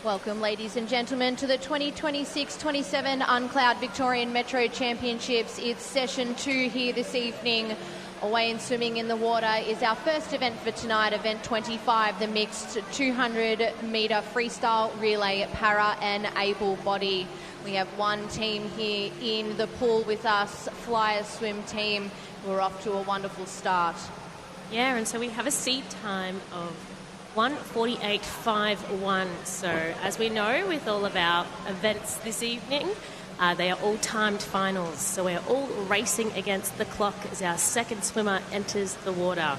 Welcome, ladies and gentlemen, to the 2026-27 UNCLOUD Victorian Metro Championships. It's session 2 here this evening. Away and swimming in the water is our first event for tonight, event 25, the mixed 200-metre freestyle relay para and able body. We have one team here in the pool with us, Flyers swim team. We're off to a wonderful start. Yeah, and so we have a seed time of 1:48.51. So as we know with all of our events this evening, they are all timed finals. So we're all racing against the clock as our second swimmer enters the water.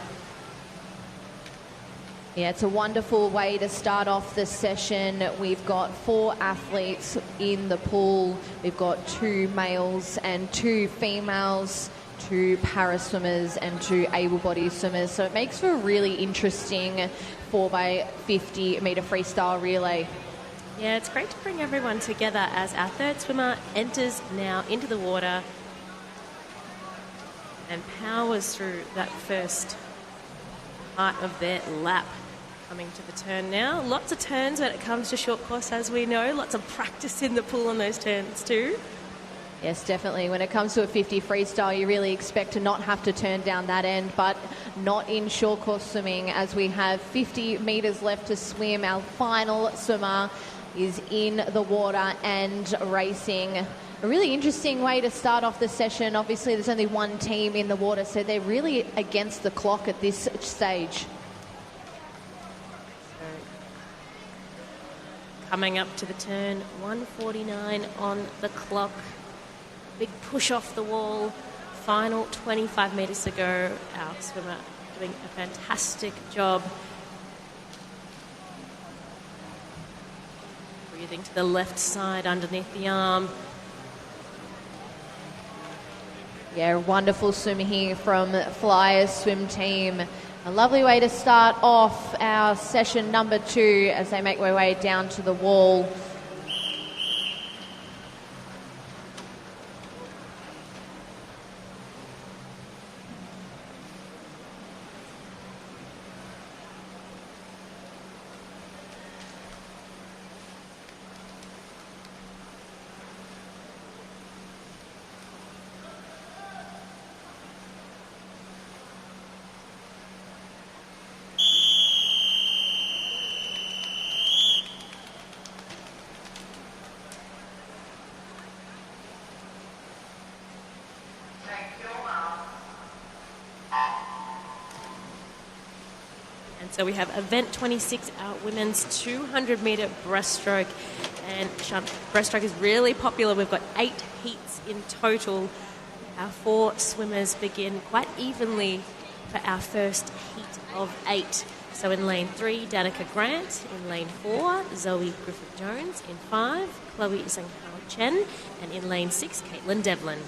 Yeah, it's a wonderful way to start off the session. We've got 4 athletes in the pool. We've got 2 males and 2 females, 2 para swimmers and 2 able-bodied swimmers. So it makes for a really interesting 4x50 metre freestyle relay. Yeah, it's great to bring everyone together as our third swimmer enters now into the water and powers through that first part of their lap. Coming to the turn now. Lots of turns when it comes to short course, as we know. Lots of practice in the pool on those turns too. Yes, definitely. When it comes to a 50 freestyle, you really expect to not have to turn down that end, but not in short course swimming, as we have 50 metres left to swim. Our final swimmer is in the water and racing. A really interesting way to start off the session. Obviously, there's only one team in the water, so they're really against the clock at this stage. Coming up to the turn, 1:49 on the clock. Big push off the wall. Final 25 metres to go. Our swimmer doing a fantastic job. Breathing to the left side underneath the arm. Yeah, wonderful swim here from Flyers swim team. A lovely way to start off our session number 2 as they make their way down to the wall. So we have event 26, our women's 200-metre breaststroke. And Sean, breaststroke is really popular. We've got 8 heats in total. Our 4 swimmers begin quite evenly for our first heat of 8. So in lane 3, Danica Grant. In lane 4, Zoe Griffith-Jones. In 5, Chloe Zhanghao Chen. And in lane 6, Caitlin Devlin.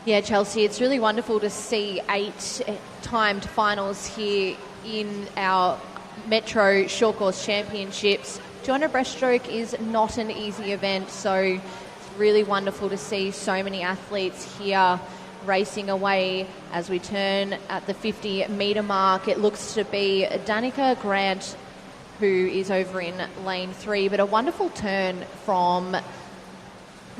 Yeah, Chelsea, it's really wonderful to see 8 timed finals here in our Metro Short Course Championships. 200 breaststroke is not an easy event, so it's really wonderful to see so many athletes here racing away as we turn at the 50-metre mark. It looks to be Danica Grant who is over in lane 3, but a wonderful turn from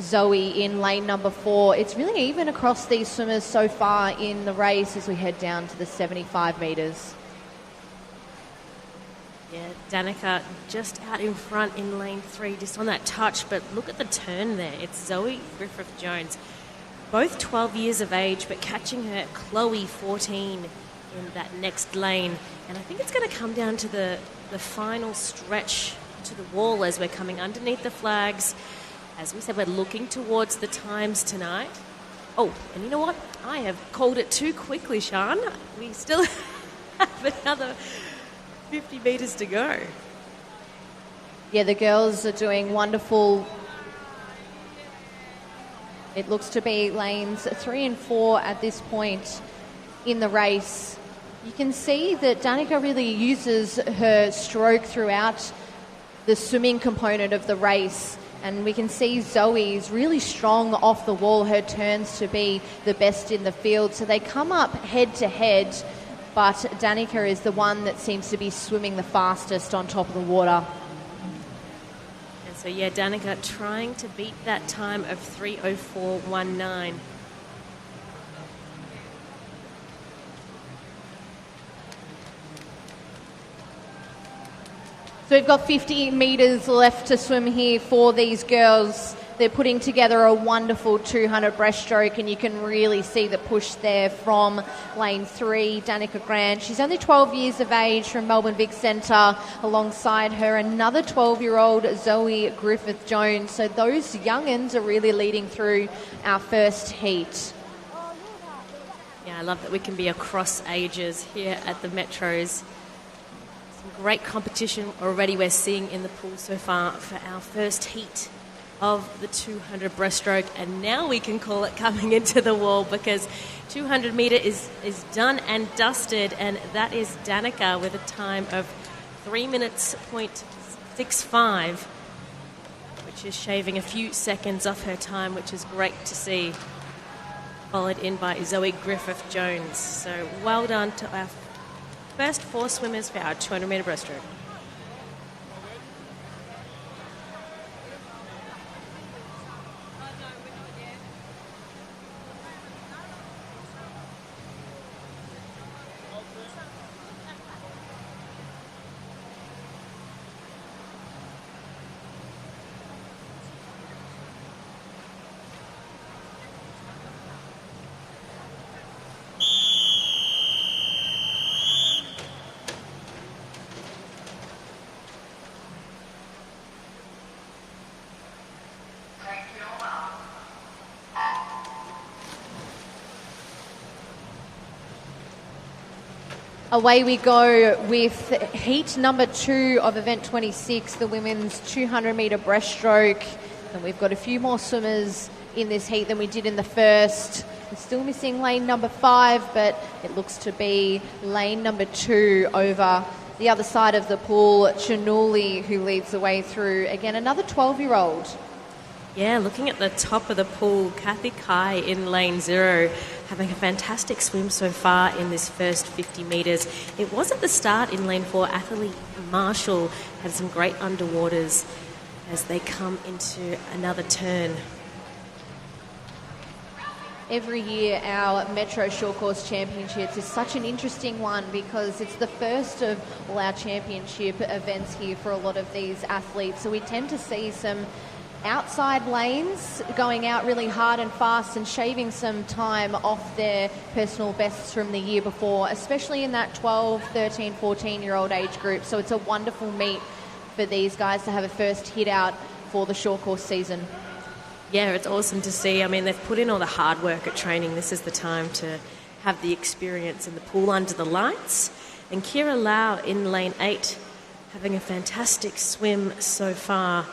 Zoe in lane number 4. It's really even across these swimmers so far in the race as we head down to the 75 metres. Yeah, Danica just out in front in lane 3, just on that touch, but look at the turn there. It's Zoe Griffith-Jones, both 12 years of age, but catching her Chloe 14 in that next lane. And I think it's going to come down to the final stretch to the wall as we're coming underneath the flags. As we said, we're looking towards the times tonight. Oh, and you know what? I have called it too quickly, Sean. We still have another 50 metres to go. Yeah, the girls are doing wonderful. It looks to be lanes 3 and 4 at this point in the race. You can see that Danica really uses her stroke throughout the swimming component of the race. And we can see Zoe is really strong off the wall. Her turns to be the best in the field. So they come up head to head, but Danica is the one that seems to be swimming the fastest on top of the water. So, yeah, Danica trying to beat that time of 3:04.19. So we've got 50 metres left to swim here for these girls. They're putting together a wonderful 200 breaststroke, and you can really see the push there from lane 3, Danica Grant. She's only 12 years of age from Melbourne Vic Centre. Alongside her, another 12-year-old, Zoe Griffith-Jones. So those young'uns are really leading through our first heat. Yeah, I love that we can be across ages here at the Metros. Great competition already we're seeing in the pool so far for our first heat of the 200 breaststroke, and now we can call it coming into the wall, because 200 metre is done and dusted, and that is Danica with a time of 3 minutes .65, which is shaving a few seconds off her time, which is great to see, followed in by Zoe Griffith-Jones. So well done to our first 4 swimmers for our 200 metre breaststroke. Away we go with heat number 2 of event 26, the women's 200 metre breaststroke. And we've got a few more swimmers in this heat than we did in the first. We're still missing lane number 5, but it looks to be lane number 2 over the other side of the pool. Chanuli, who leads the way through. Again, another 12-year-old. Yeah, looking at the top of the pool, Kathy Kai in lane 0, having a fantastic swim so far in this first 50 metres. It was at the start in lane 4. Athalie Marshall had some great underwaters as they come into another turn. Every year our Metro Short Course Championships is such an interesting one, because it's the first of all our championship events here for a lot of these athletes. So we tend to see some outside lanes going out really hard and fast and shaving some time off their personal bests from the year before, especially in that 12, 13, 14-year-old age group. So it's a wonderful meet for these guys to have a first hit out for the short course season. Yeah, it's awesome to see. I mean, they've put in all the hard work at training. This is the time to have the experience in the pool under the lights. And Kira Lau in lane 8, having a fantastic swim so far,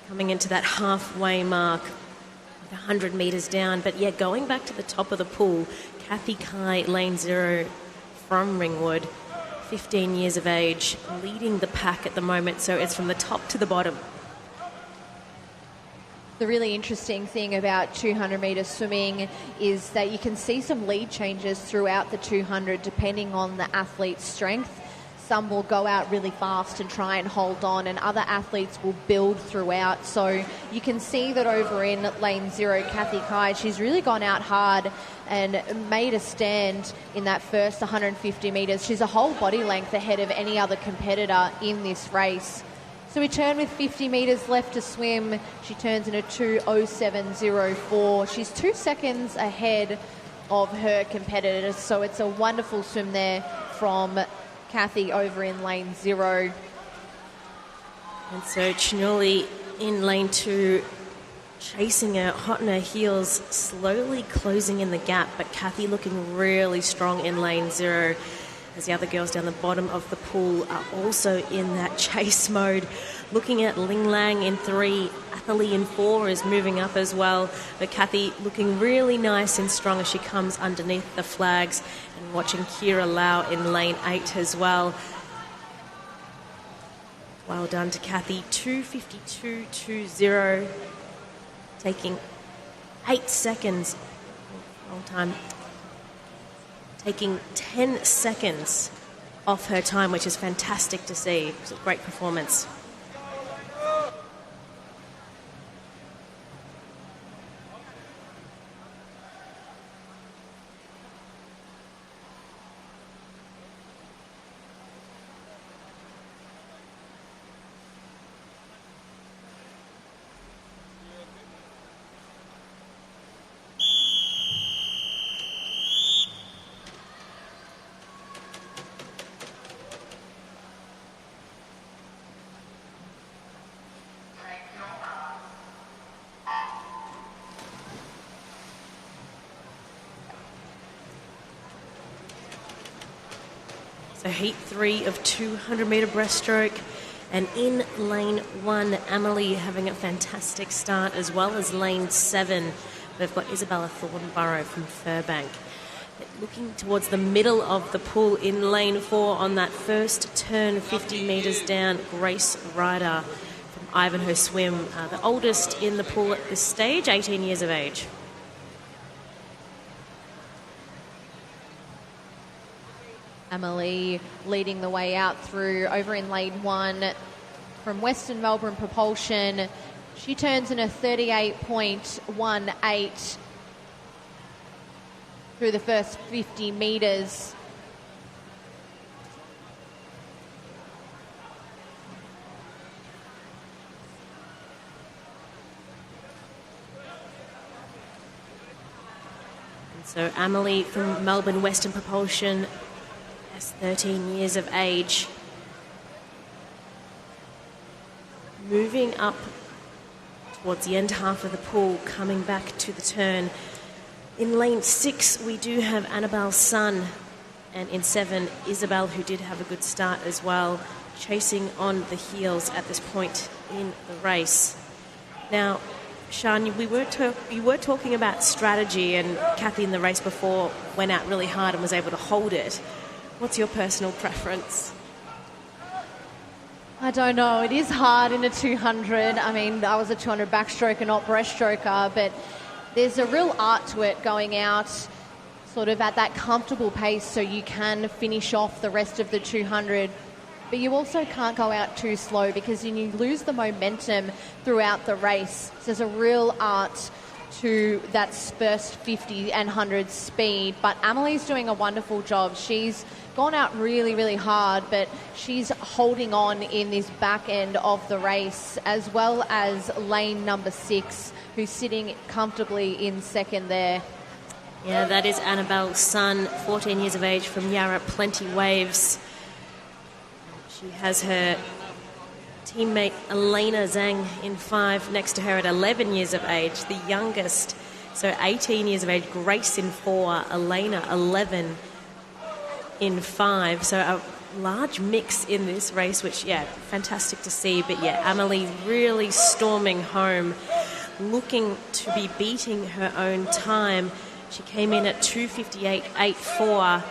coming into that halfway mark with 100 metres down. But yeah, going back to the top of the pool, Kathy Kai, lane 0 from Ringwood, 15 years of age, leading the pack at the moment. So it's from the top to the bottom. The really interesting thing about 200 metre swimming is that you can see some lead changes throughout the 200 depending on the athlete's strength. Some will go out really fast and try and hold on, and other athletes will build throughout. So you can see that over in lane 0, Kathy Kai, she's really gone out hard and made a stand in that first 150 metres. She's a whole body length ahead of any other competitor in this race. So we turn with 50 metres left to swim. She turns in a 2:07.04. She's 2 seconds ahead of her competitors. So it's a wonderful swim there from Kathy over in lane 0. And so Chinuli in lane 2, chasing her, hot on her heels, slowly closing in the gap, but Kathy looking really strong in lane 0, as the other girls down the bottom of the pool are also in that chase mode. Looking at Ling Lang in 3, Athalie in 4 is moving up as well, but Kathy looking really nice and strong as she comes underneath the flags, and watching Kira Lau in lane 8 as well. Well done to Kathy, 2:52.20, taking 8 seconds, long time, taking 10 seconds off her time, which is fantastic to see. It's a great performance. So heat 3 of 200-metre breaststroke. And in lane 1, Amelie having a fantastic start, as well as lane 7. We've got Isabella Thornborough from Furbank. Looking towards the middle of the pool in lane 4 on that first turn, 50 metres down, Grace Ryder from Ivanhoe Swim, the oldest in the pool at this stage, 18 years of age. Amelie leading the way out through over in lane 1 from Western Melbourne Propulsion. She turns in a 38.18 through the first 50 metres. And so Amelie from Melbourne Western Propulsion, 13 years of age, moving up towards the end half of the pool, coming back to the turn. In lane 6 we do have Annabelle Sun, and in 7 Isabel, who did have a good start as well, chasing on the heels at this point in the race. Now, Sian, you were talking about strategy, and Kathy in the race before went out really hard and was able to hold it. What's your personal preference? I don't know. It is hard in a 200. I mean, I was a 200 backstroker, not breaststroker, but there's a real art to it, going out sort of at that comfortable pace so you can finish off the rest of the 200. But you also can't go out too slow, because then you lose the momentum throughout the race. So there's a real art to that first 50 and 100 speed. But Amelie's doing a wonderful job. She's gone out really, really hard, but she's holding on in this back end of the race, as well as lane number 6, who's sitting comfortably in second there. Yeah, that is Annabelle Sun, 14 years of age, from Yarra Plenty Waves. She has her teammate Elena Zhang in 5 next to her at 11 years of age, the youngest. So 18 years of age, Grace in 4, Elena 11 in 5. So a large mix in this race, which, yeah, fantastic to see. But, yeah, Amelie really storming home, looking to be beating her own time. She came in at 2:58.84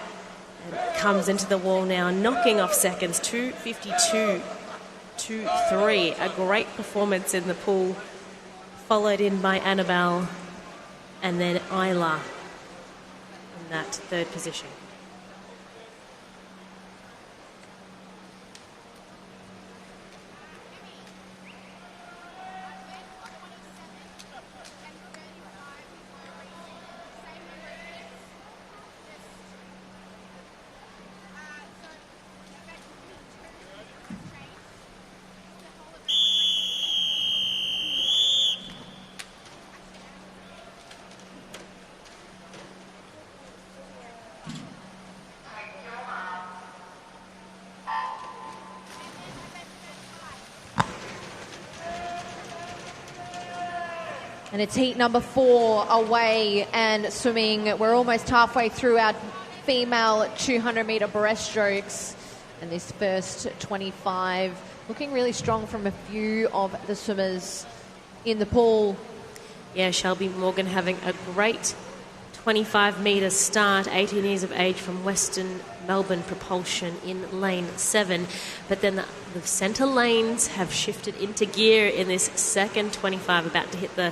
and comes into the wall now, knocking off seconds, 2:52.23. A great performance in the pool, followed in by Annabelle and then Isla in that third position. And it's heat number 4 away and swimming. We're almost halfway through our female 200-metre breaststrokes. And this first 25 looking really strong from a few of the swimmers in the pool. Yeah, Shelby Morgan having a great 25-metre start, 18 years of age, from Western Melbourne Propulsion in lane 7. But then the centre lanes have shifted into gear in this second 25, about to hit the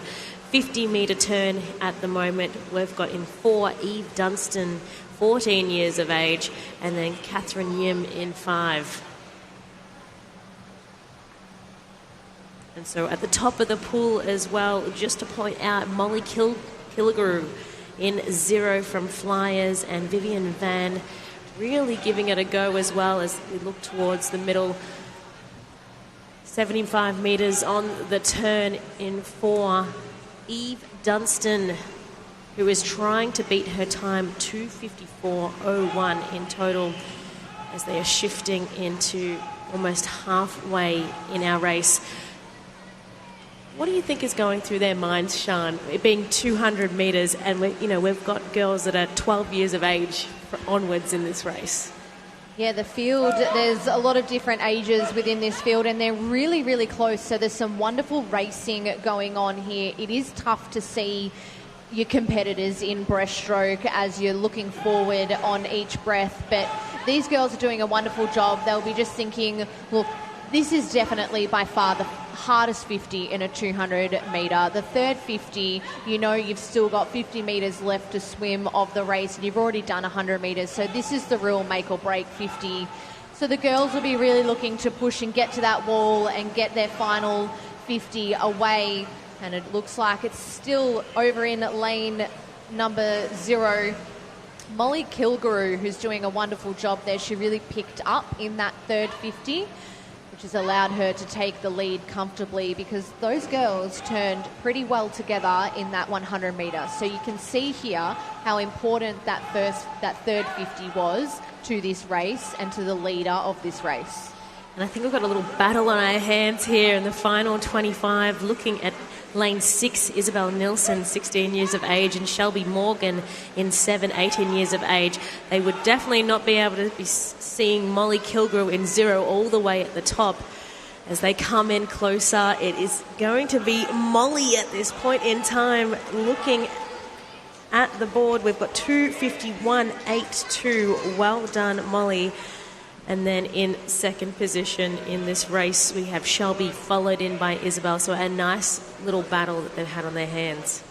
50-metre turn at the moment. We've got in 4 Eve Dunstan, 14 years of age, and then Catherine Yim in 5. And so at the top of the pool as well, just to point out, Molly Killigrew in 0 from Flyers, and Vivian Van really giving it a go as well as we look towards the middle. 75 metres on the turn in 4. Eve Dunstan, who is trying to beat her time, 2:54.01 in total, as they are shifting into almost halfway in our race. What do you think is going through their minds, Sian? It being 200 metres, and we've got girls that are 12 years of age onwards in this race. Yeah, the field, there's a lot of different ages within this field and they're really, really close. So there's some wonderful racing going on here. It is tough to see your competitors in breaststroke as you're looking forward on each breath. But these girls are doing a wonderful job. They'll be just thinking, look, this is definitely by far the hardest 50 in a 200 metre. The third 50, you know you've still got 50 metres left to swim of the race and you've already done 100 metres. So this is the real make or break 50. So the girls will be really looking to push and get to that wall and get their final 50 away. And it looks like it's still over in lane number 0. Molly Kilgrew, who's doing a wonderful job there. She really picked up in that third 50, which has allowed her to take the lead comfortably because those girls turned pretty well together in that 100 metre. So you can see here how important that third 50 was to this race and to the leader of this race. And I think we've got a little battle on our hands here in the final 25, looking at lane 6, Isabel Nilsson, 16 years of age, and Shelby Morgan in 7, 18 years of age. They would definitely not be able to be seeing Molly Kilgrew in 0 all the way at the top. As they come in closer, it is going to be Molly at this point in time. Looking at the board, we've got 2:51.82. Well done, Molly. And then in second position in this race, we have Shelby, followed in by Isabel. So a nice little battle that they've had on their hands.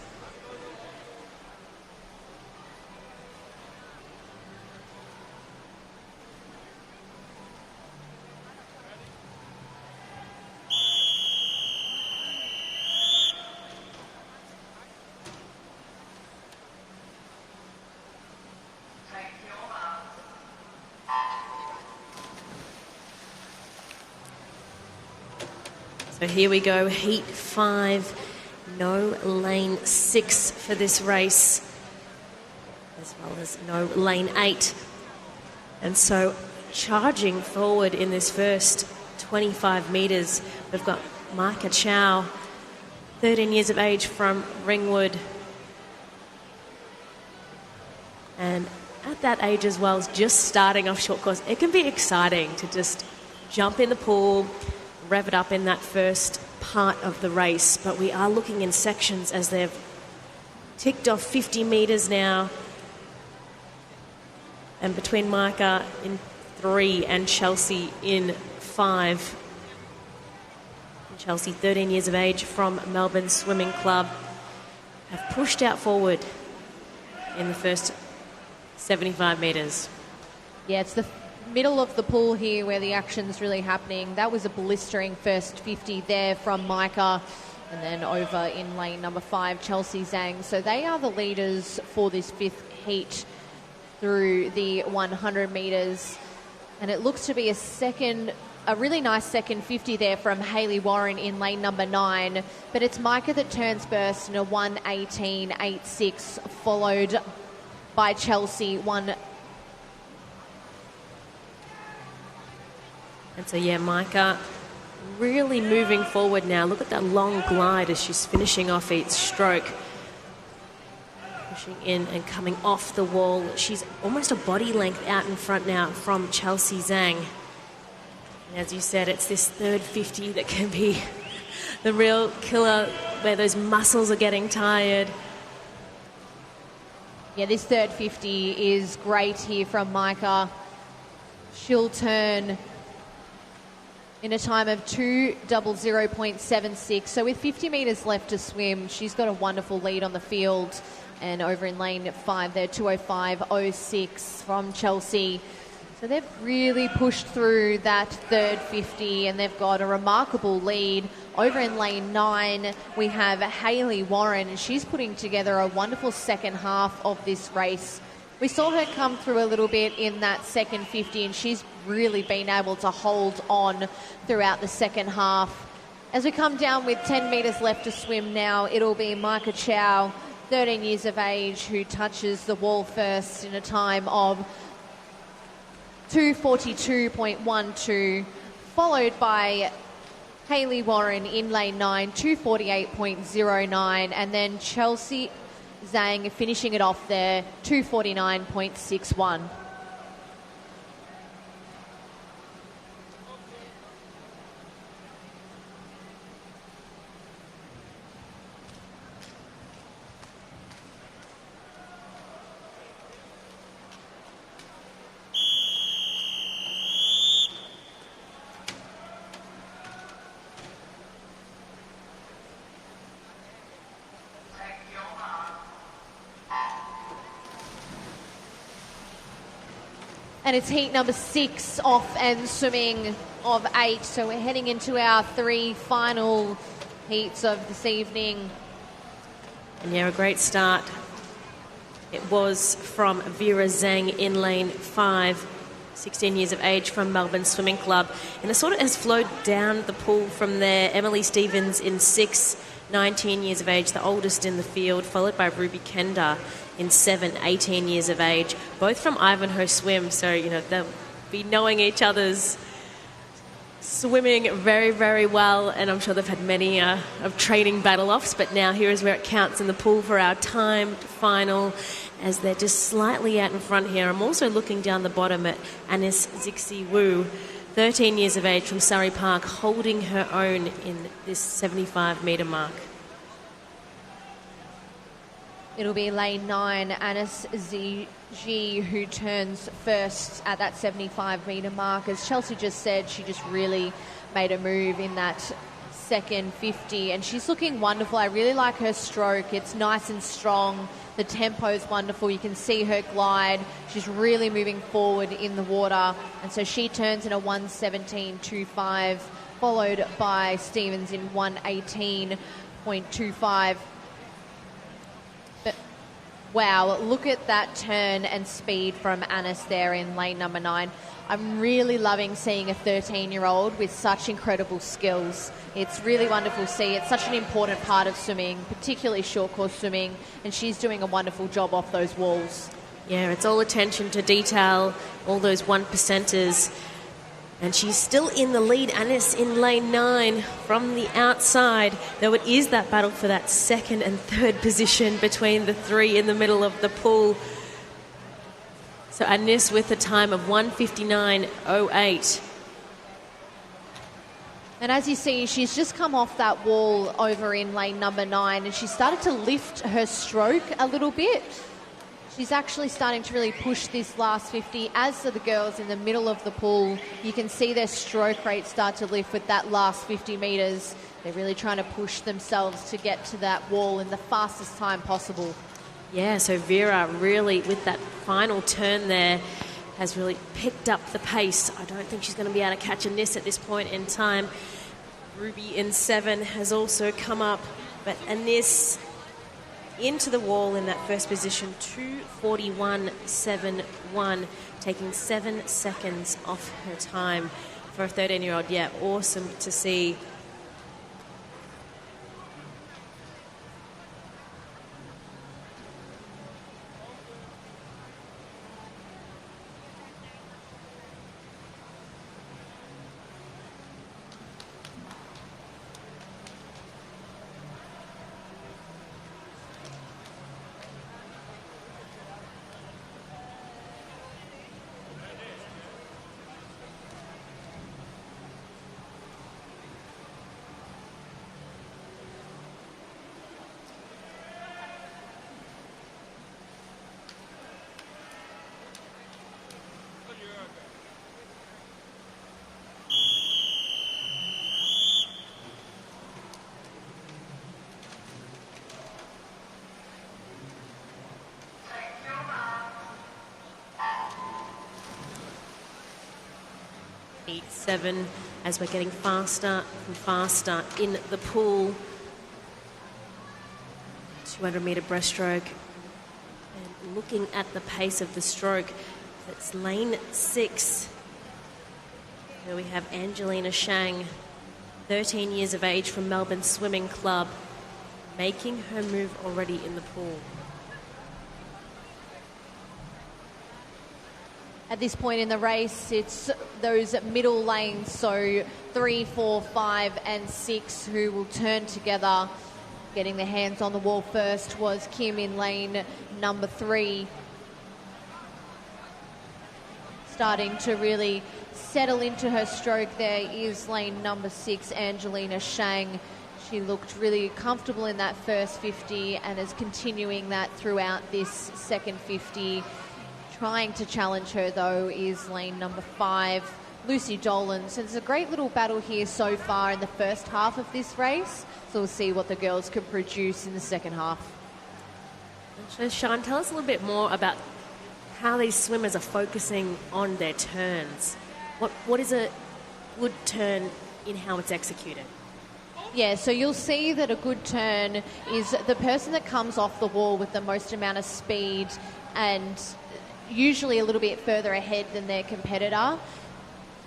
So here we go, heat 5, no lane 6 for this race, as well as no lane 8. And so charging forward in this first 25 metres, we've got Micah Chow, 13 years of age from Ringwood. And at that age as well, just starting off short course, it can be exciting to just jump in the pool, rev it up in that first part of the race. But we are looking in sections as they've ticked off 50 metres now. And between Micah in 3 and Chelsea in 5. And Chelsea, 13 years of age from Melbourne Swimming Club, have pushed out forward in the first 75 metres. Yeah, it's the middle of the pool here where the action's really happening. That was a blistering first 50 there from Micah. And then over in lane number 5, Chelsea Zhang. So they are the leaders for this 5th heat through the 100 metres. And it looks to be a really nice second 50 there from Hayley Warren in lane number 9. But it's Micah that turns first in a 1:18.86, followed by Chelsea, And so, yeah, Micah really moving forward now. Look at that long glide as she's finishing off each stroke. Pushing in and coming off the wall. She's almost a body length out in front now from Chelsea Zhang. And as you said, it's this third 50 that can be the real killer, where those muscles are getting tired. Yeah, this third 50 is great here from Micah. She'll turn in a time of 2:00.76. So with 50 metres left to swim, she's got a wonderful lead on the field. And over in lane 5 there, 2:05.06 from Chelsea. So they've really pushed through that third 50 and they've got a remarkable lead. Over in lane 9, we have Hayley Warren, and she's putting together a wonderful second half of this race. We saw her come through a little bit in that second 50, and she's really been able to hold on throughout the second half. As we come down with 10 metres left to swim now, it'll be Micah Chow, 13 years of age, who touches the wall first in a time of 2:42.12, followed by Hayley Warren in lane 9, 2:48.09, and then Chelsea Zhang finishing it off there, 2:49.61. And it's heat number 6 off and swimming of 8. So we're heading into our 3 final heats of this evening. And yeah, a great start. It was from Vera Zhang in lane 5, 16 years of age, from Melbourne Swimming Club. And it sort of has flowed down the pool from there. Emily Stevens in 6, 19 years of age, the oldest in the field, followed by Ruby Kenda in 7, 18 years of age, both from Ivanhoe Swim. So, you know, they'll be knowing each other's swimming very, very well, and I'm sure they've had many of training battle-offs, but now here is where it counts in the pool for our timed final, as they're just slightly out in front here. I'm also looking down the bottom at Anis Zixi Wu, 13 years of age, from Surrey Park, holding her own in this 75-metre mark. It'll be lane 9, Anis Zixi, who turns first at that 75-metre mark. As Chelsea just said, she just really made a move in that second 50, and she's looking wonderful. I really like her stroke. It's nice and strong. The tempo's wonderful. You can see her glide. She's really moving forward in the water, and so she turns in a 1:17.25, followed by Stevens in 1:18.25. Wow, look at that turn and speed from Anis there in lane number 9. I'm really loving seeing a 13-year-old with such incredible skills. It's really wonderful to see. It's such an important part of swimming, particularly short course swimming, and she's doing a wonderful job off those walls. Yeah, it's all attention to detail, all those 1%ers. And she's still in the lead, Anis in lane 9 from the outside, though it is that battle for that second and third position between the 3 in the middle of the pool. So Anis with a time of 1:59.08. And as you see, she's just come off that wall over in lane number 9, and she started to lift her stroke a little bit. She's actually starting to really push this last 50. As for the girls in the middle of the pool, you can see their stroke rate start to lift with that last 50 metres. They're really trying to push themselves to get to that wall in the fastest time possible. Yeah, so Vera really, with that final turn there, has really picked up the pace. I don't think she's going to be able to catch Anis at this point in time. Ruby in 7 has also come up, but Anis into the wall in that first position, 2:41.71, taking 7 seconds off her time for a 13-year-old. Yeah, awesome to see. Heat 7, as we're getting faster and faster in the pool. 200-metre breaststroke. And looking at the pace of the stroke, it's lane 6. Here we have Angelina Shang, 13 years of age, from Melbourne Swimming Club, making her move already in the pool. At this point in the race, it's those middle lanes, so 3, 4, 5 and 6 who will turn together. Getting their hands on the wall first was Kim in lane number 3. Starting to really settle into her stroke there is lane number 6, Angelina Shang. She looked really comfortable in that first 50 and is continuing that throughout this second 50. Trying to challenge her, though, is lane number 5, Lucy Dolan. So it's a great little battle here so far in the first half of this race. So we'll see what the girls can produce in the second half. So, Sean, tell us a little bit more about how these swimmers are focusing on their turns. What is a good turn in how it's executed? Yeah, so you'll see that a good turn is the person that comes off the wall with the most amount of speed and usually a little bit further ahead than their competitor.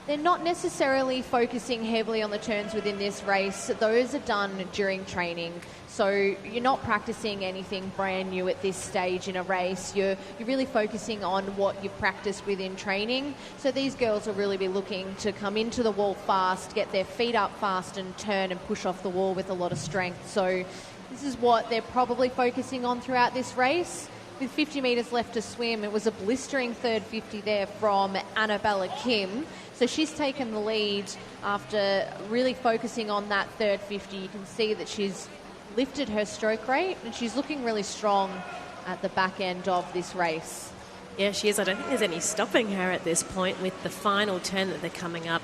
They're not necessarily focusing heavily on the turns within this race. Those are done during training. So you're not practicing anything brand new at this stage in a race. You're really focusing on what you've practiced within training. So these girls will really be looking to come into the wall fast, get their feet up fast and turn and push off the wall with a lot of strength. So this is what they're probably focusing on throughout this race. With 50 metres left to swim, it was a blistering third 50 there from Annabella Kim. So she's taken the lead after really focusing on that third 50. You can see that she's lifted her stroke rate and she's looking really strong at the back end of this race. Yeah, she is. I don't think there's any stopping her at this point with the final turn that they're coming up.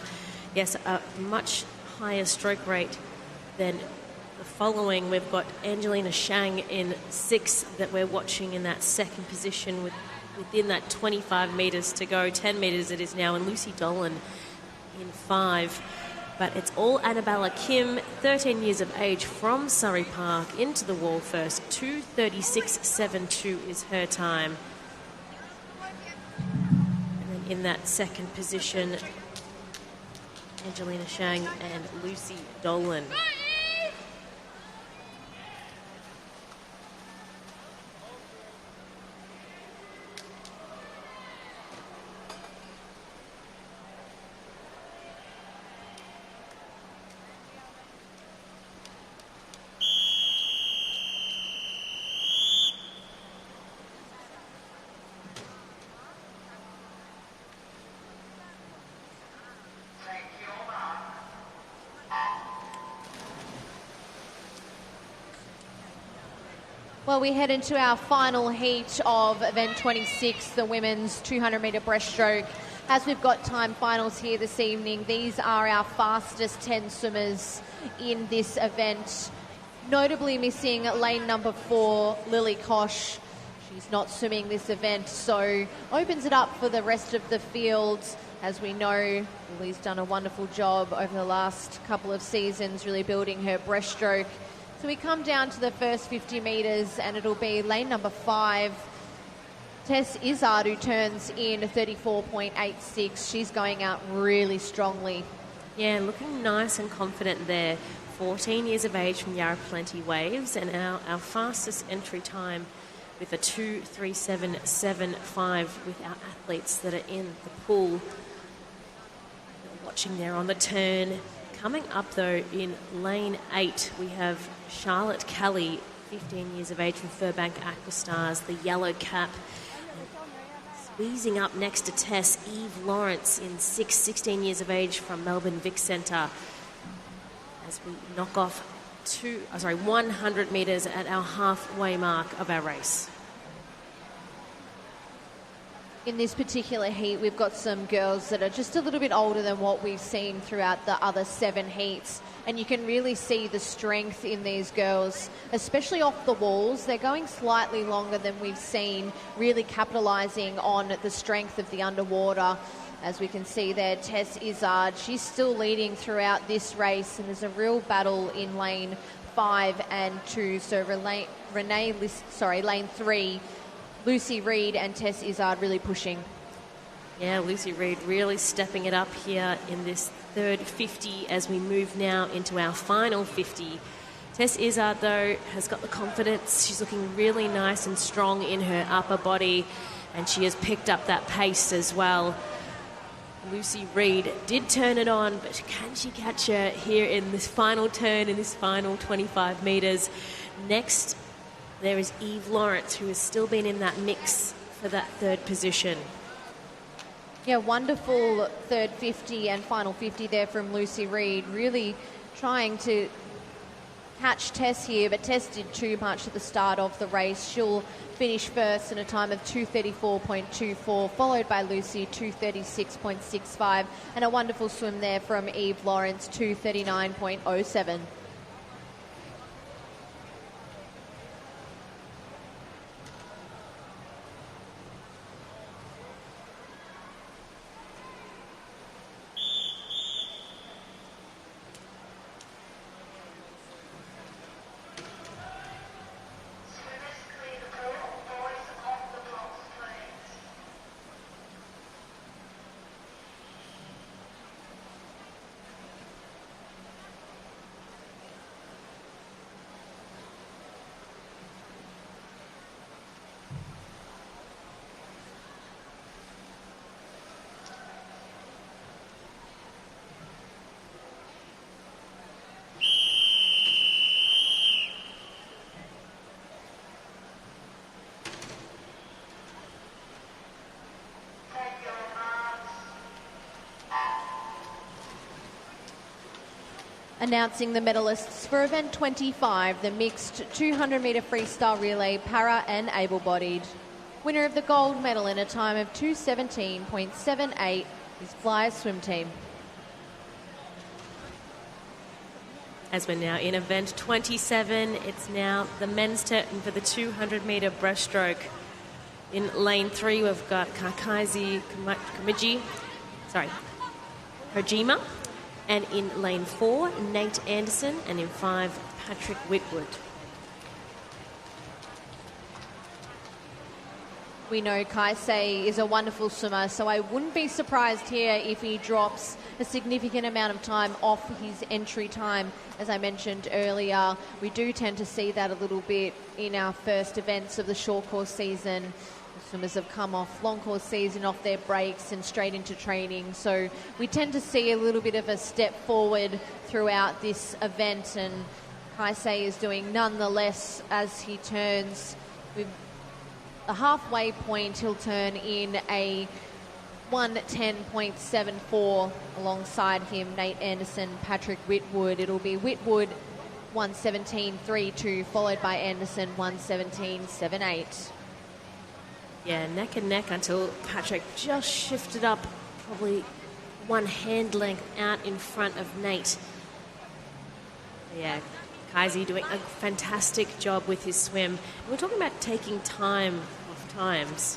Yes, a much higher stroke rate than the following. We've got Angelina Shang in 6th that we're watching in that second position within that 25 metres to go. 10 metres it is now, and Lucy Dolan in 5. But it's all Annabella Kim, 13 years of age, from Surrey Park, into the wall first. 2:36.72 is her time. And then in that second position, Angelina Shang and Lucy Dolan. Well, we head into our final heat of event 26, the women's 200-metre breaststroke. As we've got time finals here this evening, these are our fastest 10 swimmers in this event. Notably missing lane number 4, Lily Kosh. She's not swimming this event, so opens it up for the rest of the field. As we know, Lily's done a wonderful job over the last couple of seasons, really building her breaststroke. So we come down to the first 50 metres and it'll be lane number 5. Tess Izzard, who turns in 34.86. She's going out really strongly. Yeah, looking nice and confident there. 14 years of age from Yarra Plenty Waves, and our fastest entry time with a 2:37.75 with our athletes that are in the pool. You're watching there on the turn. Coming up, though, in lane 8, we have Charlotte Kelly, 15 years of age from Furbank Aquastars, the yellow cap. Squeezing up next to Tess, Eve Lawrence in 6, 16 years of age from Melbourne Vic Centre. As we knock off 100 metres at our halfway mark of our race. In this particular heat, we've got some girls that are just a little bit older than what we've seen throughout the other 7 heats. And you can really see the strength in these girls, especially off the walls. They're going slightly longer than we've seen, really capitalising on the strength of the underwater. As we can see there, Tess Izzard, she's still leading throughout this race, and there's a real battle in lane 5 and 2. So lane 3, Lucy Reid and Tess Izzard really pushing. Yeah, Lucy Reid really stepping it up here in this third 50 as we move now into our final 50. Tess Izzard, though, has got the confidence. She's looking really nice and strong in her upper body, and she has picked up that pace as well. Lucy Reid did turn it on, but can she catch her here in this final turn, in this final 25 metres? Next, there is Eve Lawrence, who has still been in that mix for that third position. Yeah, wonderful third 50 and final 50 there from Lucy Reid. Really trying to catch Tess here, but Tess did too much at the start of the race. She'll finish first in a time of 2:34.24, followed by Lucy, 2:36.65, and a wonderful swim there from Eve Lawrence, 2:39.07. Announcing the medalists for event 25, the mixed 200-metre freestyle relay, para and able-bodied. Winner of the gold medal in a time of 2:17.78 is Flyers swim team. As we're now in event 27, it's now the men's turn for the 200-metre breaststroke. In lane 3, we've got Hojima. And in lane 4, Nate Anderson. And in 5, Patrick Whitwood. We know Kaisei is a wonderful swimmer, so I wouldn't be surprised here if he drops a significant amount of time off his entry time. As I mentioned earlier, we do tend to see that a little bit in our first events of the short course season. The swimmers have come off long course season, off their breaks and straight into training. So we tend to see a little bit of a step forward throughout this event, and Kaisei is doing nonetheless as he turns with the halfway point. He'll turn in a 1:10.74 alongside him, Nate Anderson, Patrick Whitwood. It'll be Whitwood 1:17.32, followed by Anderson 1:17.78. Yeah, neck and neck until Patrick just shifted up probably one hand length out in front of Nate. Yeah, Kaisei doing a fantastic job with his swim. We're talking about taking time off times.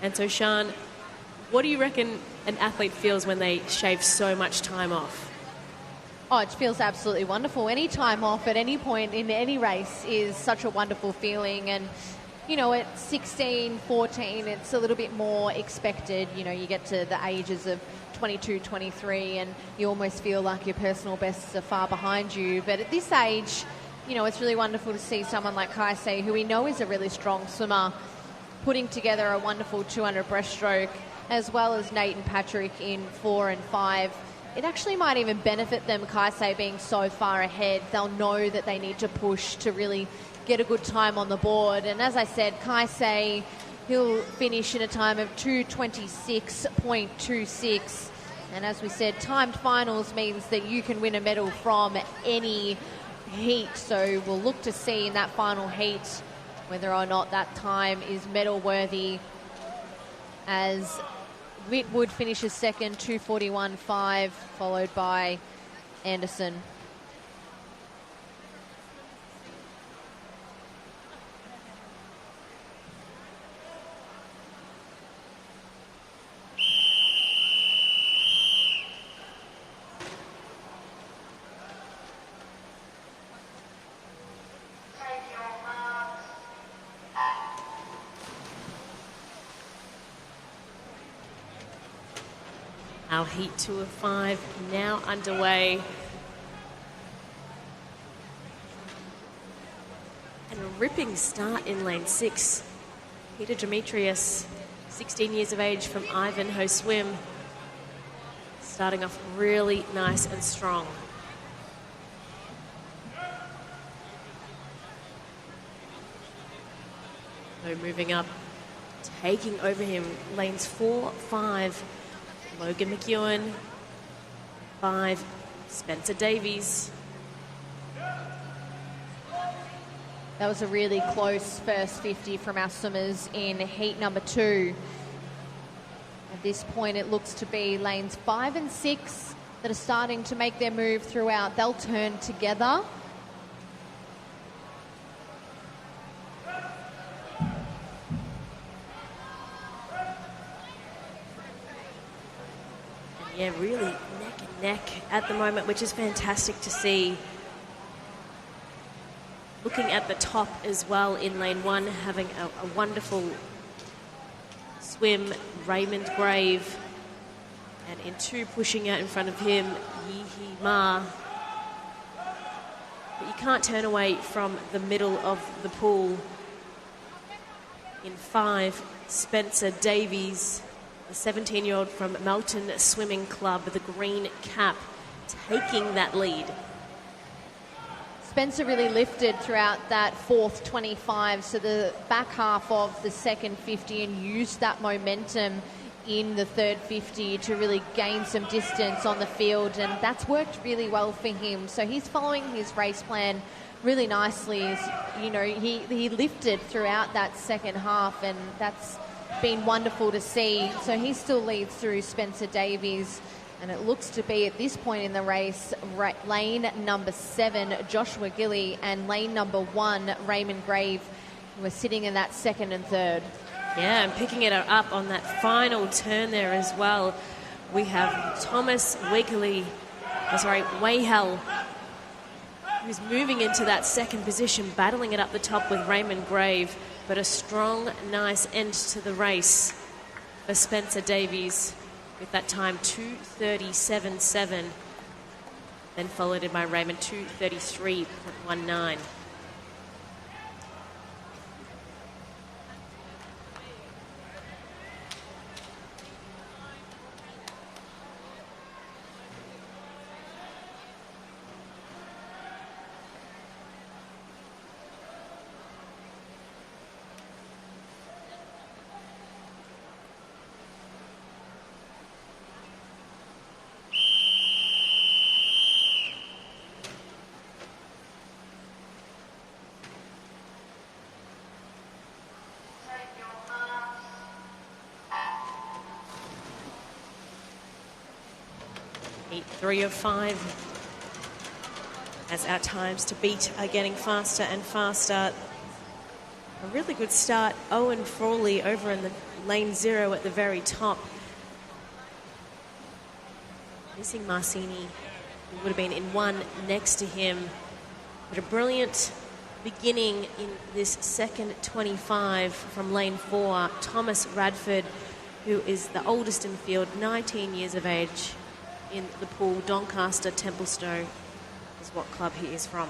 And so, Sian, what do you reckon an athlete feels when they shave so much time off? Oh, it feels absolutely wonderful. Any time off at any point in any race is such a wonderful feeling. And, you know, at 16, 14, it's a little bit more expected. You know, you get to the ages of 22, 23, and you almost feel like your personal bests are far behind you. But at this age, you know, it's really wonderful to see someone like Kaisei, who we know is a really strong swimmer, putting together a wonderful 200 breaststroke, as well as Nate and Patrick in 4 and 5. It actually might even benefit them, Kaisei being so far ahead. They'll know that they need to push to really get a good time on the board. And as I said, Kaisei, he'll finish in a time of 2:26.26. And as we said, timed finals means that you can win a medal from any heat. So we'll look to see in that final heat whether or not that time is medal worthy, as Whitwood finishes second, 2:41.5, followed by Anderson. Our heat 2 of 5 now underway. And a ripping start in lane 6. Peter Demetrius, 16 years of age, from Ivanhoe Swim, starting off really nice and strong. So moving up, taking over him, lanes 4, 5. Logan McEwen, 5, Spencer Davies. That was a really close first 50 from our swimmers in heat number 2. At this point, it looks to be lanes 5 and 6 that are starting to make their move throughout. They'll turn together. Yeah, really neck and neck at the moment, which is fantastic to see. Looking at the top as well in lane 1, having a wonderful swim, Raymond Grave. And in 2, pushing out in front of him, Yi-Hee Ma. But you can't turn away from the middle of the pool. In 5, Spencer Davies, the 17-year-old from Melton Swimming Club, the green cap, taking that lead. Spencer really lifted throughout that fourth 25, so the back half of the second 50, and used that momentum in the third 50 to really gain some distance on the field, and that's worked really well for him. So he's following his race plan really nicely. He lifted throughout that second half, and that's been wonderful to see. So he still leads through Spencer Davies, and it looks to be at this point in the race lane number 7 Joshua Gilly and lane number 1 Raymond Grave, who are sitting in that second and third. Yeah, and picking it up on that final turn there as well, we have Thomas Wahel, who's moving into that second position, battling it up the top with Raymond Grave, but a strong, nice end to the race for Spencer Davies with that time 2:37.7, then followed by Raymond 2:33.19. Heat 3 of 5, as our times to beat are getting faster and faster. A really good start. Owen Frawley over in the lane 0 at the very top. Missing Marcini, who would have been in 1 next to him. But a brilliant beginning in this second 25 from lane 4. Thomas Radford, who is the oldest in the field, 19 years of age, in the pool. Doncaster Templestowe is what club he is from.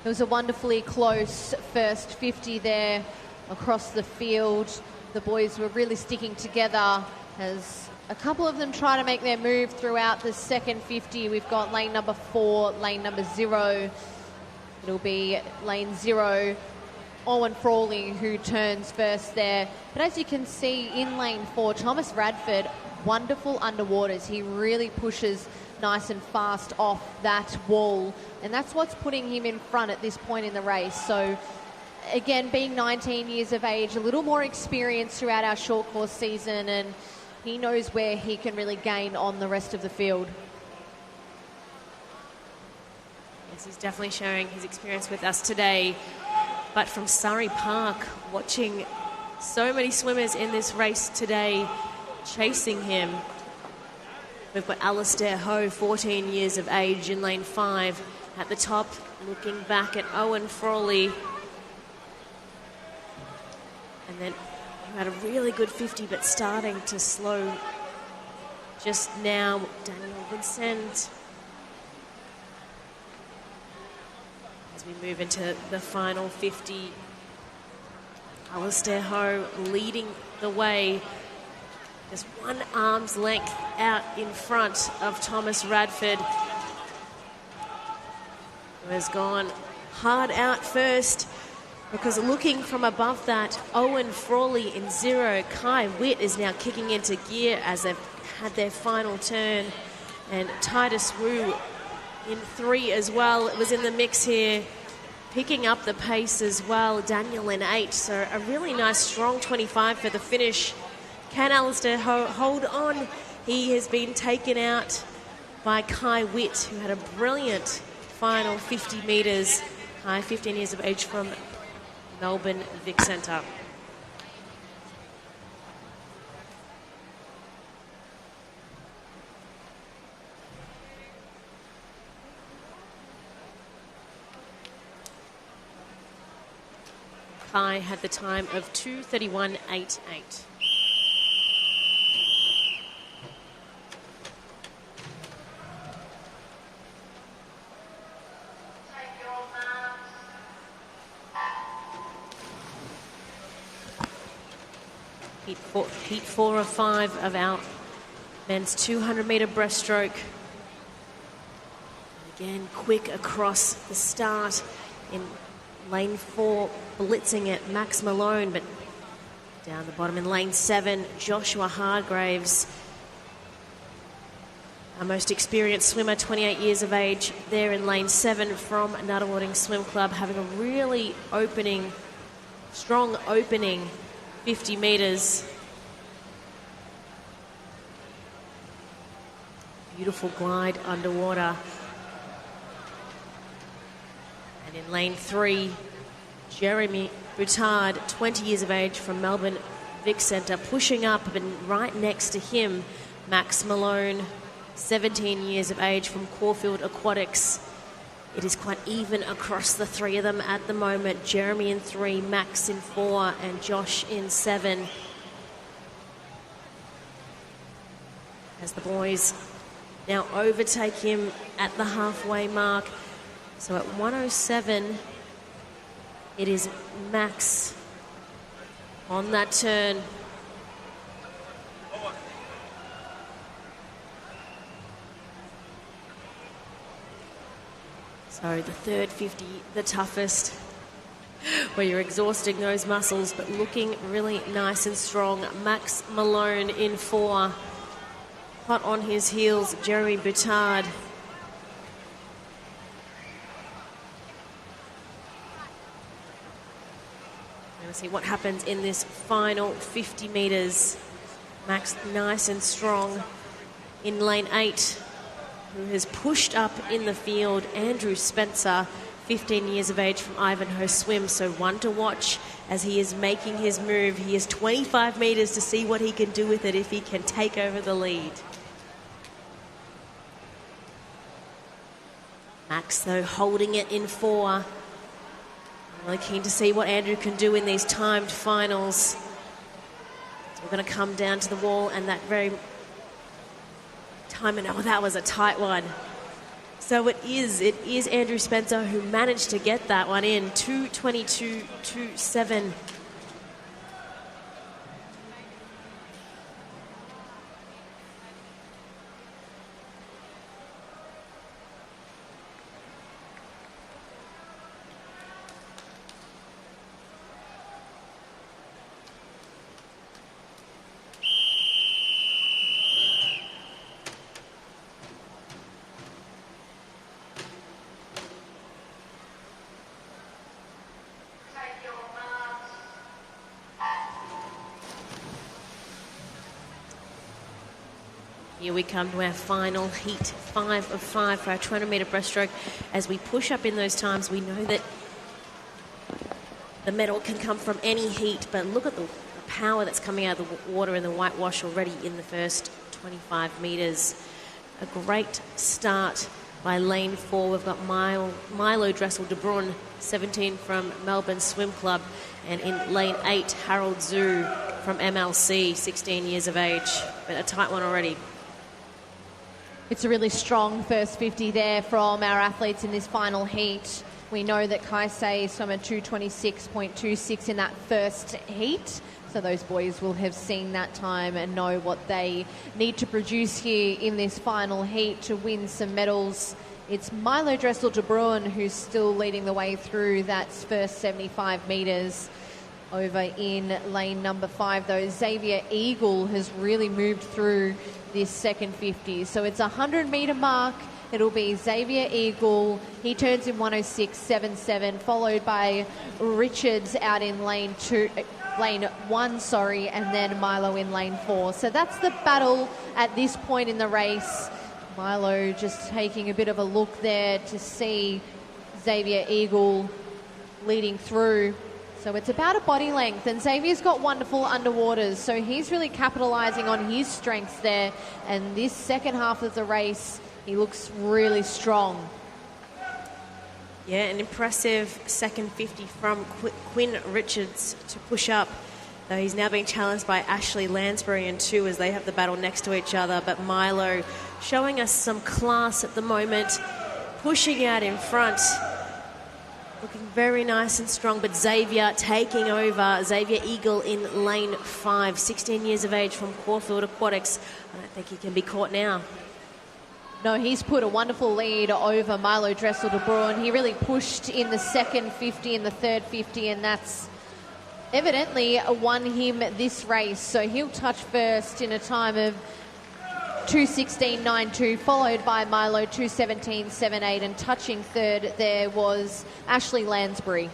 It was a wonderfully close first 50 there across the field. The boys were really sticking together as a couple of them try to make their move throughout the second 50. We've got lane number 4, lane number 0. It'll be lane 0, Owen Frawley, who turns first there. But as you can see in lane 4, Thomas Radford, wonderful underwaters. He really pushes nice and fast off that wall, and that's what's putting him in front at this point in the race. So again, being 19 years of age, a little more experience throughout our short course season, and he knows where he can really gain on the rest of the field. Yes, he's definitely showing his experience with us today. But from Surrey Park, watching so many swimmers in this race today chasing him. We've got Alistair Ho, 14 years of age, in lane 5 at the top, looking back at Owen Frawley. And then who had a really good 50, but starting to slow just now. Daniel Vincent. As we move into the final 50, Alistair Ho leading the way. Just 1 arm's length out in front of Thomas Radford, who has gone hard out first, because looking from above that, Owen Frawley in 0. Kai Witt is now kicking into gear as they've had their final turn. And Titus Wu in 3 as well. It was in the mix here, picking up the pace as well. Daniel in 8. So a really nice, strong 25 for the finish. Can Alistair Ho hold on? He has been taken out by Kai Witt, who had a brilliant final 50 metres. Kai, 15 years of age, from Melbourne Vic Centre. Kai had the time of 2:31.88. Heat 4 of 5 of our men's 200-metre breaststroke. Again, quick across the start in lane 4, blitzing it, Max Malone, but Down the bottom in lane 7, Joshua Hargraves, our most experienced swimmer, 28 years of age, there in lane 7 from Nuttawatting Swim Club, having a really strong opening 50 metres. Beautiful glide underwater. And in lane 3, Jeremy Boutard, 20 years of age from Melbourne Vic Centre, pushing up, and right next to him, Max Malone, 17 years of age from Caulfield Aquatics. It is quite even across the three of them at the moment. Jeremy in 3, Max in 4, and Josh in 7. As the boys now overtake him at the halfway mark. So at 107, it is Max on that turn. So the third 50, the toughest, where you're exhausting those muscles, but looking really nice and strong. Max Malone in 4. Hot on his heels, Jeremy Boutard. We're going to see what happens in this final 50 metres. Max nice and strong in lane 8, who has pushed up in the field, Andrew Spencer, 15 years of age from Ivanhoe Swim, so one to watch as he is making his move. He has 25 metres to see what he can do with it if he can take over the lead. Max, though, holding it in 4. I'm really keen to see what Andrew can do in these timed finals. So we're going to come down to the wall, and that very time, and oh, that was a tight one. So it is Andrew Spencer who managed to get that one in, 2:22.27. Here we come to our final heat, 5 of 5 for our 200-metre breaststroke. As we push up in those times, we know that the medal can come from any heat, but look at the power that's coming out of the water in the whitewash already in the first 25 metres. A great start by lane 4. We've got Milo Dressel-De Bruyn, 17 from Melbourne Swim Club, and in lane 8, Harold Zhu from MLC, 16 years of age, but a tight one already. It's a really strong first 50 there from our athletes in this final heat. We know that Kaisei swam a 2:26.26 in that first heat, so those boys will have seen that time and know what they need to produce here in this final heat to win some medals. It's Milo Dressel-De Bruyn who's still leading the way through that first 75 metres. Over in lane number 5, though, Xavier Eagle has really moved through this second 50. So it's a 100-metre mark. It'll be Xavier Eagle. He turns in 1:06.77, followed by Richards out in lane 1, and then Milo in lane 4. So that's the battle at this point in the race. Milo just taking a bit of a look there to see Xavier Eagle leading through. So it's about a body length, and Xavier's got wonderful underwaters, so he's really capitalising on his strengths there. And this second half of the race, he looks really strong. Yeah, an impressive second 50 from Quinn Richards to push up, though he's now being challenged by Ashley Lansbury in 2 as they have the battle next to each other. But Milo showing us some class at the moment, pushing out in front. Looking very nice and strong, but Xavier taking over. Xavier Eagle in lane 5, 16 years of age from Caulfield Aquatics. I don't think he can be caught now. No, he's put a wonderful lead over Milo Dressel-De Bruyn. He really pushed in the second 50 and the third 50, and that's evidently won him this race. So he'll touch first in a time of 2:16.92, followed by Milo 2:17.78, and touching third there was Ashley Lansbury.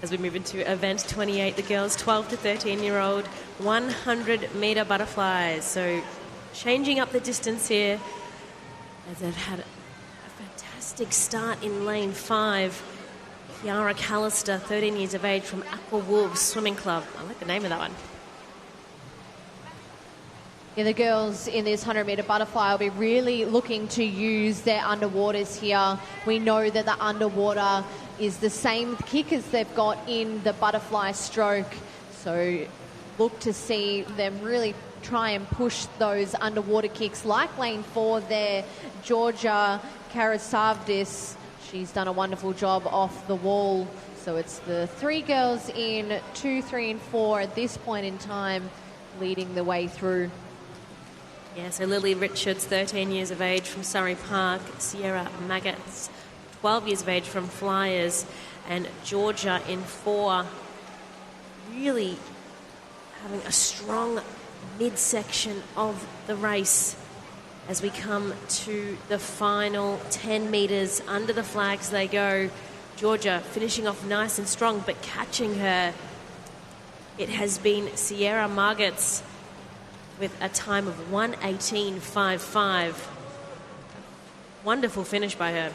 As we move into event 28, the girls 12 to 13-year-old 100-metre butterflies. So changing up the distance here as they've had a fantastic start in lane 5. Kiara Callister, 13 years of age, from Aqua Wolves Swimming Club. I like the name of that one. Yeah, the girls in this 100-metre butterfly will be really looking to use their underwaters here. We know that the underwater is the same kick as they've got in the butterfly stroke. So look to see them really try and push those underwater kicks like lane 4 there. Georgia Karasavdis, she's done a wonderful job off the wall. So it's the 3 girls in 2, 3 and 4 at this point in time leading the way through. Yeah, so Lily Richards, 13 years of age, from Surrey Park. Sierra Maggots, 12 years of age, from Flyers. And Georgia in 4, really having a strong midsection of the race as we come to the final 10 metres. Under the flags they go. Georgia finishing off nice and strong, but catching her, it has been Sierra Maggots with a time of 1:18.55. Wonderful finish by her.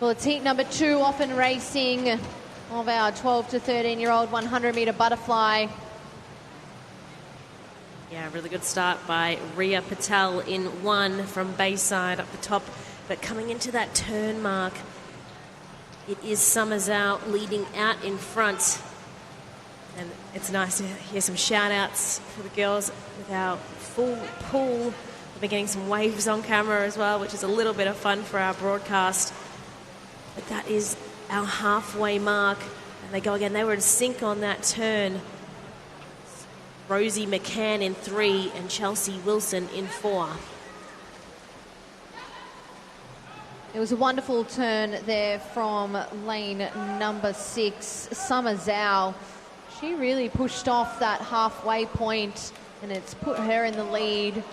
Well, it's heat number 2, often racing, of our 12 to 13-year-old 100-metre butterfly. Yeah, really good start by Ria Patel in 1 from Bayside up the top. But coming into that turn mark, it is Summers out leading out in front. And it's nice to hear some shout-outs for the girls with our full pool. We've been getting some waves on camera as well, which is a little bit of fun for our broadcast. But that is our halfway mark. And they go again. They were in sync on that turn. Rosie McCann in 3 and Chelsea Wilson in 4. It was a wonderful turn there from lane number 6, Summer Zhao. She really pushed off that halfway point, and it's put her in the lead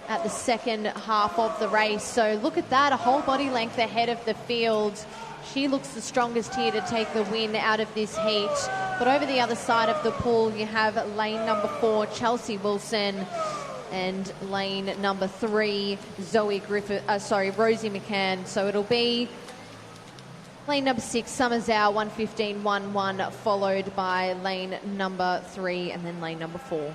at the second half of the race. So look at that, a whole body length ahead of the field. She looks the strongest here to take the win out of this heat. But over the other side of the pool, you have lane number 4, Chelsea Wilson, and lane number 3, Rosie McCann. So it'll be lane number 6, Summer Zhao, 1:15.11, followed by lane number 3 and then lane number 4.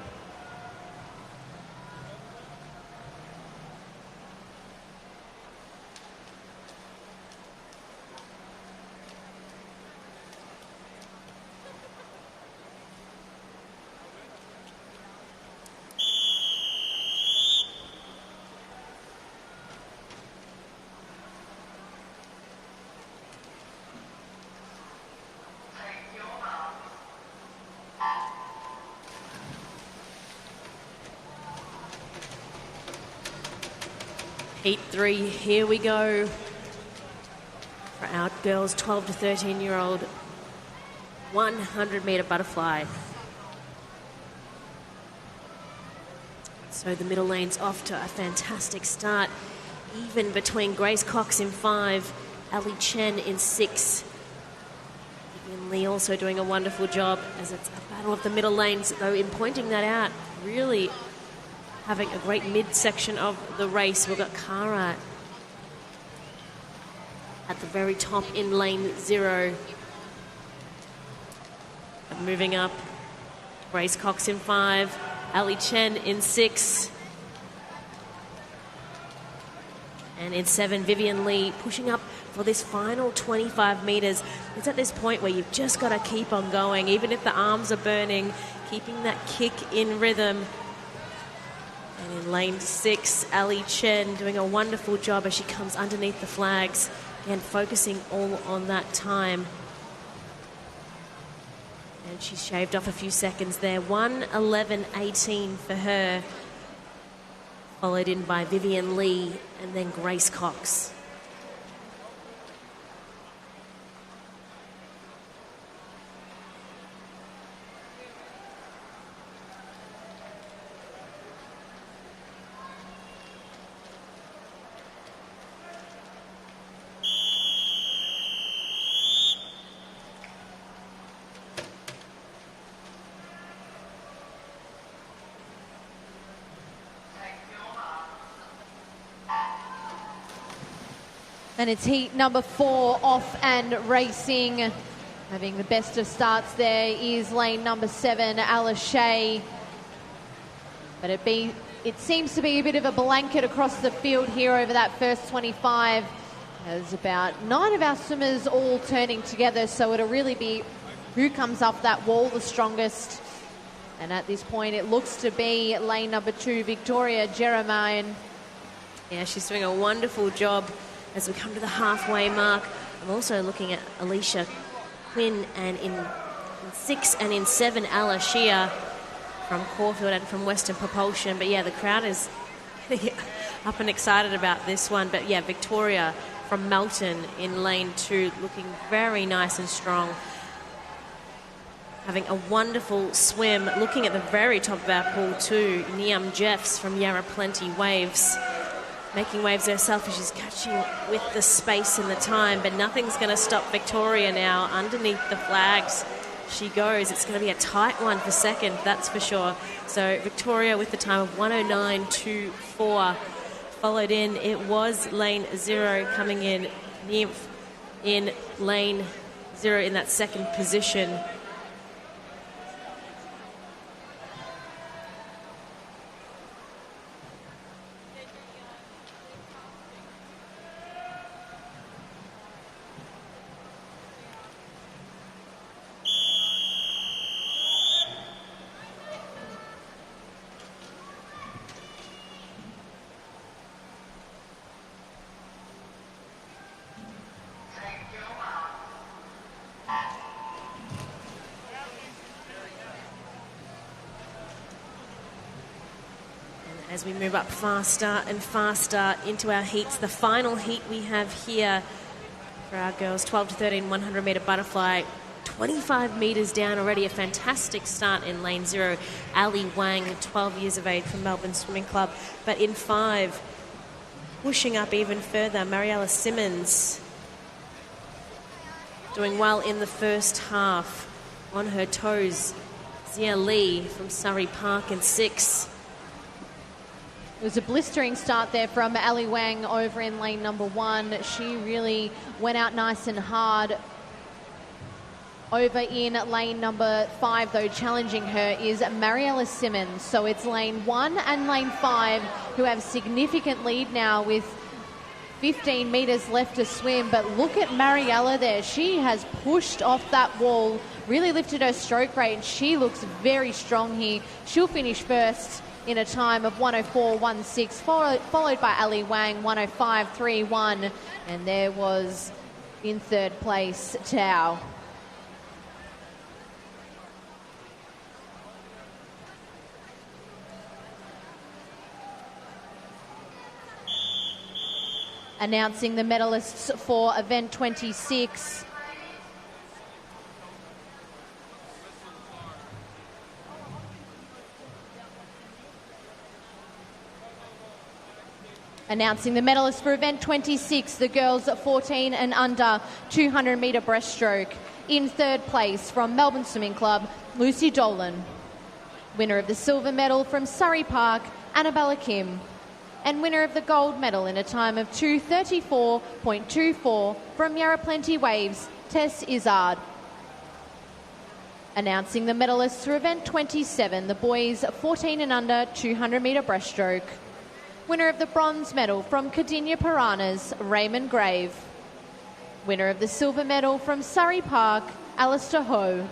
Heat 3, here we go. For our girls, 12 to 13-year-old, 100-metre butterfly. So the middle lane's off to a fantastic start. Even between Grace Cox in 5, Ali Chen in 6. Vivian Lee also doing a wonderful job as it's a battle of the middle lanes, though in pointing that out, really having a great midsection of the race. We've got Cara at the very top in lane 0. And moving up, Grace Cox in 5, Ali Chen in 6. And in 7, Vivian Lee pushing up for this final 25 metres. It's at this point where you've just got to keep on going, even if the arms are burning, keeping that kick in rhythm. And in lane 6, Ali Chen doing a wonderful job as she comes underneath the flags and focusing all on that time. And she shaved off a few seconds there. 1:11.18 for her. Followed in by Vivian Lee and then Grace Cox. And it's heat number 4 off and racing. Having the best of starts there is lane number 7, Alice Shea. But it seems to be a bit of a blanket across the field here over that first 25. There's about 9 of our swimmers all turning together, so it'll really be who comes off that wall the strongest. And at this point, it looks to be lane number 2, Victoria Jeremiah. Yeah, she's doing a wonderful job as we come to the halfway mark. I'm also looking at Alicia Quinn, and in 6 and in 7, Ala Shia from Caulfield and from Western Propulsion. But yeah, the crowd is up and excited about this one. But yeah, Victoria from Melton in lane 2 looking very nice and strong. Having a wonderful swim. Looking at the very top of our pool too, Niam Jeffs from Yarra Plenty Waves. Making waves herself as she's catching with the space and the time, but nothing's going to stop Victoria now. Underneath the flags she goes. It's going to be a tight one for second, that's for sure. So Victoria with the time of 1:09.24. Followed in, it was lane 0 coming in, Nymph in lane 0 in that second position. As we move up faster and faster into our heats, the final heat we have here for our girls, 12 to 13, 100-metre butterfly, 25 metres down already, a fantastic start in lane 0. Ali Wang, 12 years of age from Melbourne Swimming Club. But in 5, pushing up even further, Mariella Simmons, doing well in the first half, on her toes. Zia Lee from Surrey Park in 6. It was a blistering start there from Ali Wang over in lane number 1. She really went out nice and hard. Over in lane number 5, though, challenging her is Mariella Simmons. So it's lane 1 and lane 5 who have significant lead now with 15 metres left to swim. But look at Mariella there. She has pushed off that wall, really lifted her stroke rate, and she looks very strong here. She'll finish first in a time of 1:04.16, followed by Ali Wang, 1:05.31. And there was, in third place, Tao. Announcing the medalists for event 26. Announcing the medalists for event 26, the girls 14 and under 200 metre breaststroke. In third place from Melbourne Swimming Club, Lucy Dolan. Winner of the silver medal from Surrey Park, Annabella Kim. And winner of the gold medal in a time of 2:34.24 from Yarra Plenty Waves, Tess Izzard. Announcing the medalists for event 27, the boys 14 and under 200 metre breaststroke. Winner of the bronze medal from Cardinia Piranhas, Raymond Grave. Winner of the silver medal from Surrey Park, Alistair Ho.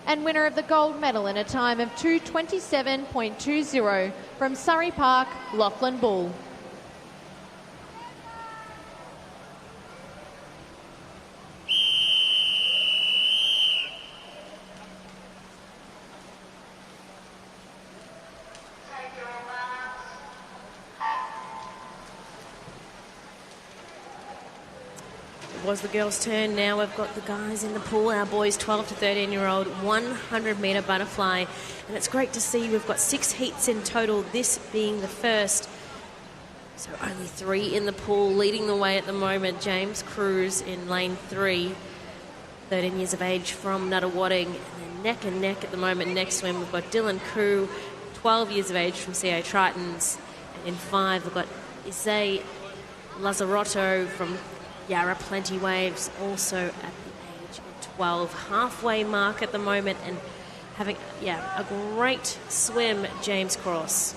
And winner of the gold medal in a time of 2:27.20 from Surrey Park, Lachlan Bull. It was the girls' turn. Now we've got the guys in the pool, our boys 12 to 13-year-old 100 metre butterfly. And it's great to see we've got 6 heats in total, this being the first. So only 3 in the pool, leading the way at the moment. James Cruz in lane 3, 13 years of age from Nuttawading. And then neck and neck at the moment next swim. We've got Dylan Koo, 12 years of age from CA Tritons. And in 5, we've got Issei Lazarotto from Yarra Plenty Waves, also at the age of 12. Halfway mark at the moment and having, a great swim, James Cross.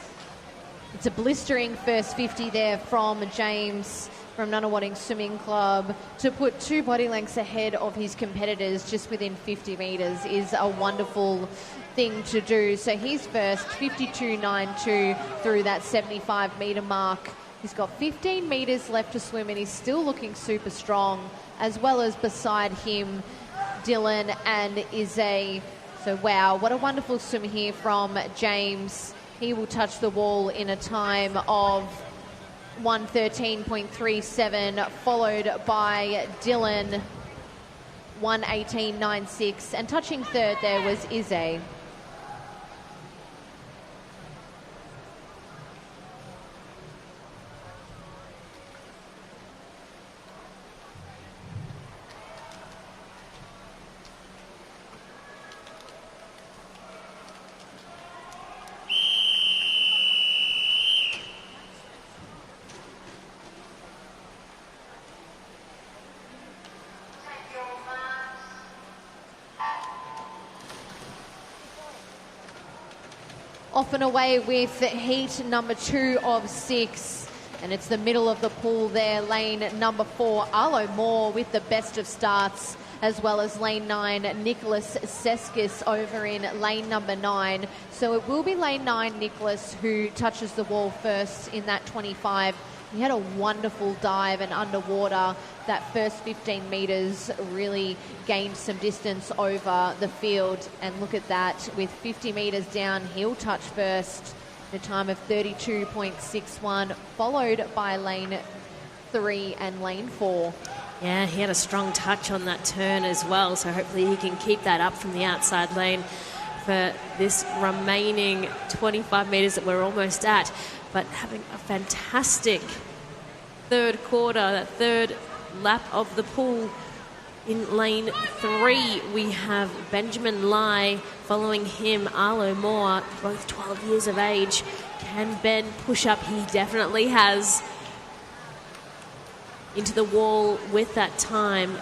It's a blistering first 50 there from James from Nunawading Swimming Club. To put 2 body lengths ahead of his competitors just within 50 metres is a wonderful thing to do. So he's first, 52.92 through that 75 metre mark. He's got 15 metres left to swim and he's still looking super strong, as well as beside him, Dylan and Izzy. So wow, what a wonderful swim here from James. He will touch the wall in a time of 1:13.37, followed by Dylan, 1:18.96. And touching third there was Izzy. Off and away with heat number 2 of 6. And it's the middle of the pool there, lane number 4, Arlo Moore with the best of starts, as well as lane 9, Nicholas Seskis over in lane number 9. So it will be lane 9, Nicholas, who touches the wall first in that 25. He had a wonderful dive and underwater. That first 15 metres really gained some distance over the field. And look at that, with 50 metres down, he'll touch first. A time of 32.61, followed by lane 3 and lane 4. Yeah, he had a strong touch on that turn as well, so hopefully he can keep that up from the outside lane for this remaining 25 metres that we're almost at. But having a fantastic third quarter, that third lap of the pool. In lane 3, we have Benjamin Lai. Following him, Arlo Moore, both 12 years of age. Can Ben push up? He definitely has. Into the wall with that time.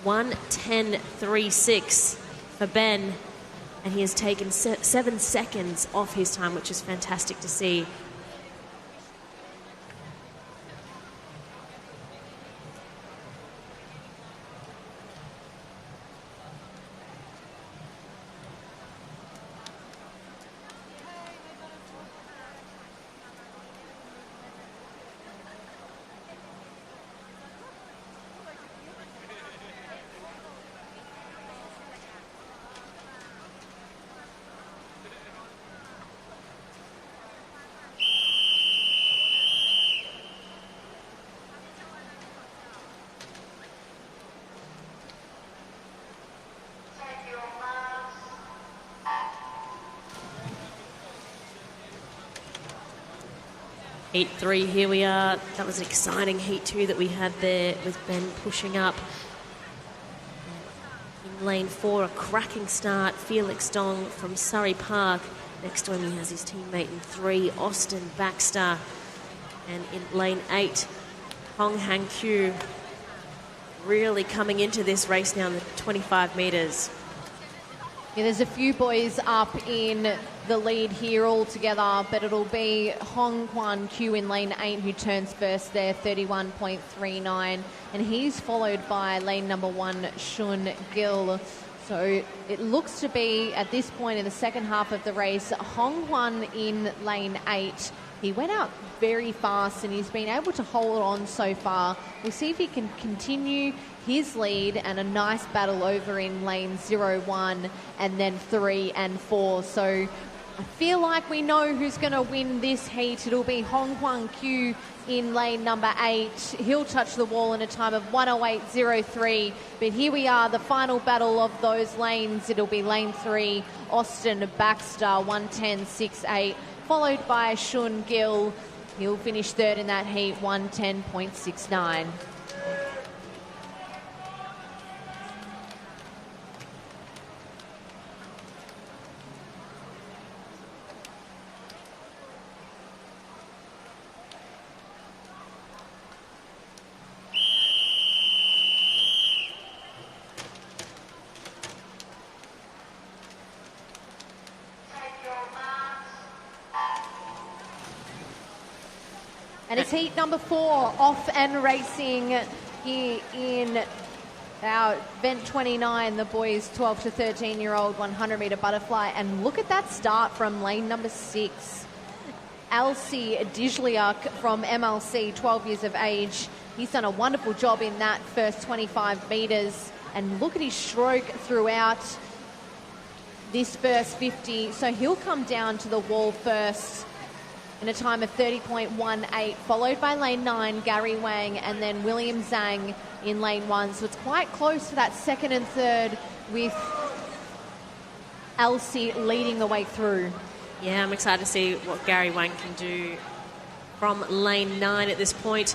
1:10.36 for Ben. And he has taken 7 seconds off his time, which is fantastic to see. Heat 3, here we are. That was an exciting Heat 2 that we had there with Ben pushing up. In lane 4, a cracking start. Felix Dong from Surrey Park. Next to him he has his teammate in 3, Austin Baxter. And in lane 8, Hong Han Kyu really coming into this race now in the 25 metres. Yeah, there's a few boys up in the lead here all together, but it'll be Hong Kwan Kyu in lane 8 who turns first there, 31.39, and he's followed by lane number 1, Shun Gil. So it looks to be, at this point in the second half of the race, Hong Kwan in lane 8. He went out very fast and he's been able to hold on so far. We'll see if he can continue his lead, and a nice battle over in lane 0, 1 and then 3 and 4. So I feel like we know who's going to win this heat. It'll be Hong Kwan Kyu in lane number 8. He'll touch the wall in a time of 1:08.03. But here we are, the final battle of those lanes. It'll be lane 3, Austin Baxter, 1:10.68, followed by Shun Gil. He'll finish third in that heat, 1:10.69. And it's heat number 4, off and racing here in our event 29, the boys 12 to 13-year-old 100-metre butterfly. And look at that start from lane number 6. Elsie Dijliak from MLC, 12 years of age. He's done a wonderful job in that first 25 metres. And look at his stroke throughout this first 50. So he'll come down to the wall first in a time of 30.18, followed by lane 9, Gary Wang, and then William Zhang in lane 1. So it's quite close to that second and third, with Elsie leading the way through. Yeah, I'm excited to see what Gary Wang can do from lane 9 at this point,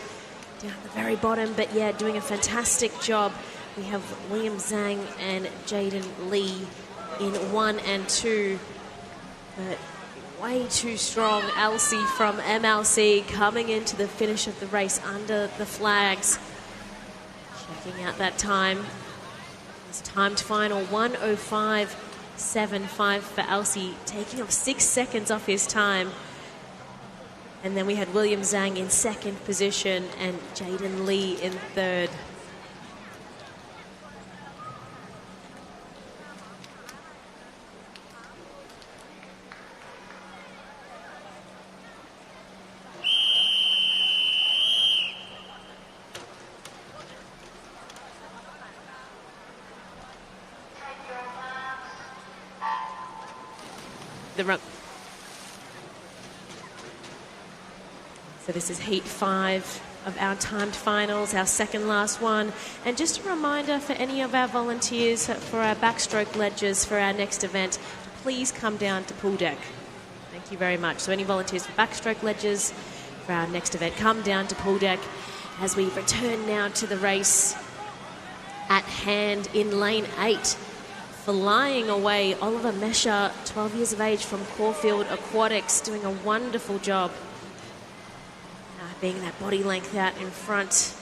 down at the very bottom. But yeah, doing a fantastic job. We have William Zhang and Jaden Lee in 1 and 2. But way too strong, Elsie from MLC coming into the finish of the race under the flags. Checking out that time. It's timed final 1:05.75 for Elsie, taking off 6 seconds off his time. And then we had William Zhang in second position and Jaden Lee in third. So this is heat 5 of our timed finals, our second last one. And just a reminder for any of our volunteers for our backstroke ledges for our next event, to please come down to pool deck. Thank you very much. So any volunteers for backstroke ledges for our next event, come down to pool deck as we return now to the race at hand in lane 8. Flying away, Oliver Mesher, 12 years of age from Caulfield Aquatics, doing a wonderful job. Being that body length out in front.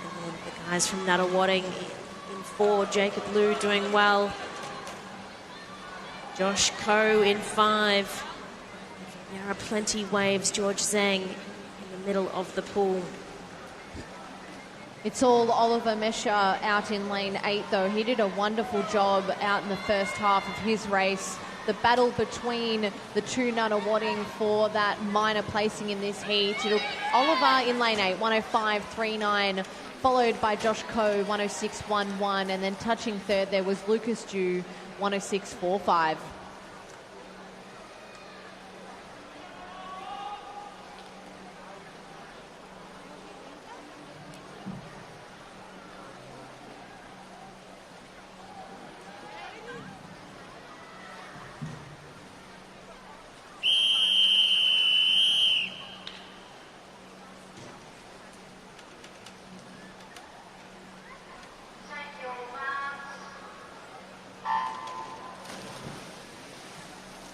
And then the guys from Nuttawading in 4, Jacob Liu doing well. Josh Coe in 5. There are plenty waves, George Zhang in the middle of the pool. It's all Oliver Mesher out in lane 8, though. He did a wonderful job out in the first half of his race. The battle between the two Nuttawading for that minor placing in this heat. Oliver in lane 8, 1:05.39, followed by Josh Coe, 1:06.11, and then touching third there was Lucas Dew, 1:06.45.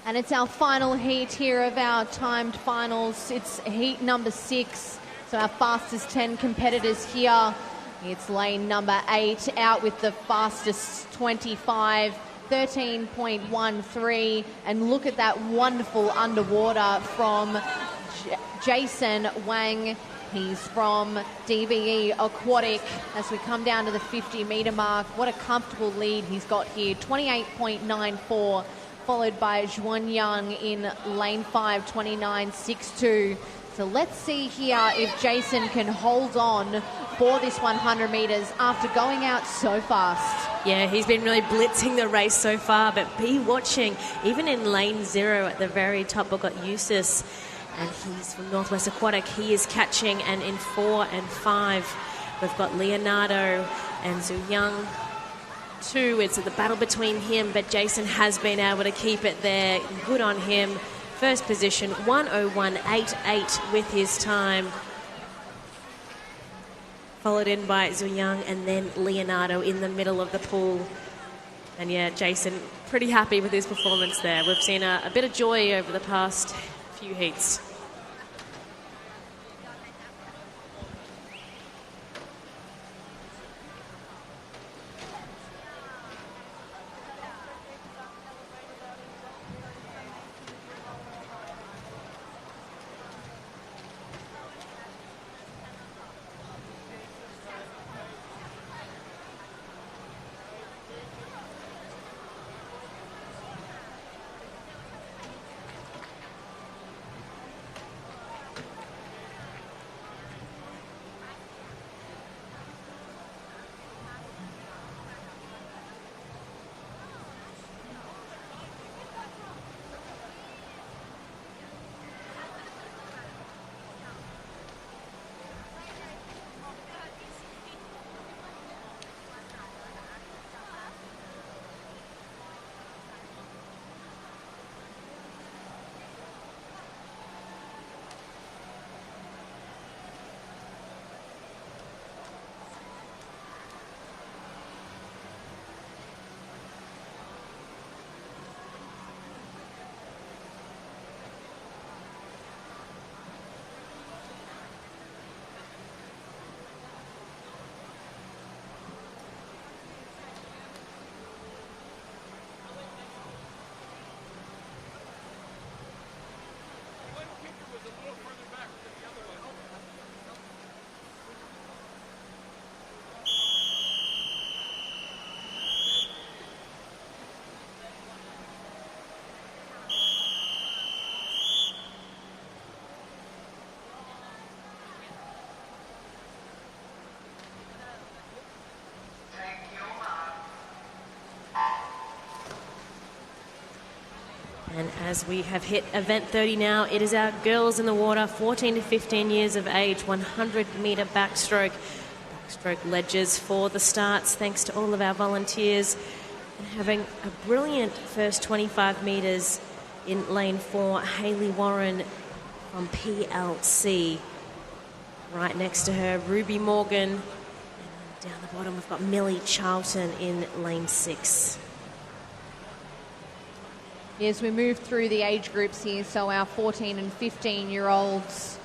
And it's our final heat here of our timed finals. It's heat number 6. So our fastest 10 competitors here. It's lane number 8 out with the fastest 25, 13.13. And look at that wonderful underwater from Jason Wang. He's from DBE Aquatic. As we come down to the 50-metre mark, what a comfortable lead he's got here, 28.94, followed by Zhuan Yang in lane 5, 29.62. So let's see here if Jason can hold on for this 100 metres after going out so fast. Yeah, he's been really blitzing the race so far, but be watching. Even in lane 0 at the very top, we've got Eustace, and he's from Northwest Aquatic. He is catching, and in 4 and 5, we've got Leonardo and Zhu Yang. 2, it's the battle between him, but Jason has been able to keep it there. Good on him. First position, 1:01.88 with his time. Followed in by Zhu Yang and then Leonardo in the middle of the pool. And yeah, Jason, pretty happy with his performance there. We've seen a bit of joy over the past few heats. And as we have hit event 30 now, it is our girls in the water, 14 to 15 years of age, 100-metre backstroke. Backstroke ledges for the starts, thanks to all of our volunteers. And having a brilliant first 25 metres in lane 4, Hayley Warren from PLC. Right next to her, Ruby Morgan. And down the bottom, we've got Millie Charlton in lane 6. As we move through the age groups here, so our 14 and 15-year-olds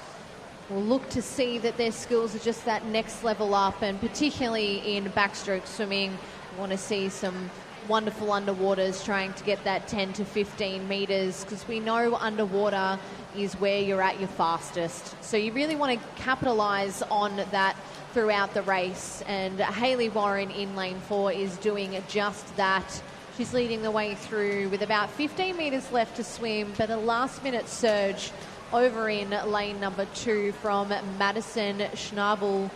will look to see that their skills are just that next level up, and particularly in backstroke swimming, we want to see some wonderful underwaters trying to get that 10 to 15 metres, because we know underwater is where you're at your fastest. So you really want to capitalise on that throughout the race, and Hayley Warren in lane 4 is doing just that. She's leading the way through with about 15 metres left to swim, but a last-minute surge over in lane number 2 from Madison Schnabel.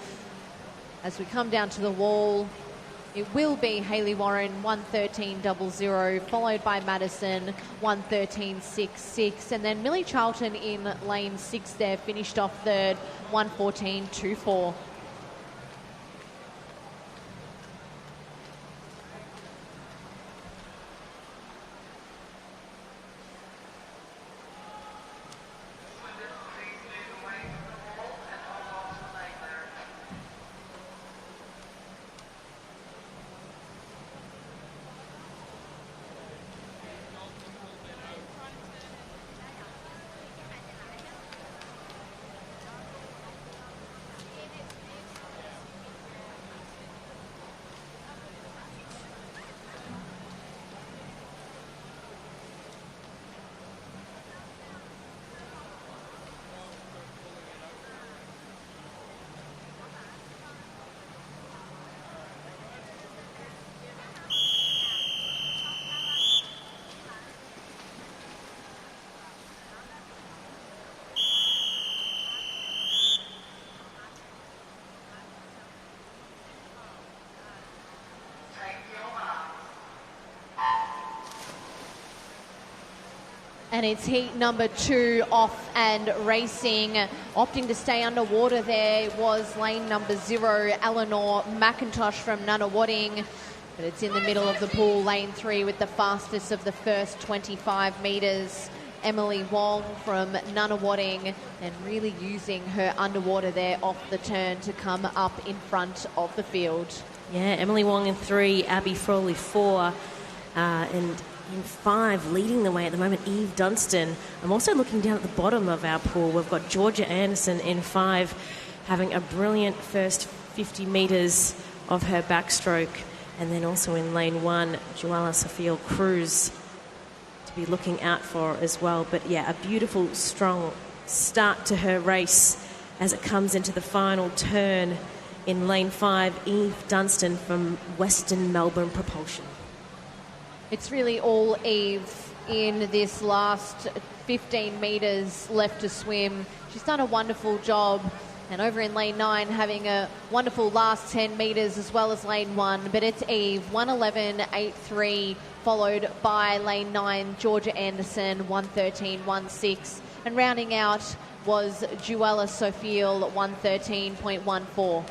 As we come down to the wall, it will be Hayley Warren, 1:13.00, followed by Madison, 1:13.66, and then Millie Charlton in lane 6 there, finished off third, 1:14.24. And it's heat number 2 off and racing. Opting to stay underwater there was lane number 0, Eleanor McIntosh from Nunawading. But it's in the middle of the pool, lane 3, with the fastest of the first 25 metres. Emily Wong from Nunawading, and really using her underwater there off the turn to come up in front of the field. Yeah, Emily Wong in 3, Abby Frawley 4, and in 5, leading the way at the moment, Eve Dunstan. I'm also looking down at the bottom of our pool. We've got Georgia Anderson in 5, having a brilliant first 50 metres of her backstroke. And then also in lane 1, Joella Sophia Cruz to be looking out for as well. But yeah, a beautiful, strong start to her race as it comes into the final turn in lane 5, Eve Dunstan from Western Melbourne Propulsion. It's really all Eve in this last 15 metres left to swim. She's done a wonderful job. And over in lane 9, having a wonderful last 10 metres as well as lane 1. But it's Eve, 1:11.83, followed by lane 9, Georgia Anderson, 1:13.16. And rounding out was Joella Sophia, 1:13.14.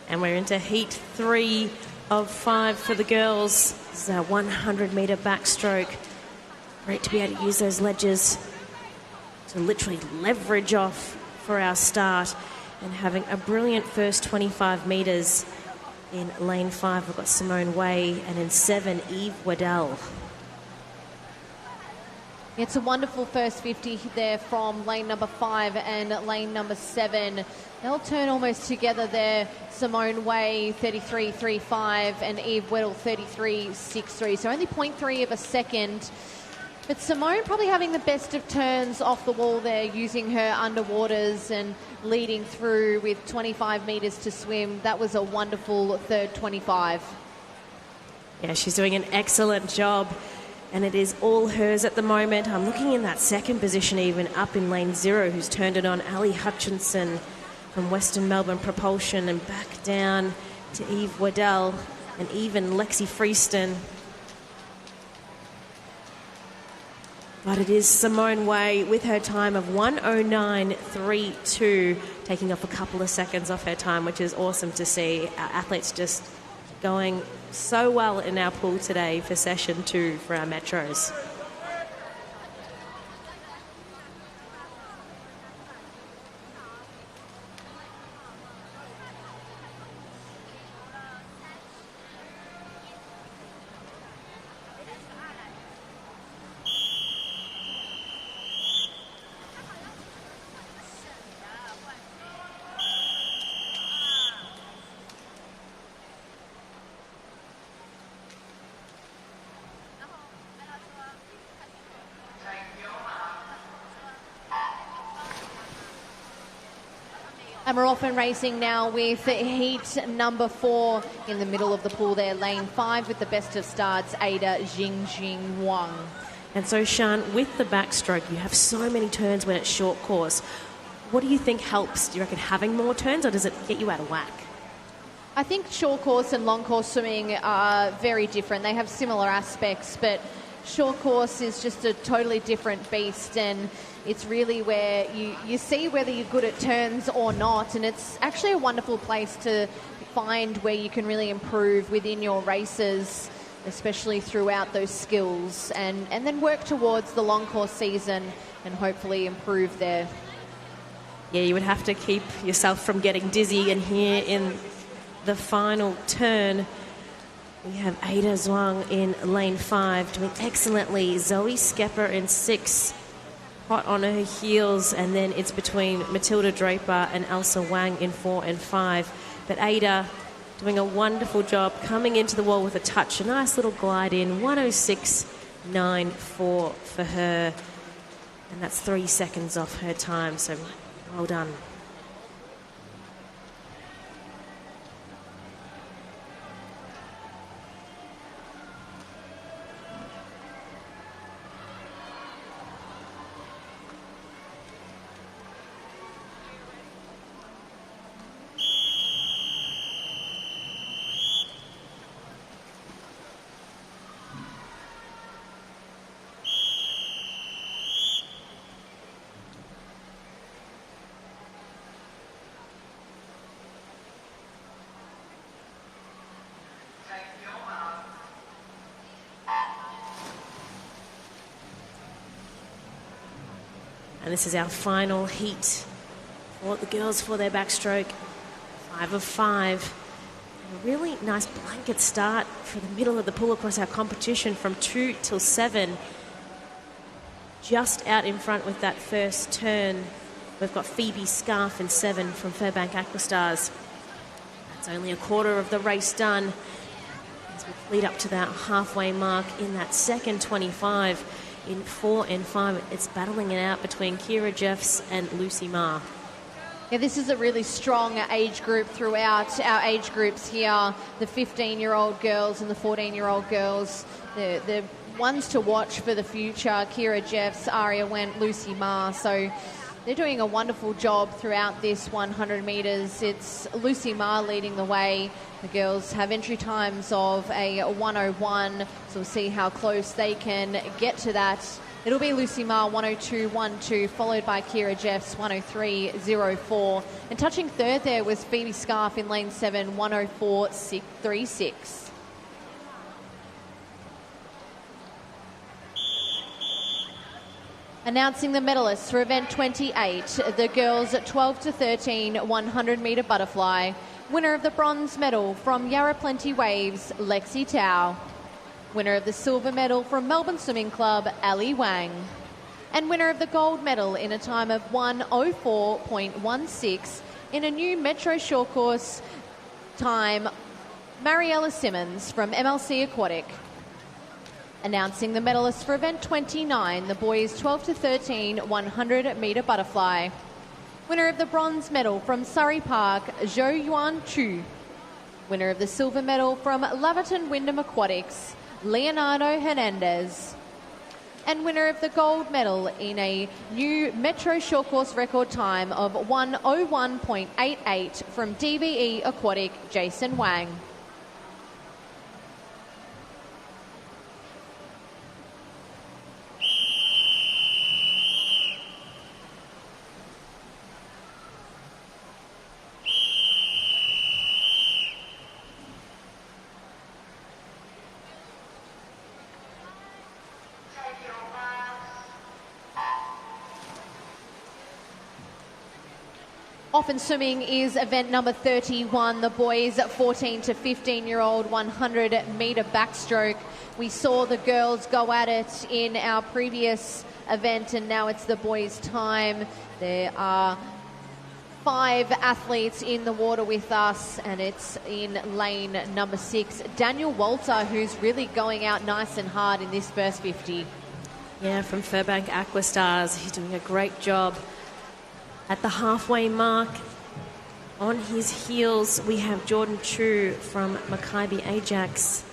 And we're into heat 3 of 5 for the girls. This is our 100-metre backstroke. Great to be able to use those ledges to literally leverage off for our start. And having a brilliant first 25 metres in lane 5, we've got Simone Way, and in 7, Eve Waddell. It's a wonderful first 50 there from lane number 5 and lane number 7. They'll turn almost together there. Simone Way, 33.35, and Eve Weddle, 33.63. So only 0.3 of a second. But Simone probably having the best of turns off the wall there, using her underwaters and leading through with 25 metres to swim. That was a wonderful third 25. Yeah, she's doing an excellent job. And it is all hers at the moment. I'm looking in that second position even, up in lane 0, who's turned it on, Ali Hutchinson from Western Melbourne Propulsion, and back down to Eve Waddell and even Lexi Freeston. But it is Simone Way with her time of 1:09.32, taking off a couple of seconds off her time, which is awesome to see. Our athletes just going so well in our pool today for session 2 for our Metros. And we're off and racing now with heat number 4 in the middle of the pool there, lane 5, with the best of starts, Ada Jingjing Wang. And so, Sian, with the backstroke, you have so many turns when it's short course. What do you think helps? Do you reckon having more turns, or does it get you out of whack? I think short course and long course swimming are very different. They have similar aspects, but short course is just a totally different beast, and it's really where you see whether you're good at turns or not, and it's actually a wonderful place to find where you can really improve within your races. especially throughout those skills, and then work towards the long course season and hopefully improve there. Yeah, you would have to keep yourself from getting dizzy. And here in the final turn, we have Ada Zhuang in lane 5 doing excellently. Zoe Skepper in 6, hot on her heels. And then it's between Matilda Draper and Elsa Wang in 4 and 5. But Ada doing a wonderful job coming into the wall with a touch. A nice little glide in, 106.94 for her. And that's 3 seconds off her time, so well done. And this is our final heat for the girls for their backstroke. 5 of 5. A really nice blanket start for the middle of the pool across our competition from 2 till 7. Just out in front with that first turn, we've got Phoebe Scarf in 7 from Fairbank Aquastars. That's only a quarter of the race done as we lead up to that halfway mark in that second 25. In 4 and 5, it's battling it out between Kira Jeffs and Lucy Ma. Yeah, this is a really strong age group throughout our age groups here. The 15-year-old girls and the 14-year-old girls, the ones to watch for the future. Kira Jeffs, Aria Wendt, Lucy Ma. So they're doing a wonderful job throughout this 100 metres. It's Lucy Ma leading the way. The girls have entry times of a 101, so we'll see how close they can get to that. It'll be Lucy Ma 102.12, followed by Kira Jeffs 103.04. And touching third there was Phoebe Scarf in lane 7, 104.36. Announcing the medalists for event 28, the girls at 12 to 13 100 metre butterfly. Winner of the bronze medal from Yarra Plenty Waves, Lexi Tao. Winner of the silver medal from Melbourne Swimming Club, Ali Wang. And winner of the gold medal in a time of 1:04.16 in a new Metro Short Course time, Mariella Simmons from MLC Aquatic. Announcing the medalists for event 29, the boys 12 to 13 100 metre butterfly. Winner of the bronze medal from Surrey Park, Zhou Yuan Chu. Winner of the silver medal from Laverton Wyndham Aquatics, Leonardo Hernandez. And winner of the gold medal in a new Metro Short Course record time of 1:01.88 from DVE Aquatic, Jason Wang. Off and swimming is event number 31, the boys 14 to 15-year-old 100 metre backstroke. We saw the girls go at it in our previous event, and now it's the boys' time. There are 5 athletes in the water with us, and it's in lane number 6. Daniel Walter, who's really going out nice and hard in this first 50. Yeah, from Fairbank Aquastars. He's doing a great job. At the halfway mark, on his heels, we have Jordan Chu from Maccabi Ajax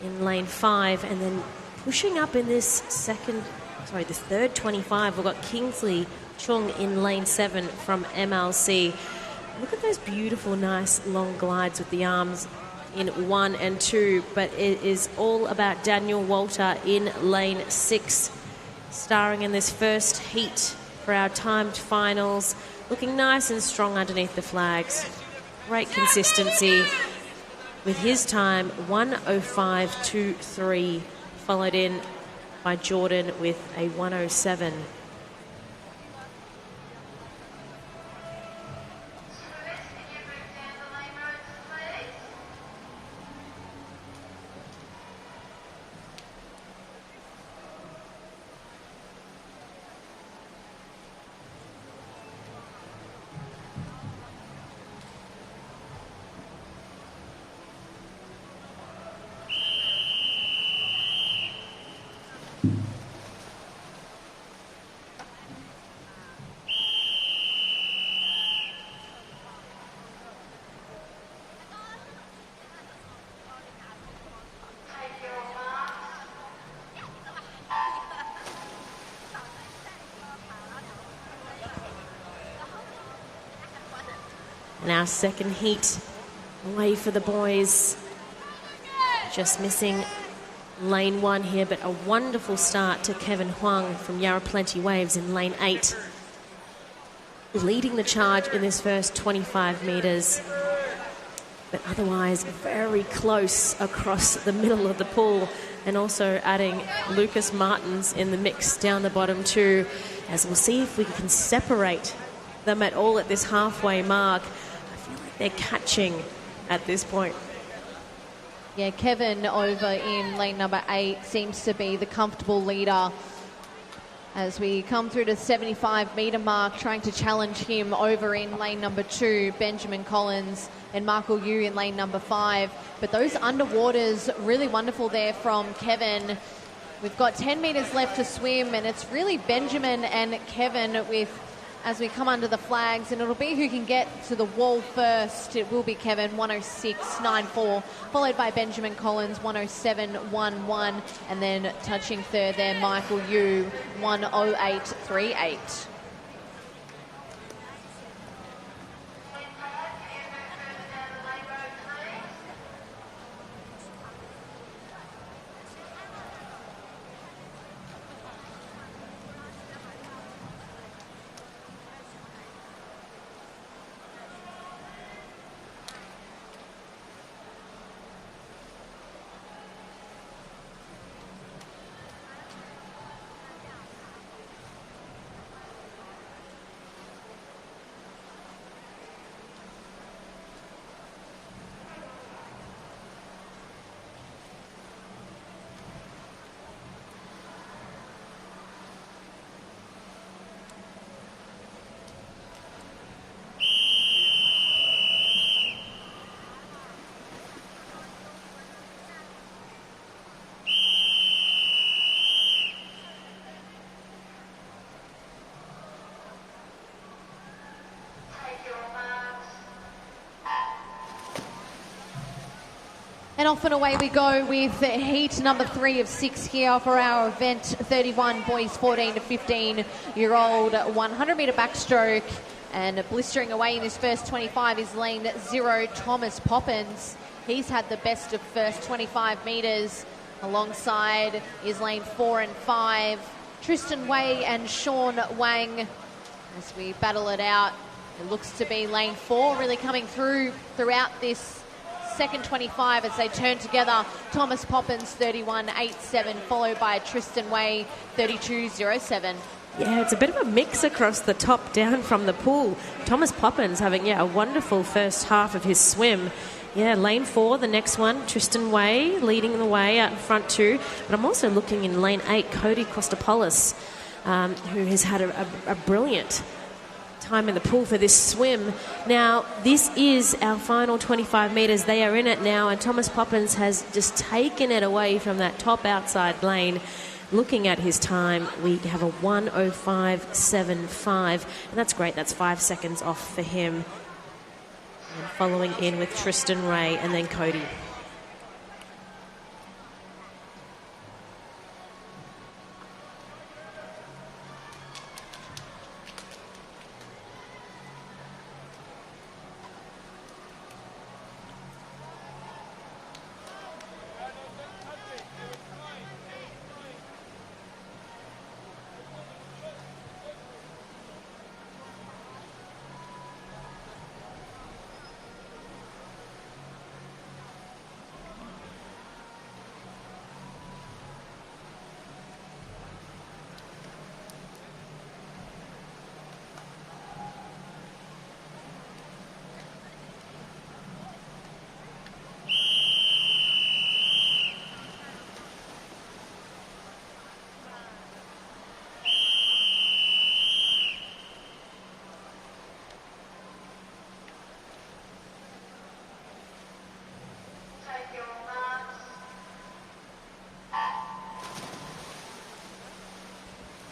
in lane 5, and then pushing up in this the third 25, we've got Kingsley Chung in lane 7 from MLC. Look at those beautiful, nice long glides with the arms in 1 and 2, but it is all about Daniel Walter in lane 6, starring in this first heat for our timed finals, looking nice and strong underneath the flags. Great consistency. with his time 1:05.23, followed in by Jordan with a 1:07. And our second heat away for the boys. Just missing lane 1 here, but a wonderful start to Kevin Huang from Yarra Plenty Waves in lane 8. Leading the charge in this first 25 metres, but otherwise very close across the middle of the pool, and also adding Lucas Martins in the mix down the bottom too, as we'll see if we can separate them at all at this halfway mark. I feel like they're catching at this point. Yeah, Kevin over in lane number 8 seems to be the comfortable leader as we come through to the 75-metre mark, trying to challenge him over in lane number 2, Benjamin Collins and Michael Yu in lane number 5. But those underwaters, really wonderful there from Kevin. We've got 10 metres left to swim, and it's really Benjamin and Kevin with, as we come under the flags, and it'll be who can get to the wall first. It will be Kevin, 1:06.94, followed by Benjamin Collins, 1:07.11, and then touching third there, Michael Yu, 1:08.38. And off and away we go with heat number 3 of 6 here for our event 31 boys 14 to 15-year-old 100-metre backstroke. And blistering away in his first 25 is lane 0, Thomas Poppins. He's had the best of first 25 metres. Alongside is lane 4 and 5, Tristan Way and Sean Wang. As we battle it out, it looks to be lane 4 really coming throughout this second 25 as they turn together. Thomas Poppins 31.87, followed by Tristan Way 32.07. Yeah, it's a bit of a mix across the top down from the pool. Thomas Poppins having a wonderful first half of his swim. Yeah, lane 4, the next one, Tristan Way leading the way out in front too. But I'm also looking in lane 8, Cody Kostopoulos, who has had a brilliant time in the pool for this swim. Now, this is our final 25 metres. They are in it now, and Thomas Poppins has just taken it away from that top outside lane. Looking at his time, we have a 1:05.75, and that's great. That's 5 seconds off for him. And following in with Tristan Ray and then Cody.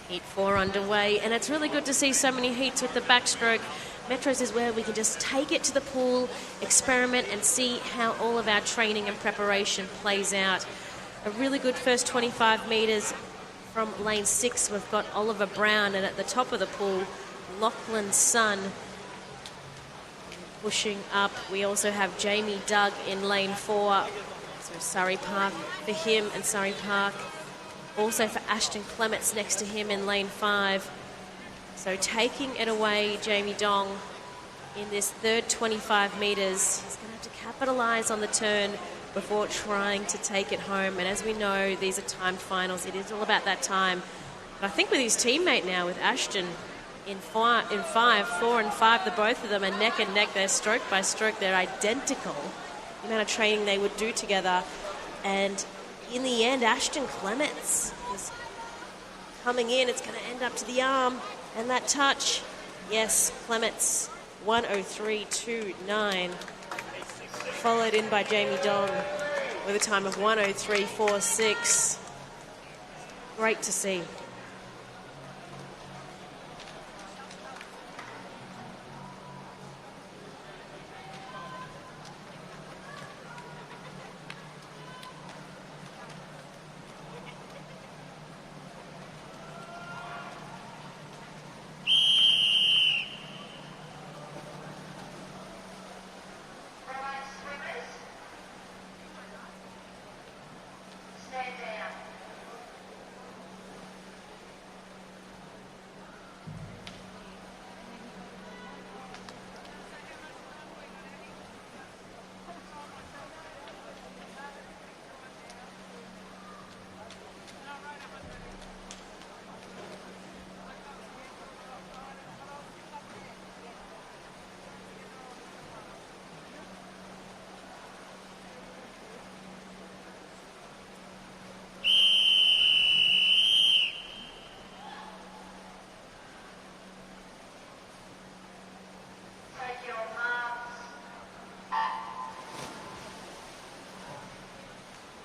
Heat 4 underway, and it's really good to see so many heats with the backstroke. Metros is where we can just take it to the pool, experiment, and see how all of our training and preparation plays out. A really good first 25 metres from lane 6. We've got Oliver Brown, and at the top of the pool, Lachlan Sun pushing up. We also have Jamie Doug in lane 4. So Surrey Park for him, and Surrey Park also for Ashton Clements next to him in lane 5. So taking it away, Jamie Dong, in this third 25 metres. He's going to have to capitalise on the turn before trying to take it home. And as we know, these are timed finals. It is all about that time. But I think with his teammate now, with Ashton, in 4 and 5, the both of them are neck and neck. They're stroke by stroke. They're identical. The amount of training they would do together. And in the end, Ashton Clements is coming in. It's going to end up to the arm. And that touch, yes, Clements, 103.29. Followed in by Jamie Dong with a time of 103.46. Great to see.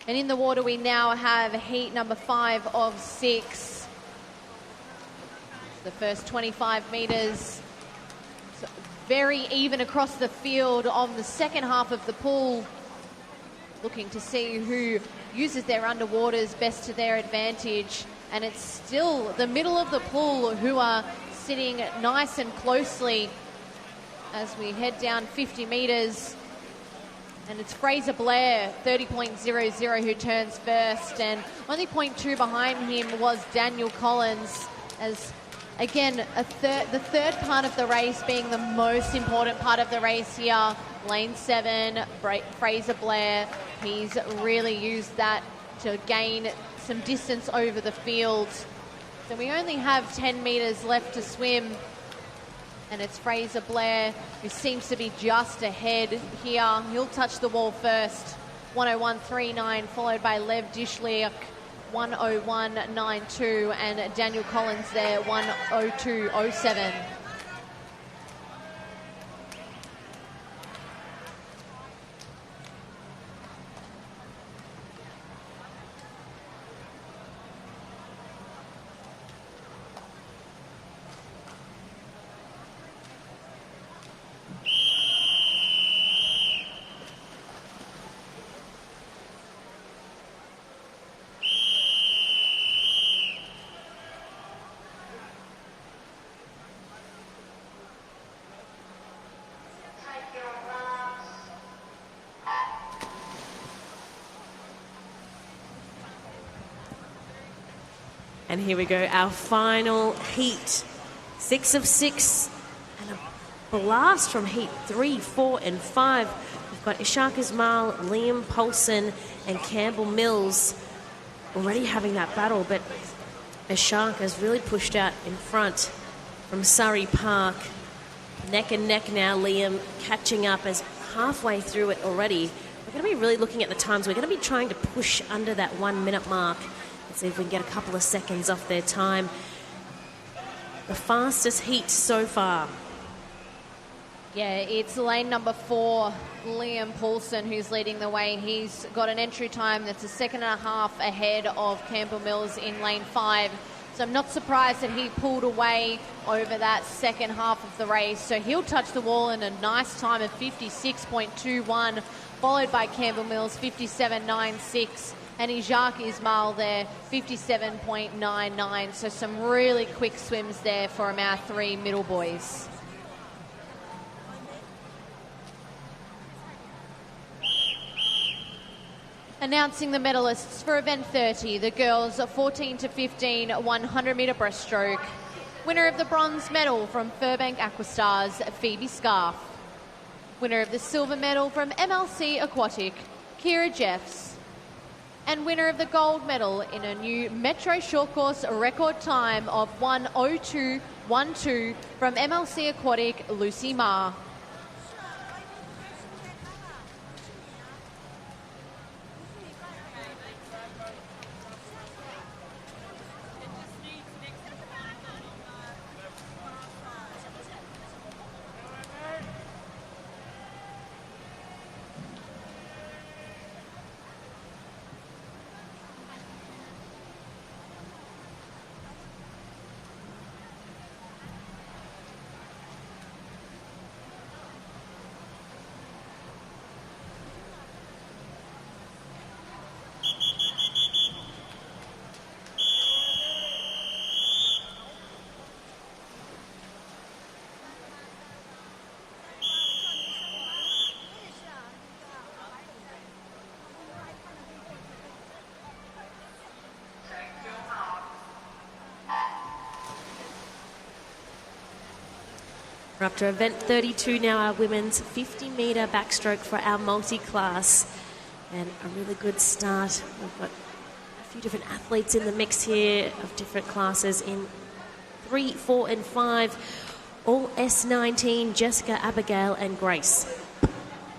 And in the water, we now have heat number 5 of 6. The first 25 metres, so very even across the field on the second half of the pool. Looking to see who uses their underwaters best to their advantage. And it's still the middle of the pool who are sitting nice and closely as we head down 50 metres. And it's Fraser Blair, 30.00, who turns first. And only 0.2 behind him was Daniel Collins. As, again, the third part of the race being the most important part of the race here. Lane 7, Fraser Blair. He's really used that to gain some distance over the field. So we only have 10 metres left to swim. And it's Fraser Blair who seems to be just ahead here. He'll touch the wall first. 101.39, followed by Lev Dishliak, 101.92, and Daniel Collins there, 102.07. And here we go, our final heat. 6 of 6, and a blast from heat 3, 4, and 5. We've got Ishaq Ismail, Liam Poulsen, and Campbell Mills already having that battle, but Ishaq has really pushed out in front from Surrey Park. Neck and neck now, Liam catching up as halfway through it already. We're going to be really looking at the times. We're going to be trying to push under that 1 minute mark. Let's see if we can get a couple of seconds off their time. The fastest heat so far. Yeah, it's lane number 4, Liam Poulsen, who's leading the way. He's got an entry time that's a second and a half ahead of Campbell Mills in lane 5. So I'm not surprised that he pulled away over that second half of the race. So he'll touch the wall in a nice time of 56.21, followed by Campbell Mills, 57.96. And Jacques Ismail there, 57.99. So some really quick swims there from our three middle boys. Announcing the medalists for event 30, the girls 14 to 15 100-metre breaststroke. Winner of the bronze medal from Furbank Aquastars, Phoebe Scarf. Winner of the silver medal from MLC Aquatic, Kira Jeffs. And winner of the gold medal in a new Metro Short Course record time of 1:02.12 from MLC Aquatic, Lucy Ma. We're up to event 32 now, our women's 50-metre backstroke for our multi-class. And a really good start. We've got a few different athletes in the mix here of different classes in 3, 4 and 5. All S19, Jessica, Abigail and Grace.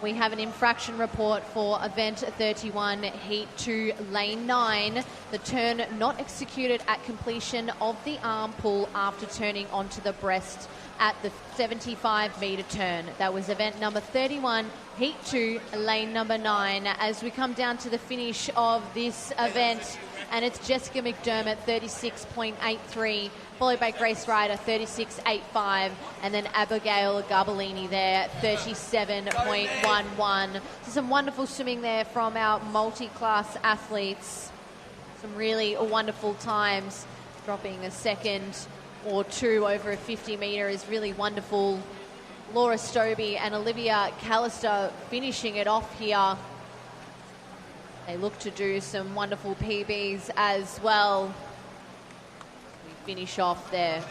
We have an infraction report for event 31, heat 2, lane 9. The turn not executed at completion of the arm pull after turning onto the breast at the 75-metre turn. That was event number 31, heat 2, lane number 9. As we come down to the finish of this event, and it's Jessica McDermott, 36.83, followed by Grace Ryder, 36.85, and then Abigail Gabellini there, 37.11. So some wonderful swimming there from our multi-class athletes. Some really wonderful times. Dropping a second or two over a 50-metre is really wonderful. Laura Stobie and Olivia Callister finishing it off here. They look to do some wonderful PBs as well. We finish off there.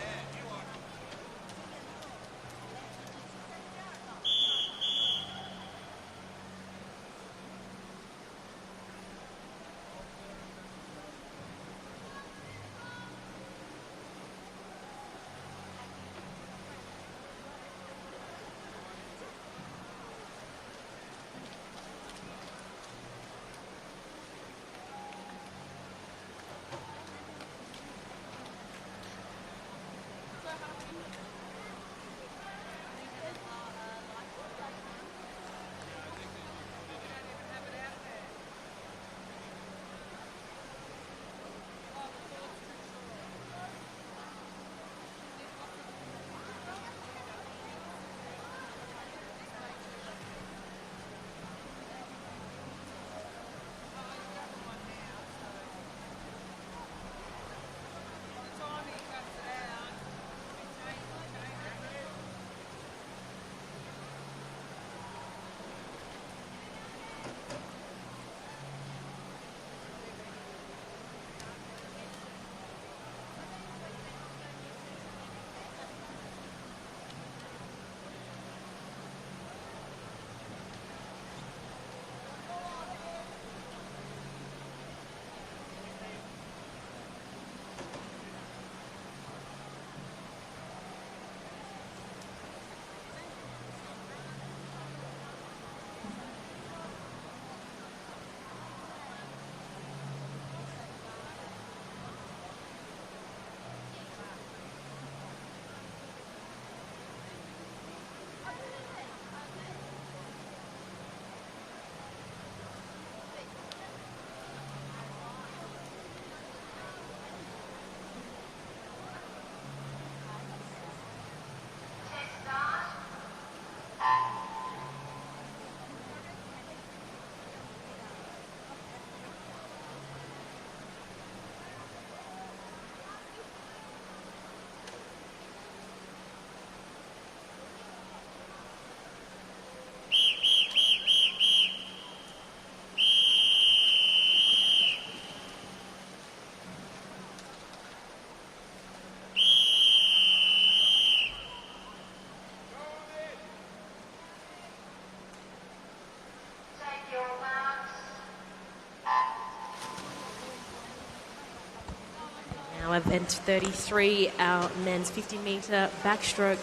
Now event 33, our men's 50-metre backstroke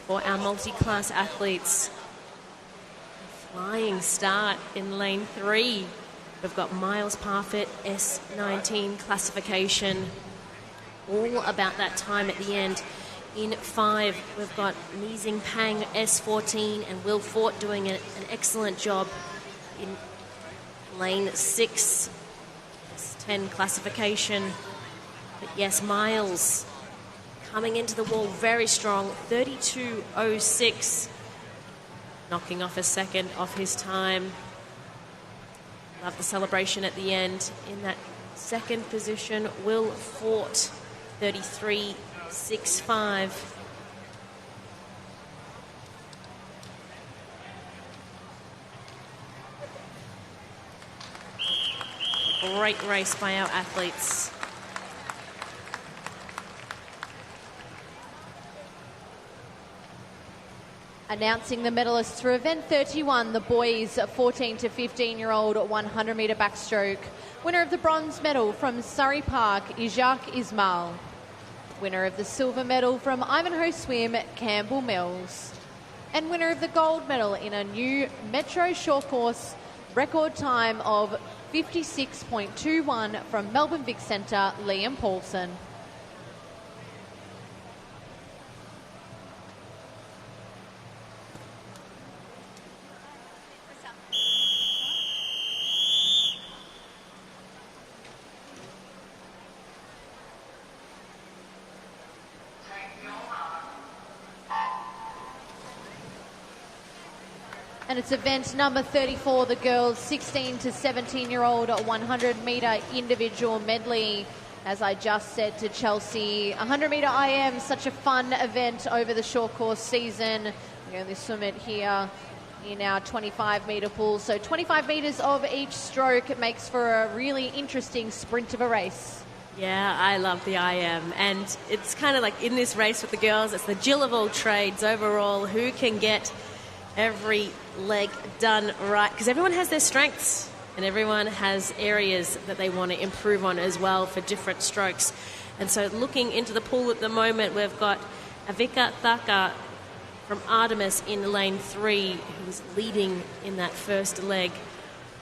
for our multi-class athletes. Flying start in lane 3. We've got Miles Parfitt, S19 classification. All about that time at the end. In 5, we've got Mizing Pang, S14, and Will Fort doing an excellent job in lane 6, S10 classification. But yes, Miles coming into the wall very strong, 32.06, knocking off a second off his time. Love the celebration at the end. In that second position, Will Fort, 33.65. Great race by our athletes. Announcing the medalists for event 31, the boys 14 to 15-year-old 100-metre backstroke. Winner of the bronze medal from Surrey Park is Jacques Ismail. Winner of the silver medal from Ivanhoe Swim, Campbell Mills. And winner of the gold medal in a new Metro short course record time of 56.21 from Melbourne Vic Centre, Liam Paulson. And it's event number 34, the girls 16 to 17-year-old 100-metre individual medley. As I just said to Chelsea, 100-metre IM, such a fun event over the short course season. We only swim it here in our 25-metre pool. So 25 metres of each stroke. It makes for a really interesting sprint of a race. Yeah, I love the IM. And it's kind of like in this race with the girls, it's the Jill of all trades overall. Who can get every leg done right? Because everyone has their strengths and everyone has areas that they want to improve on as well for different strokes. And so looking into the pool at the moment, we've got Avika Thaka from Artemis in lane 3, who's leading in that first leg.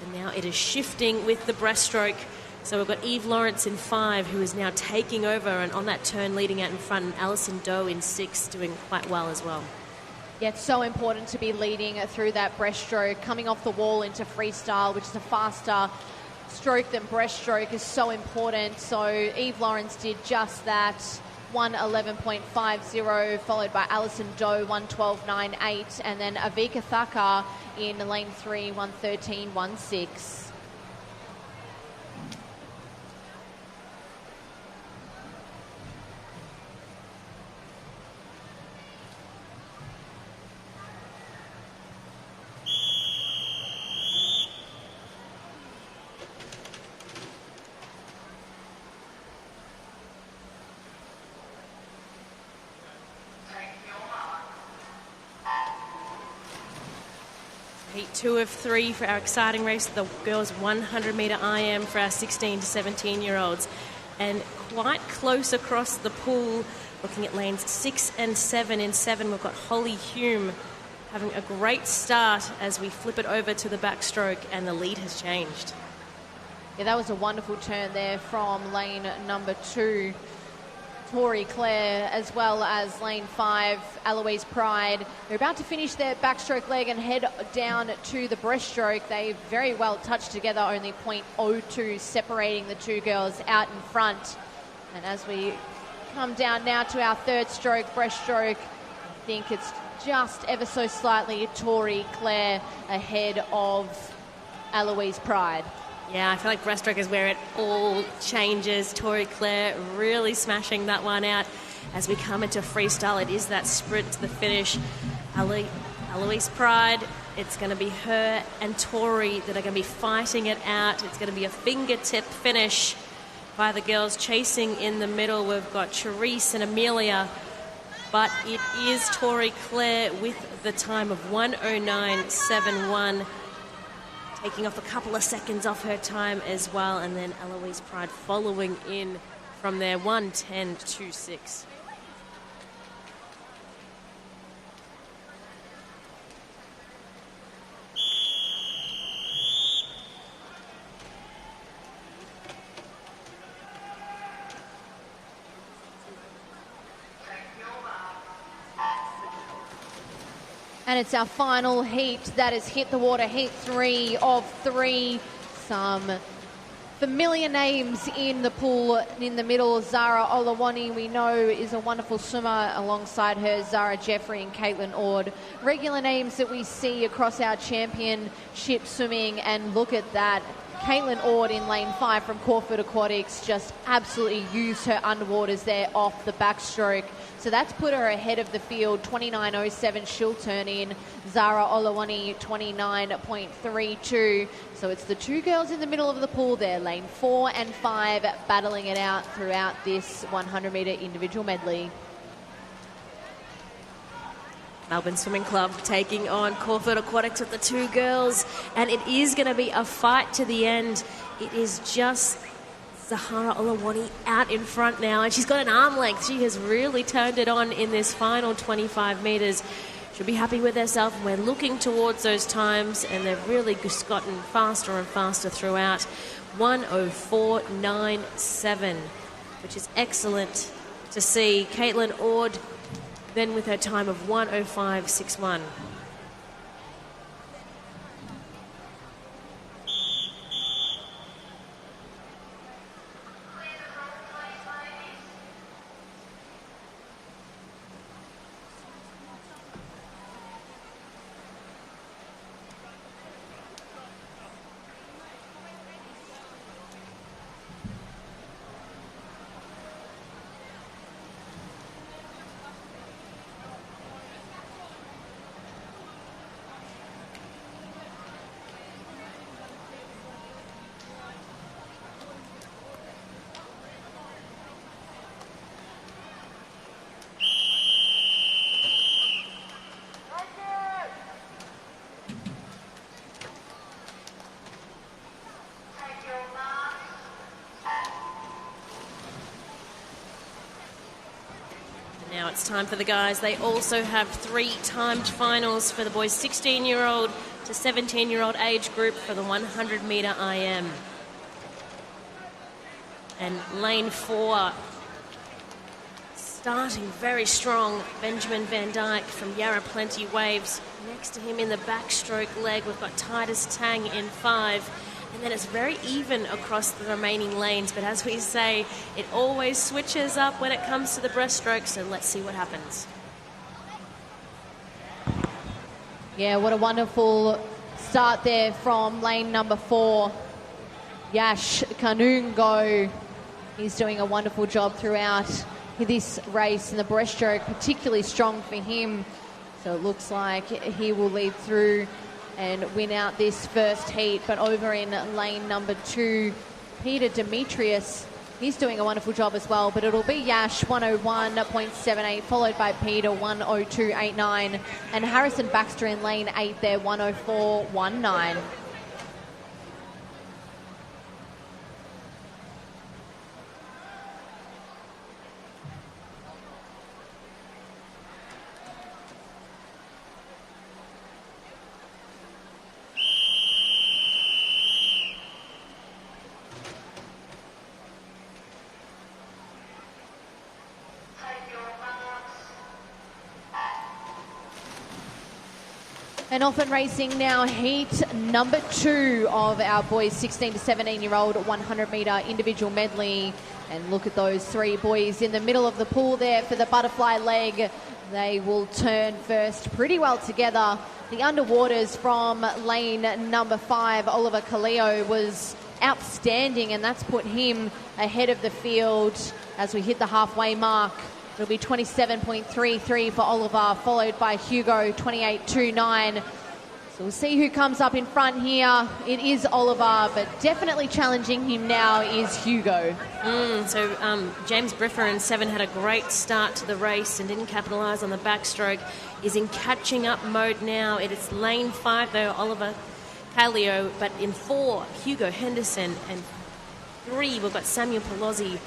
And now it is shifting with the breaststroke. So we've got Eve Lawrence in 5, who is now taking over and on that turn leading out in front, and Alison Doe in 6 doing quite well as well. Yeah, it's so important to be leading through that breaststroke. Coming off the wall into freestyle, which is a faster stroke than breaststroke, is so important. So Eve Lawrence did just that, 1:11.50, followed by Alison Doe, 1:12.98, and then Avika Thaka in lane 3, 1:13.16. Heat 2 of 3 for our exciting race, the girls 100-metre IM for our 16 to 17-year-olds. And quite close across the pool, looking at lanes 6 and 7. In 7, we've got Holly Hume having a great start as we flip it over to the backstroke, and the lead has changed. Yeah, that was a wonderful turn there from lane number 2. Tori Clare, as well as lane 5, Eloise Pride. They're about to finish their backstroke leg and head down to the breaststroke. They very well touched together, only .02 separating the two girls out in front. And as we come down now to our third stroke, breaststroke, I think it's just ever so slightly Tori Clare ahead of Eloise Pride. Yeah, I feel like breaststroke is where it all changes. Tori Clare really smashing that one out. As we come into freestyle, it is that sprint to the finish. Eloise Pride, it's going to be her and Tori that are going to be fighting it out. It's going to be a fingertip finish by the girls. Chasing in the middle, we've got Charisse and Amelia. But it is Tori Clare with the time of 1:09.71. Taking off a couple of seconds off her time as well, and then Eloise Pride following in from there, 1:10.26. And it's our final heat that has hit the water, heat 3 of 3. Some familiar names in the pool in the middle. Zara Olawani, we know, is a wonderful swimmer. Alongside her, Zara Jeffrey and Caitlin Ord. Regular names that we see across our championship swimming. And look at that. Caitlin Ord in lane 5 from Caulfield Aquatics just absolutely used her underwaters there off the backstroke. So that's put her ahead of the field, 29.07 she'll turn in. Zara Olawani, 29.32. So it's the two girls in the middle of the pool there, lane 4 and 5, battling it out throughout this 100-metre individual medley. Melbourne Swimming Club taking on Caulfield Aquatics with the two girls, and it is going to be a fight to the end. It is just Zahara Olawani out in front now, and she's got an arm length. She has really turned it on in this final 25 metres. She'll be happy with herself, and we're looking towards those times, and they've really just gotten faster and faster throughout. 1:04.97, which is excellent to see. Caitlin Ord then with her time of 1:05.61. Now it's time for the guys. They also have 3 timed finals for the boys 16-year-old to 17-year-old age group for the 100-metre IM. And lane 4, starting very strong, Benjamin Van Dyke from Yarra Plenty Waves. Next to him in the backstroke leg, we've got Titus Tang in 5. And then it's very even across the remaining lanes. But as we say, it always switches up when it comes to the breaststroke. So let's see what happens. Yeah, what a wonderful start there from lane number 4. Yash Kanungo. He's doing a wonderful job throughout this race. And the breaststroke particularly strong for him. So it looks like he will lead through and win out this first heat. But over in lane number 2, Peter Demetrius, he's doing a wonderful job as well. But it'll be Yash, 1:01.78, followed by Peter, 1:02.89. And Harrison Baxter in lane 8 there, 1:04.19. And off and racing now, heat number 2 of our boys 16 to 17-year-old 100-metre individual medley. And look at those 3 boys in the middle of the pool there for the butterfly leg. They will turn first pretty well together. The underwaters from lane number 5, Oliver Kaleo, was outstanding, and that's put him ahead of the field as we hit the halfway mark. It'll be 27.33 for Oliver, followed by Hugo, 28.29. So we'll see who comes up in front here. It is Oliver, but definitely challenging him now is Hugo. James Briffer in 7 had a great start to the race and didn't capitalise on the backstroke. Is in catching up mode now. It is lane 5 though, Oliver Kaleo, but in 4, Hugo Henderson, and 3, we've got Samuel Pelosi.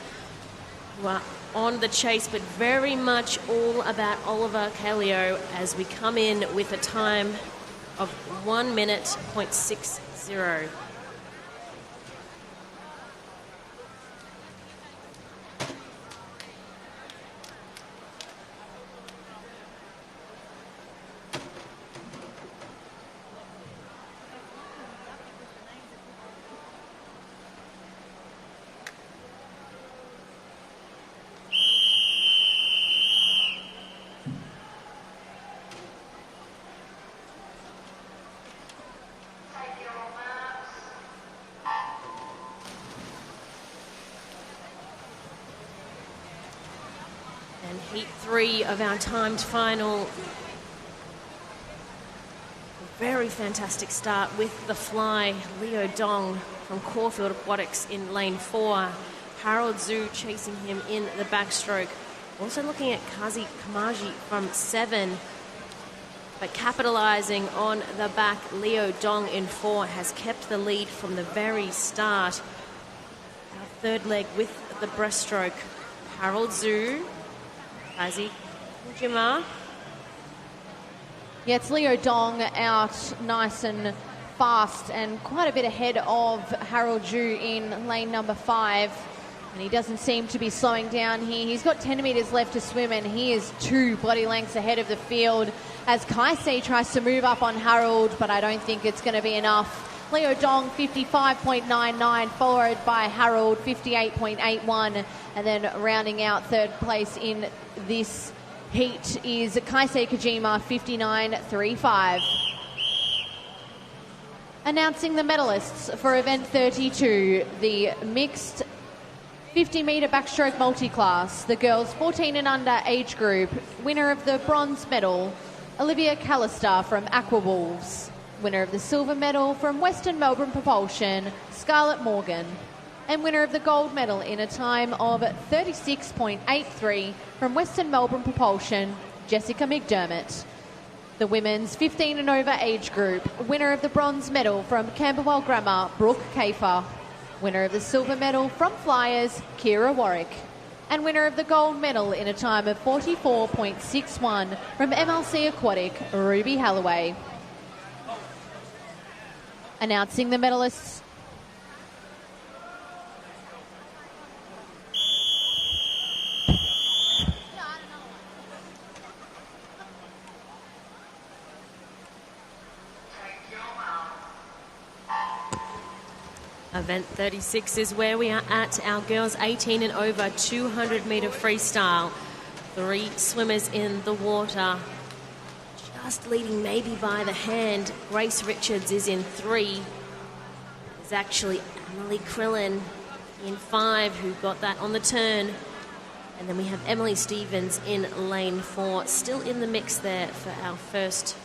who are on the chase, but very much all about Oliver Kaleo as we come in with a time of 1 minute, 0.60. Heat 3 of our timed final. A very fantastic start with the fly, Leo Dong from Caulfield Aquatics in lane 4. Harold Zhu chasing him in the backstroke. Also looking at Kazi Kamaji from 7. But capitalizing on the back, Leo Dong in 4 has kept the lead from the very start. Our third leg with the breaststroke. Harold Zhu, Kazi Kujima. Yeah, it's Leo Dong out nice and fast and quite a bit ahead of Harold Zhu in lane number 5. And he doesn't seem to be slowing down here. He's got 10 metres left to swim and he is 2 body lengths ahead of the field as Kaisei tries to move up on Harold, but I don't think it's going to be enough. Leo Dong 55.99, followed by Harold 58.81, and then rounding out third place in this heat is Kaisei Kojima 59.35. Announcing the medalists for event 32, the mixed 50-metre backstroke multi-class, the girls 14 and under age group, winner of the bronze medal, Olivia Callister from Aqua Wolves. Winner of the silver medal from Western Melbourne Propulsion, Scarlett Morgan. And winner of the gold medal in a time of 36.83 from Western Melbourne Propulsion, Jessica McDermott. The women's 15 and over age group, winner of the bronze medal from Camberwell Grammar, Brooke Kafer. Winner of the silver medal from Flyers, Kira Warwick. And winner of the gold medal in a time of 44.61 from MLC Aquatic, Ruby Halloway. Announcing the medalists. Event 36 is where we are at. Our girls 18 and over 200-metre freestyle. 3 swimmers in the water. Just leading maybe by the hand. Grace Richards is in 3. There's actually Emily Krillin in 5 who got that on the turn. And then we have Emily Stevens in lane 4, still in the mix there for our first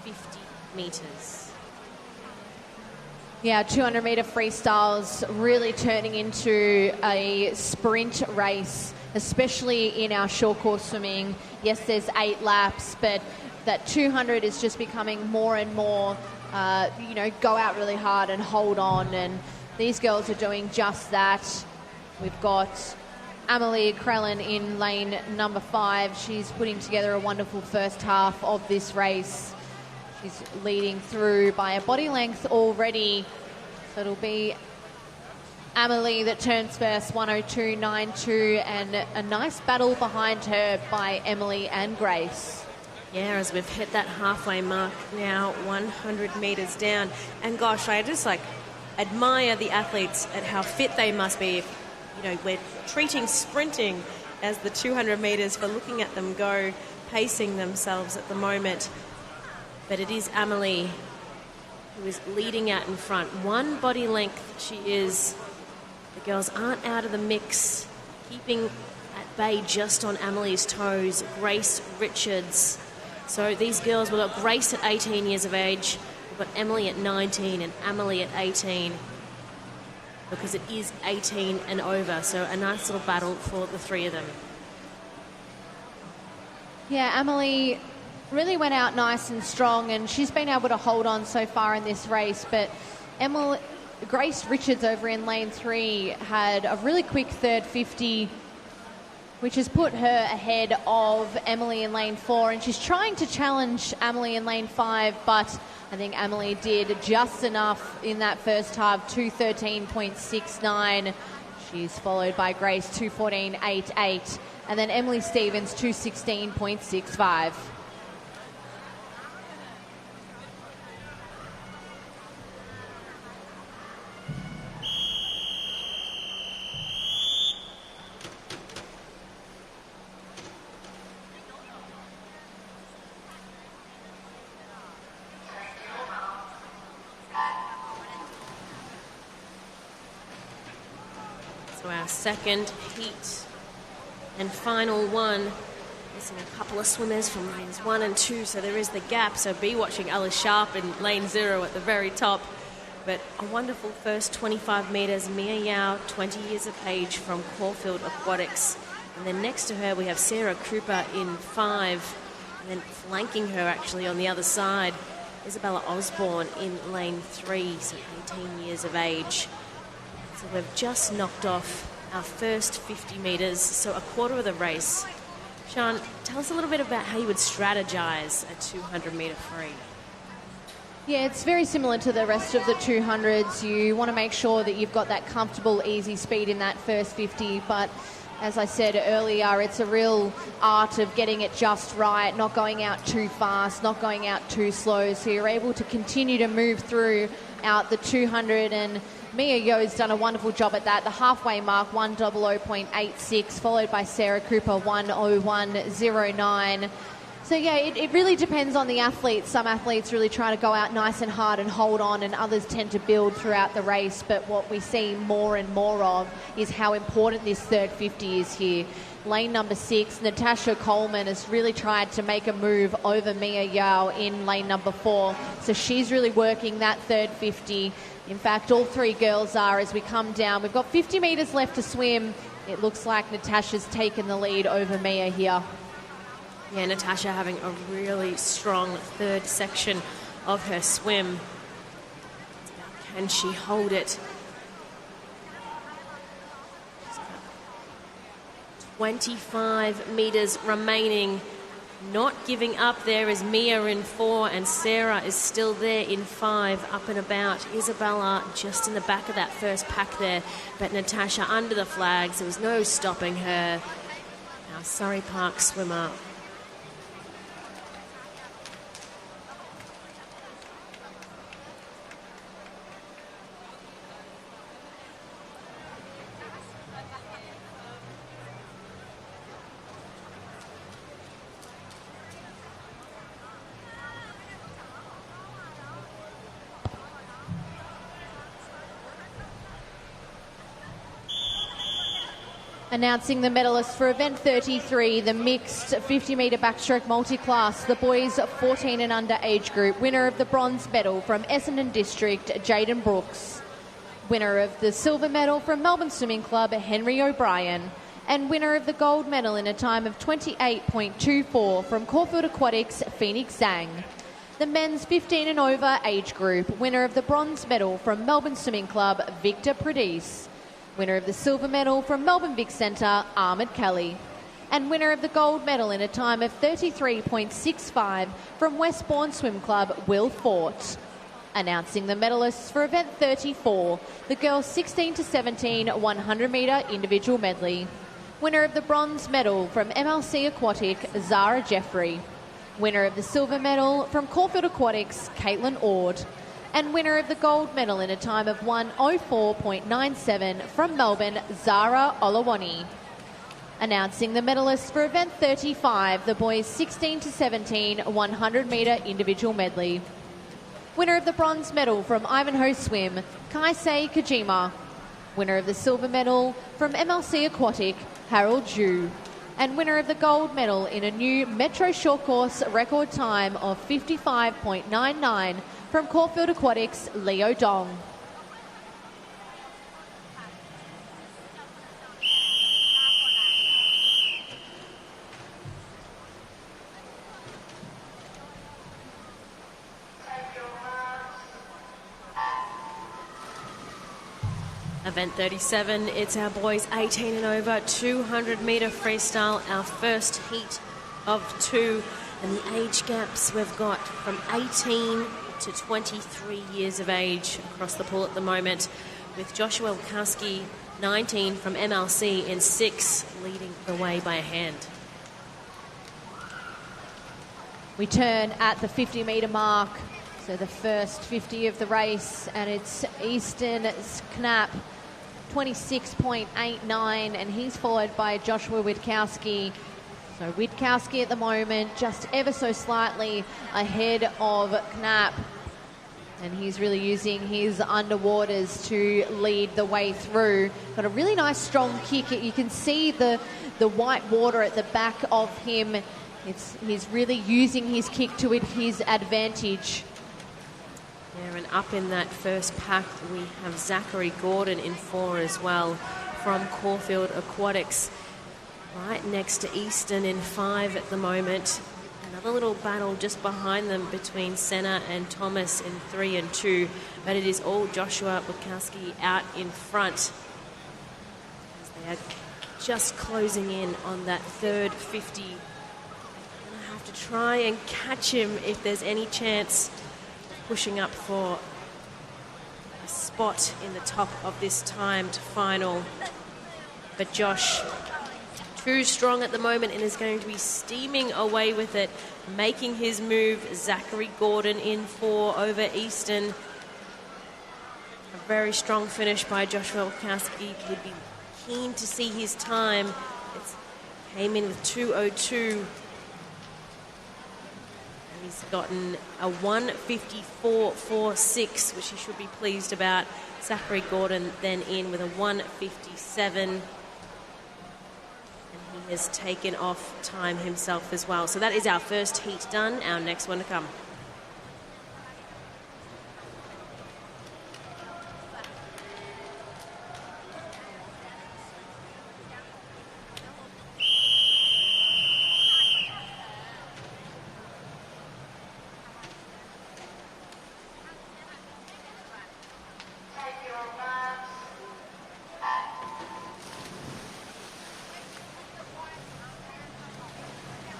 50 metres. Yeah, 200-metre freestyles really turning into a sprint race, especially in our short course swimming. Yes, there's 8 laps, but that 200 is just becoming more and more, go out really hard and hold on. And these girls are doing just that. We've got Amelie Krellin in lane number 5. She's putting together a wonderful first half of this race. She's leading through by a body length already. So it'll be Amelie that turns first, 102.92, and a nice battle behind her by Emily and Grace. Yeah, as we've hit that halfway mark now, 100 metres down. And gosh, I just admire the athletes at how fit they must be. We're treating sprinting as the 200 metres for looking at them go, pacing themselves at the moment. But it is Amelie who is leading out in front. 1 body length she is. The girls aren't out of the mix, keeping at bay just on Amelie's toes. Grace Richards. So these girls, we've got Grace at 18 years of age, we've got Emily at 19 and Amelie at 18, because it is 18 and over. So a nice little battle for the 3 of them. Yeah, Amelie really went out nice and strong, and she's been able to hold on so far in this race. But Grace Richards over in lane 3 had a really quick third 50 which has put her ahead of Emily in lane 4, and she's trying to challenge Emily in lane 5, but I think Emily did just enough in that first half, 2:13.69. She's followed by Grace, 2:14.88, and then Emily Stevens, 2:16.65. So our second heat and final one. Missing a couple of swimmers from lanes 1 and 2, so there is the gap. So be watching Alice Sharp in lane 0 at the very top. But a wonderful first 25 metres. Mia Yao, 20 years of age, from Caulfield Aquatics. And then next to her we have Sarah Cooper in 5. And then flanking her actually on the other side, Isabella Osborne in lane 3, so 18 years of age. So we've just knocked off our first 50 metres, so a quarter of the race. Sean, tell us a little bit about how you would strategize a 200-metre free. Yeah, it's very similar to the rest of the 200s. You want to make sure that you've got that comfortable, easy speed in that first 50, but as I said earlier, it's a real art of getting it just right, not going out too fast, not going out too slow, so you're able to continue to move through out the 200, and Mia Yo's done a wonderful job at that. The halfway mark, 1:00.86, followed by Sarah Cooper, 1:01.09. So, yeah, it really depends on the athletes. Some athletes really try to go out nice and hard and hold on, and others tend to build throughout the race. But what we see more and more of is how important this third 50 is here. Lane number 6, Natasha Coleman has really tried to make a move over Mia Yao in lane number 4. So she's really working that third 50. In fact, all three girls are as we come down. We've got 50 metres left to swim. It looks like Natasha's taken the lead over Mia here. Yeah, Natasha having a really strong third section of her swim. Can she hold it? 25 metres remaining. Not giving up there is Mia in 4, and Sarah is still there in 5, up and about. Isabella just in the back of that first pack there, but Natasha under the flags. There was no stopping her. Our Surrey Park swimmer. Announcing the medalists for event 33, the mixed 50-metre backstroke multi-class, the boys 14 and under age group. Winner of the bronze medal from Essendon District, Jaden Brooks. Winner of the silver medal from Melbourne Swimming Club, Henry O'Brien. And winner of the gold medal in a time of 28.24 from Caulfield Aquatics, Phoenix Zhang. The men's 15 and over age group. Winner of the bronze medal from Melbourne Swimming Club, Victor Pradis. Winner of the silver medal from Melbourne Big Centre, Ahmed Kelly. And winner of the gold medal in a time of 33.65 from Westbourne Swim Club, Will Fort. Announcing the medalists for event 34, the girls 16 to 17 100-metre individual medley. Winner of the bronze medal from MLC Aquatic, Zara Jeffrey. Winner of the silver medal from Caulfield Aquatics, Caitlin Ord. And winner of the gold medal in a time of 1:04.97 from Melbourne, Zara Olawani. Announcing the medalists for event 35, the boys 16 to 17 100-metre individual medley. Winner of the bronze medal from Ivanhoe Swim, Kaisei Kojima. Winner of the silver medal from MLC Aquatic, Harold Zhu. And winner of the gold medal in a new Metro Short Course record time of 55.99 from Caulfield Aquatics, Leo Dong. Event 37, it's our boys 18 and over, 200 metre freestyle, our first heat of 2. And the age gaps we've got from 18 to 23 years of age across the pool at the moment, with Joshua Wilkowski, 19 from MLC, in 6, leading the way by a hand. We turn at the 50 metre mark, so the first 50 of the race, and it's Easton Knapp, 26.89, and he's followed by Joshua Witkowski. So Witkowski at the moment just ever so slightly ahead of Knapp, and he's really using his underwaters to lead the way through. Got a really nice strong kick. You can see the white water at the back of him. He's really using his kick to his advantage. Yeah, and up in that first pack we have Zachary Gordon in 4 as well from Caulfield Aquatics. Right next to Easton in 5 at the moment. Another little battle just behind them between Senna and Thomas in 3 and 2. But it is all Joshua Witkowski out in front, as they are just closing in on that third 50. Gonna have to try and catch him if there's any chance of pushing up for a spot in the top of this timed final. But Josh, too strong at the moment, and is going to be steaming away with it, making his move. Zachary Gordon in 4 over Easton. A very strong finish by Joshua Wilkowski. Would be keen to see his time. It came in with 2:02. And he's gotten a 1:54.46, which he should be pleased about. Zachary Gordon then in with a 1:57. Has taken off time himself as well. So that is our first heat done. Our next one to come.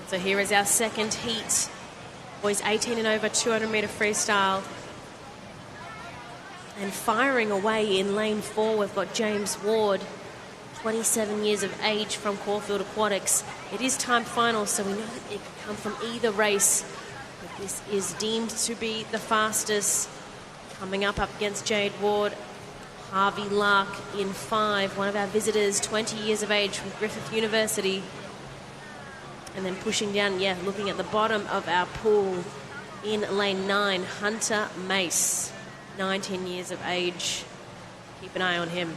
So here is our second heat. Boys 18 and over, 200 metre freestyle. And firing away in lane 4, we've got James Ward, 27 years of age from Caulfield Aquatics. It is time final, so we know that it can come from either race. But this is deemed to be the fastest. Coming up against Jade Ward, Harvey Lark in 5, one of our visitors, 20 years of age from Griffith University. And then pushing down, looking at the bottom of our pool in lane 9, Hunter Mace, 19 years of age. Keep an eye on him.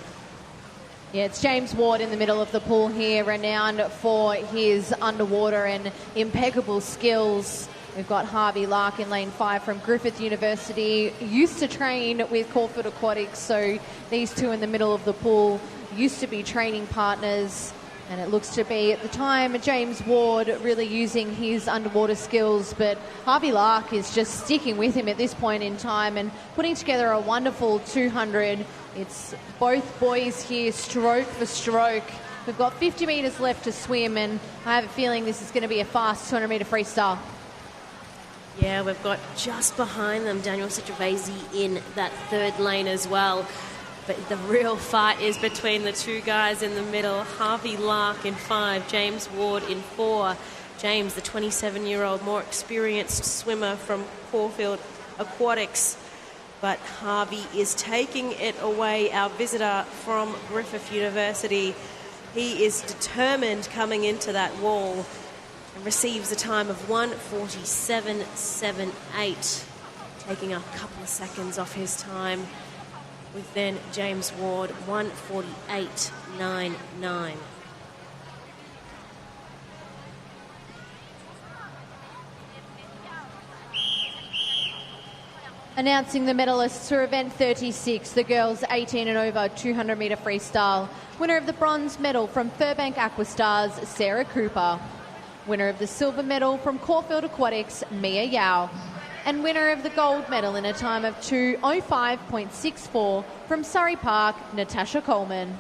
Yeah, it's James Ward in the middle of the pool here, renowned for his underwater and impeccable skills. We've got Harvey Lark in lane 5 from Griffith University, used to train with Caulfield Aquatics, so these two in the middle of the pool used to be training partners. And it looks to be, at the time, James Ward really using his underwater skills, but Harvey Lark is just sticking with him at this point in time and putting together a wonderful 200. It's both boys here, stroke for stroke. We've got 50 metres left to swim, and I have a feeling this is going to be a fast 200 metre freestyle. Yeah, we've got just behind them Daniel Sitravazy in that third lane as well. But the real fight is between the two guys in the middle. Harvey Lark in 5, James Ward in 4. James, the 27-year-old, more experienced swimmer from Caulfield Aquatics. But Harvey is taking it away, our visitor from Griffith University. He is determined coming into that wall and receives a time of 1:47.78, taking a couple of seconds off his time. With then James Ward, 1:48.99. Announcing the medalists for event 36, the girls 18 and over 200 metre freestyle. Winner of the bronze medal from Furbank Aquastars, Sarah Cooper. Winner of the silver medal from Caulfield Aquatics, Mia Yao. And winner of the gold medal in a time of 2:05.64 from Surrey Park, Natasha Coleman.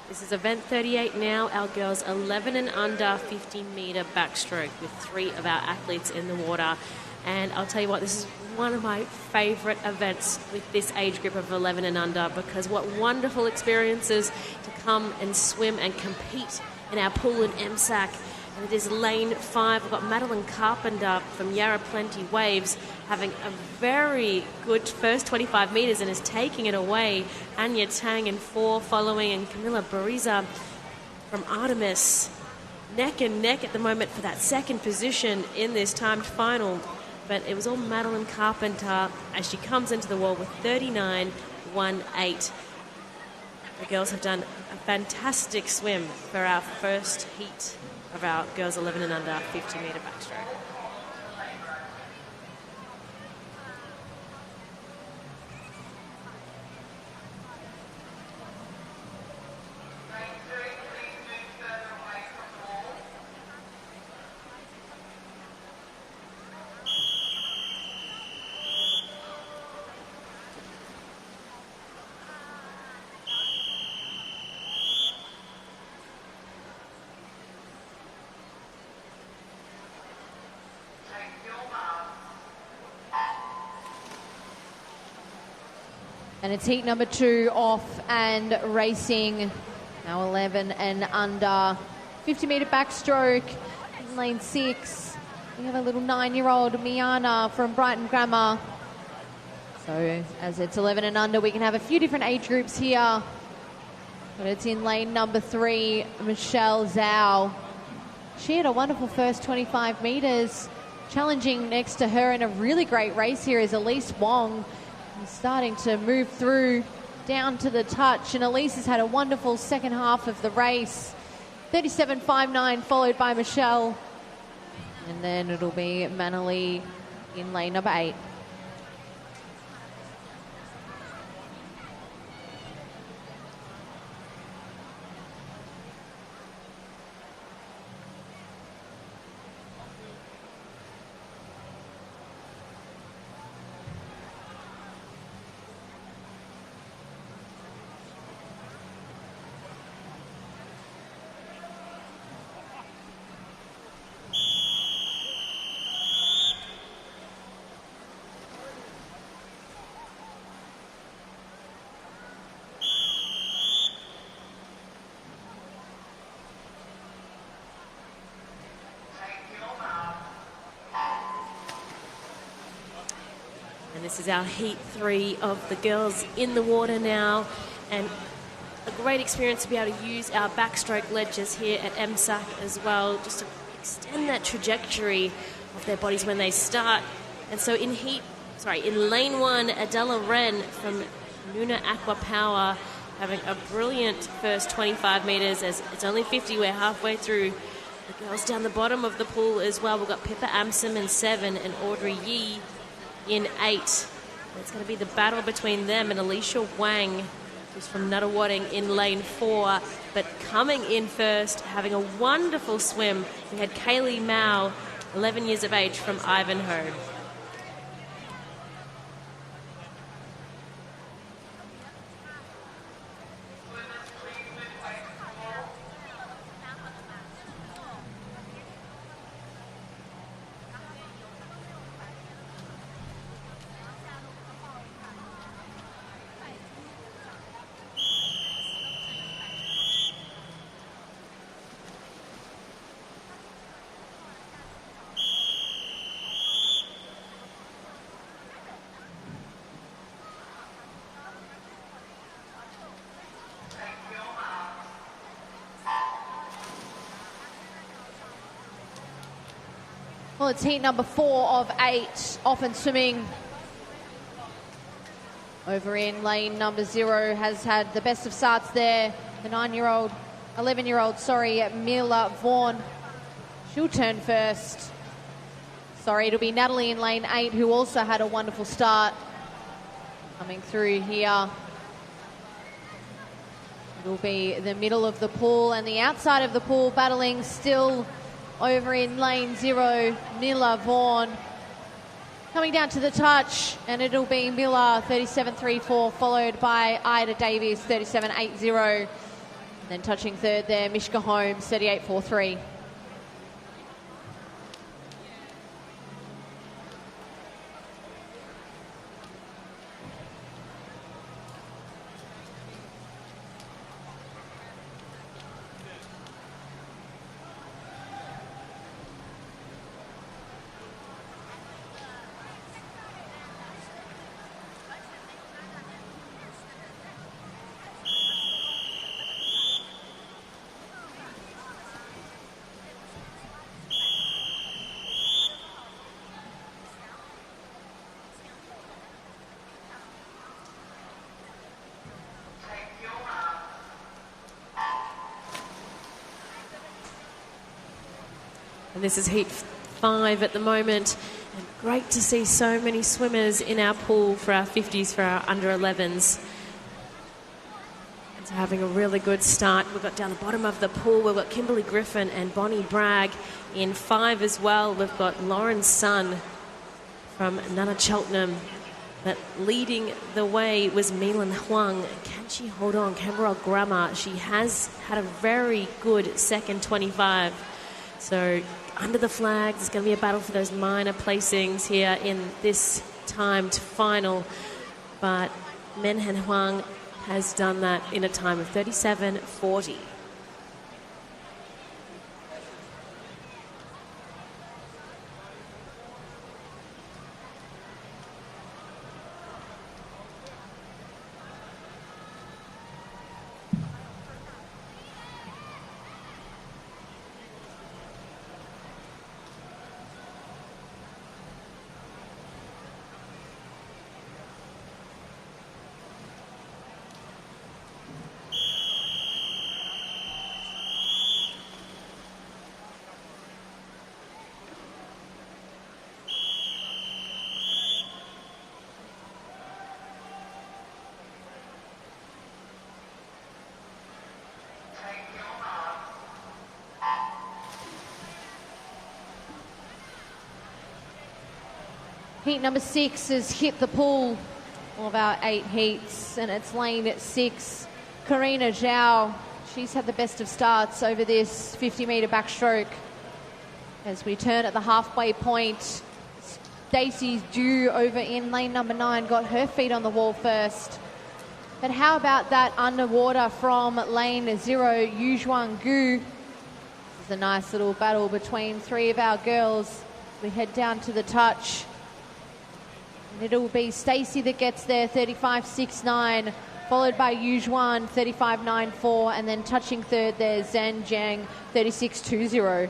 This is event 38 now. Our girls 11 and under 50-metre backstroke with 3 of our athletes in the water. And I'll tell you what, this is one of my favourite events with this age group of 11 and under, because what wonderful experiences to come and swim and compete in our pool in MSAC. And it is lane 5. We've got Madeline Carpenter from Yarra Plenty Waves having a very good first 25 metres and is taking it away. Anya Tang in 4 following, and Camilla Bariza from Artemis neck and neck at the moment for that second position in this timed final. But it was all Madeline Carpenter as she comes into the wall with 39.18. The girls have done a fantastic swim for our first heat of our girls 11 and under 50-metre backstroke. And it's heat number 2 off and racing. Now 11 and under. 50-metre backstroke in lane 6. We have a little 9-year-old Miana from Brighton Grammar. So as it's 11 and under, we can have a few different age groups here. But it's in lane number 3, Michelle Zhao. She had a wonderful first 25 metres. Challenging next to her in a really great race here is Elise Wong. Starting to move through down to the touch, and Elise has had a wonderful second half of the race. 37.59 followed by Michelle, and then it'll be Manali in lane number 8. This is our heat 3 of the girls in the water now, and a great experience to be able to use our backstroke ledges here at MSAC as well, just to extend that trajectory of their bodies when they start. And so in lane 1, Adela Wren from Nuna Aqua Power having a brilliant first 25 metres. As it's only 50, we're halfway through. The girls down the bottom of the pool as well. We've got Pippa Amsom in 7 and Audrey Yee in 8. It's going to be the battle between them and Alicia Wang, who's from Nuttawading, in lane 4. But coming in first, having a wonderful swim, we had Kaylee Mao, 11 years of age, from Ivanhoe. Well, it's heat number 4 of 8, open swimming. Over in lane number 0 has had the best of starts there. The 11-year-old, Mila Vaughan. She'll turn first. Sorry, it'll be Natalie in lane 8, who also had a wonderful start. Coming through here. It'll be the middle of the pool and the outside of the pool, battling still over in lane 0, Mila Vaughan. Coming down to the touch, and it'll be Miller, 37.34, followed by Ida Davies, 37.80. Then touching third there, Mishka Holmes, 38.43. And this is heat 5 at the moment. And great to see so many swimmers in our pool for our 50s, for our under 11s. And so having a really good start. We've got down the bottom of the pool, we've got Kimberly Griffin and Bonnie Bragg in 5 as well. We've got Lauren Sun from Nana Cheltenham. But leading the way was Milan Huang. Can she hold on? Canberra Grammar. She has had a very good second 25. So under the flag, there's going to be a battle for those minor placings here in this timed final. But Menhen Huang has done that in a time of 37.40. Heat number 6 has hit the pool of our 8 heats, and it's lane at 6. Karina Zhao, she's had the best of starts over this 50-metre backstroke. As we turn at the halfway point, Stacey Dew over in lane number 9 got her feet on the wall first. But how about that underwater from lane 0, Yu Zhuang Gu? This is a nice little battle between 3 of our girls. We head down to the touch. It'll be Stacey that gets there, 35.69, followed by Yu Zhuan, 35.94, and then touching third there, Zhang Jiang, 36.20.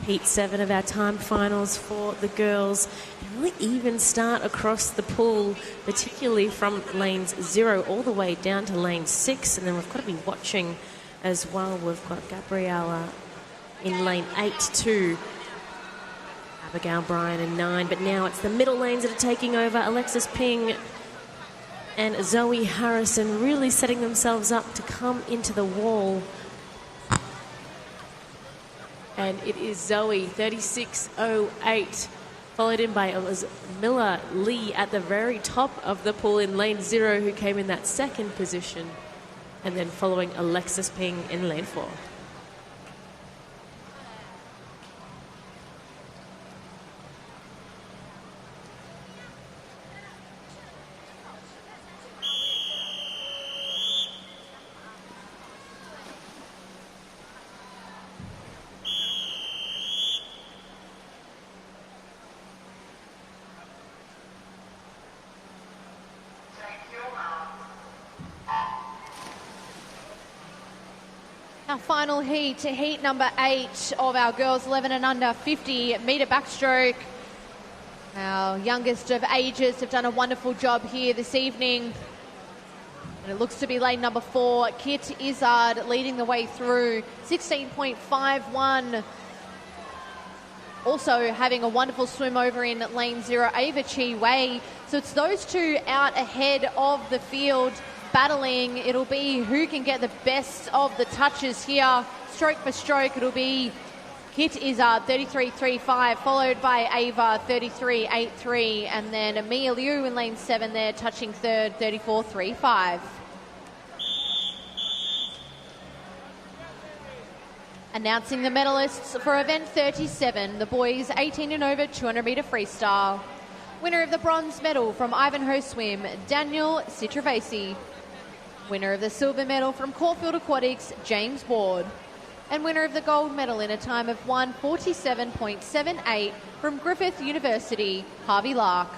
Heat 7 of our time finals for the girls. A really even start across the pool, particularly from lanes 0 all the way down to lane 6. And then we've got to be watching as well. We've got Gabriella in lane 8 too. Abigail Bryan in 9. But now it's the middle lanes that are taking over. Alexis Ping and Zoe Harrison really setting themselves up to come into the wall. And it is Zoe, 36.08, followed in by Miller Lee at the very top of the pool in lane 0, who came in that second position. And then following Alexis Ping in lane 4. Our final heat, heat number 8 of our girls 11 and under 50 metre backstroke. Our youngest of ages have done a wonderful job here this evening. And it looks to be lane number 4, Kit Izzard leading the way through, 16.51. Also having a wonderful swim over in lane 0, Ava Chi Wei. So it's those two out ahead of the field, battling. It'll be who can get the best of the touches here. Stroke for stroke, it'll be Kit Izzard, 33.35, followed by Ava, 33.83, and then Mia Liu in lane 7 there, touching third, 34.35. Announcing the medalists for event 37, the boys 18 and over 200 metre freestyle. Winner of the bronze medal from Ivanhoe Swim, Daniel Citravesi. Winner of the silver medal from Caulfield Aquatics, James Ward. And winner of the gold medal in a time of 1:47.78 from Griffith University, Harvey Lark.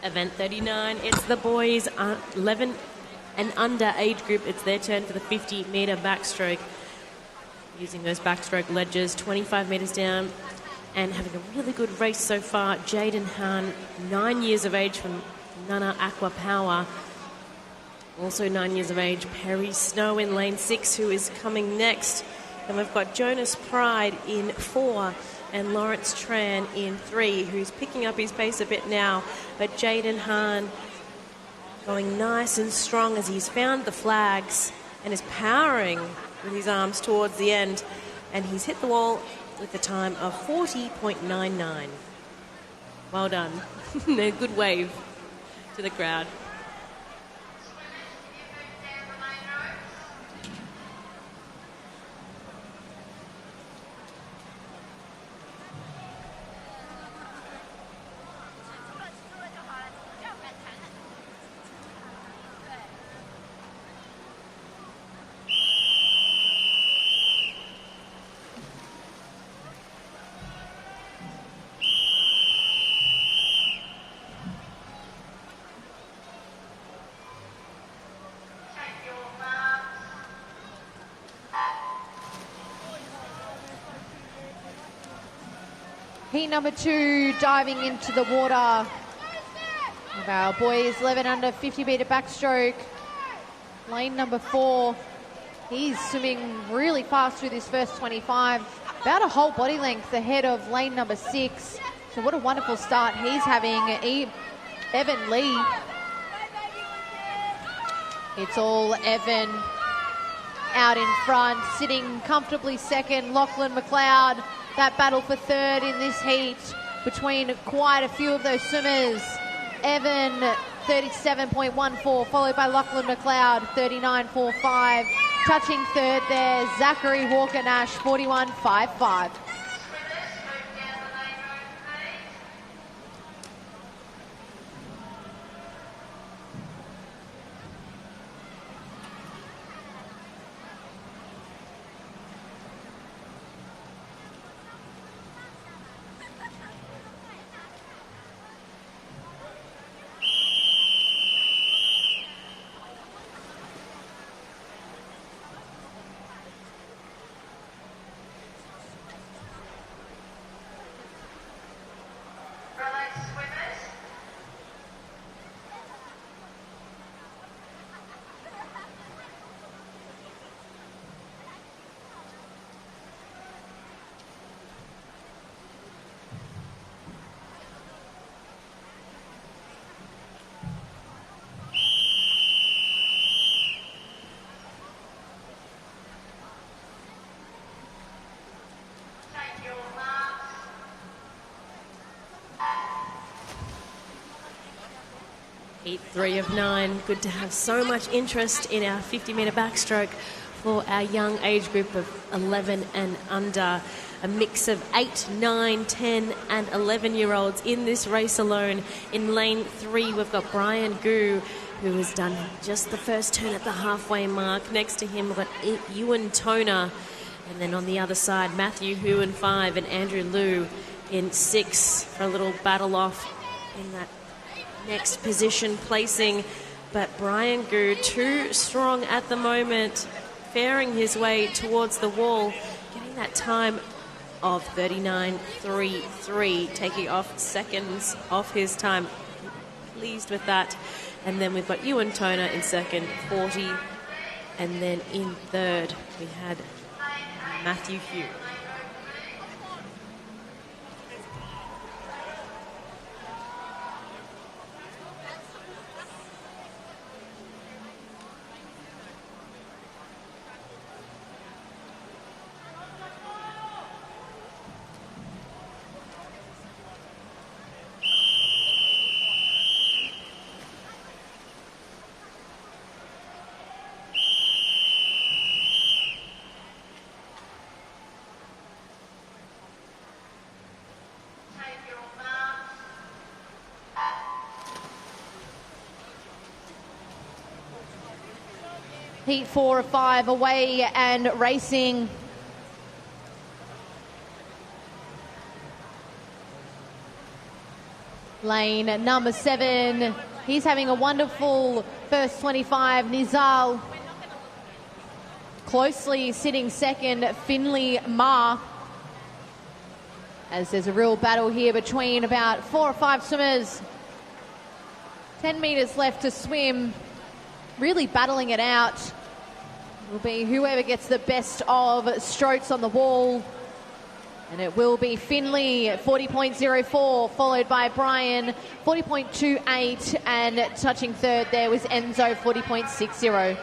Event 39, it's the boys 11 and under age group. It's their turn for the 50 metre backstroke. Using those backstroke ledges, 25 metres down, and having a really good race so far. Jaden Han, 9 years of age from Nana Aqua Power. Also 9 years of age, Perry Snow in lane 6, who is coming next. And we've got Jonas Pride in 4 and Lawrence Tran in 3, who's picking up his pace a bit now. But Jaden Han going nice and strong as he's found the flags and is powering with his arms towards the end. And he's hit the wall with a time of 40.99. Well done. A good wave to the crowd. Heat number 2 diving into the water of our boys 11 under 50 metre backstroke. Lane number 4, he's swimming really fast through this first 25, about a whole body length ahead of lane number 6. So what a wonderful start he's having. Evan Lee. It's all Evan out in front, sitting comfortably second. Lachlan McLeod, that battle for third in this heat between quite a few of those swimmers. Evan, 37.14, followed by Lachlan McLeod, 39.45. Touching third there, Zachary Walker-Nash, 41.55. Heat 3 of 9. Good to have so much interest in our 50-metre backstroke for our young age group of 11 and under. A mix of 8, 9, 10 and 11-year-olds in this race alone. In lane 3, we've got Brian Gu, who has done just the first turn at the halfway mark. Next to him, we've got Ewan Toner. And then on the other side, Matthew Hu in 5 and Andrew Liu in 6 for a little battle off in that next position placing. But Brian Gu, too strong at the moment, faring his way towards the wall, getting that time of 39.33, taking off seconds off his time. Pleased with that. And then we've got Ewan Toner in second, 40. And then in third, we had Matthew Hu. Heat 4 of 5 away and racing. Lane number 7. He's having a wonderful first 25. Nizal closely sitting second. Finley Ma. As there's a real battle here between about 4 or 5 swimmers. 10 metres left to swim. Really battling it out. Will be whoever gets the best of strokes on the wall. And it will be Finley at 40.04, followed by Brian, 40.28, and touching third there was Enzo, 40.60.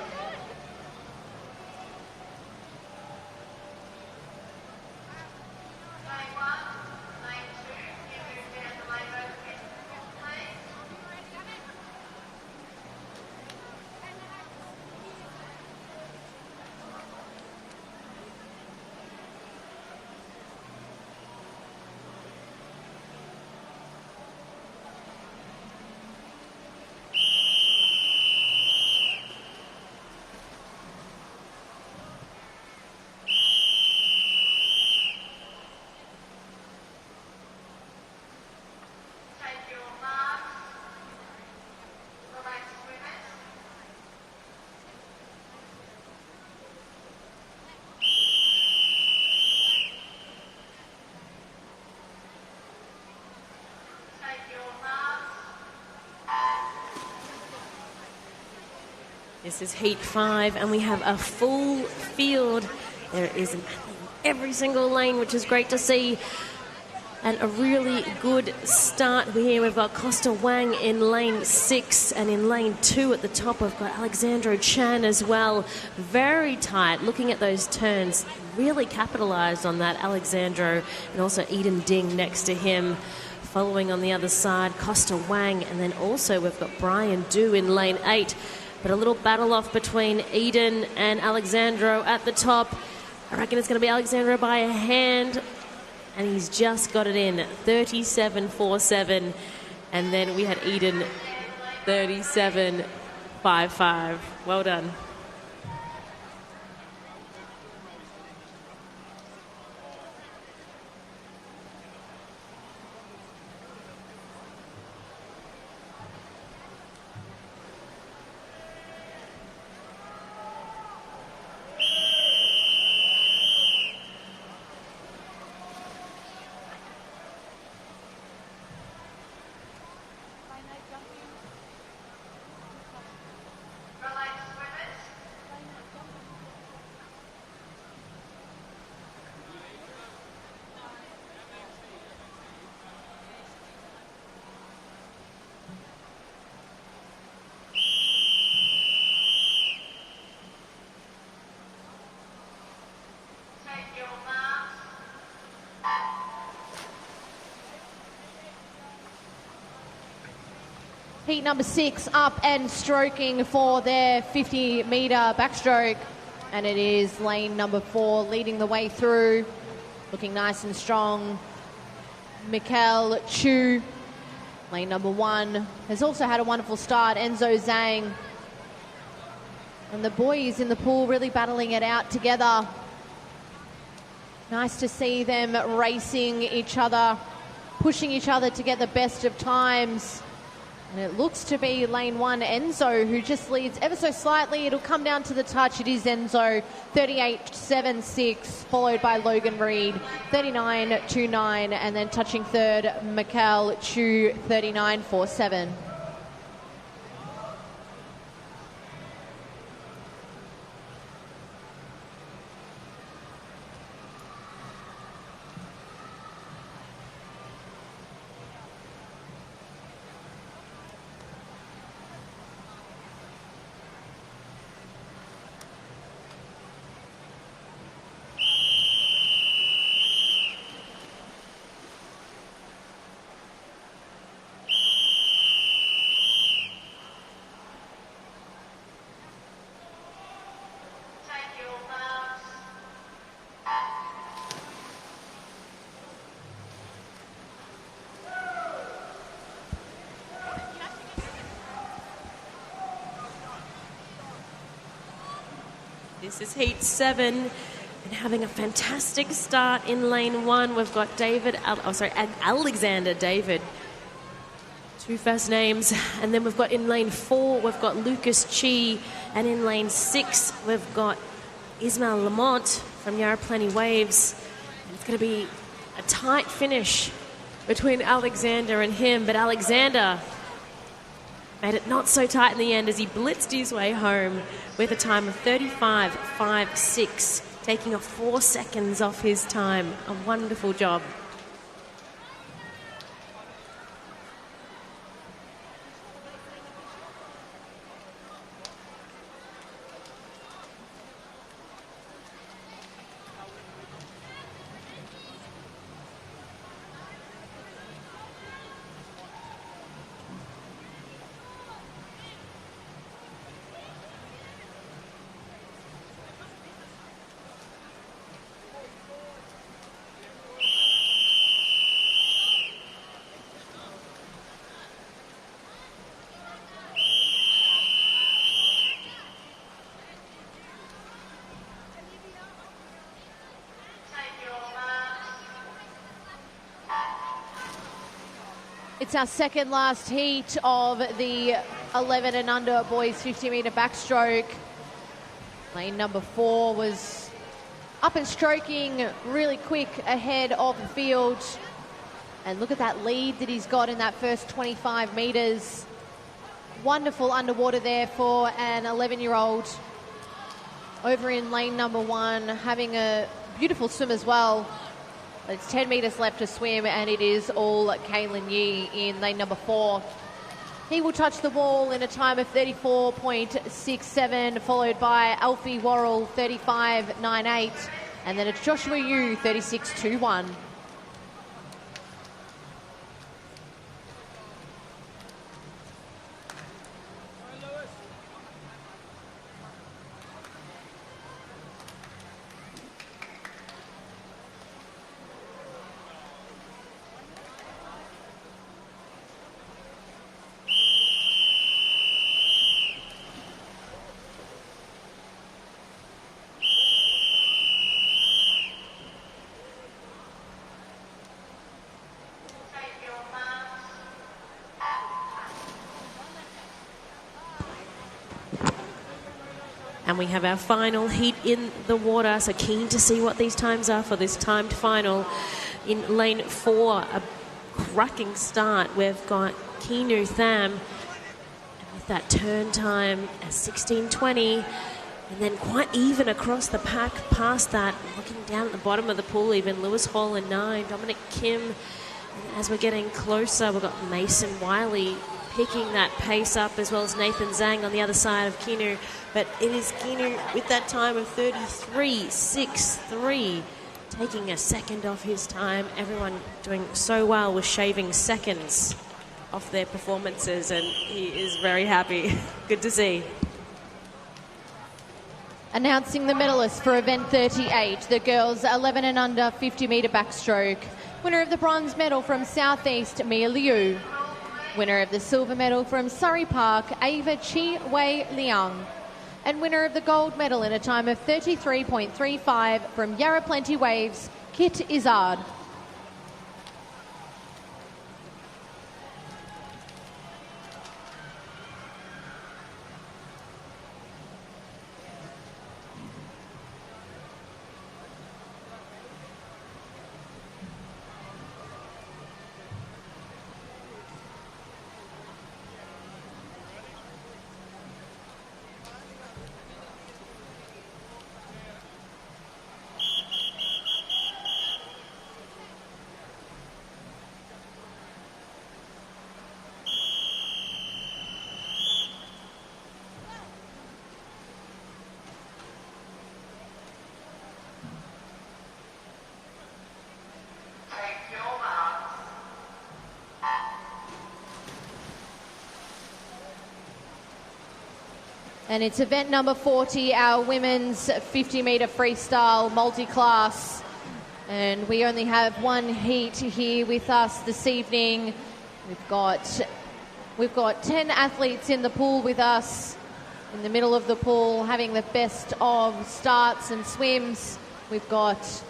This is heat 5, and we have a full field. There is an athlete in every single lane, which is great to see. And a really good start here. We've got Costa Wang in lane 6, and in lane 2 at the top we've got Alexandro Chan as well. Very tight. Looking at those turns, really capitalised on that, Alexandro, and also Eden Ding next to him. Following on the other side, Costa Wang, and then also we've got Brian Du in lane 8. But a little battle off between Eden and Alexandro at the top. I reckon it's going to be Alexandro by a hand. And he's just got it in, 37.47. And then we had Eden, 37.55. Well done. Heat number 6 up and stroking for their 50-metre backstroke. And it is lane number 4 leading the way through. Looking nice and strong. Mikel Chu. Lane number 1 has also had a wonderful start. Enzo Zhang. And the boys in the pool really battling it out together. Nice to see them racing each other, pushing each other to get the best of times. And it looks to be lane 1, Enzo, who just leads ever so slightly. It'll come down to the touch. It is Enzo, 38.76, followed by Logan Reed, 39.29, and then touching third, Mikel Chu, 39.47. This is heat 7, and having a fantastic start in lane 1. We've got Alexander David, 2 first names, and then we've got in lane 4 we've got Lucas Chi, and in lane 6 we've got Ismail Lamont from Yarra Plenty Waves. And it's going to be a tight finish between Alexander and him, but Alexander made it not so tight in the end as he blitzed his way home with a time of 35.56, taking off 4 seconds off his time. A wonderful job. It's our second last heat of the 11 and under boys 50-metre backstroke. Lane number 4 was up and stroking really quick ahead of the field. And look at that lead that he's got in that first 25 metres. wonderful underwater there for an 11-year-old. Over in lane number 1, having a beautiful swim as well. It's 10 metres left to swim, and it is all Kaylin Yee in lane number 4. He will touch the wall in a time of 34.67, followed by Alfie Worrell, 35.98, and then it's Joshua Yu, 36.21. And we have our final heat in the water, so keen to see what these times are for this timed final. In lane 4, a cracking start. We've got Keanu Tham with that turn time at 16:20, and then quite even across the pack past that. Looking down at the bottom of the pool, even Lewis Hall in 9, Dominic Kim. And as we're getting closer, we've got Mason Wiley picking that pace up, as well as Nathan Zhang on the other side of Keanu. But it is Keanu with that time of 33.63, taking a second off his time. Everyone doing so well with shaving seconds off their performances, and he is very happy. Good to see. Announcing the medalists for event 38, the girls 11 and under 50-metre backstroke. Winner of the bronze medal from Southeast, Mia Liu. Winner of the silver medal from Surrey Park, Ava Chi Wei Liang. And winner of the gold medal in a time of 33.35 from Yarra Plenty Waves, Kit Izzard. And it's event number 40, our women's 50-metre freestyle multi-class. And we only have one heat here with us this evening. We've got 10 athletes in the pool with us, in the middle of the pool, having the best of starts and swims. We've got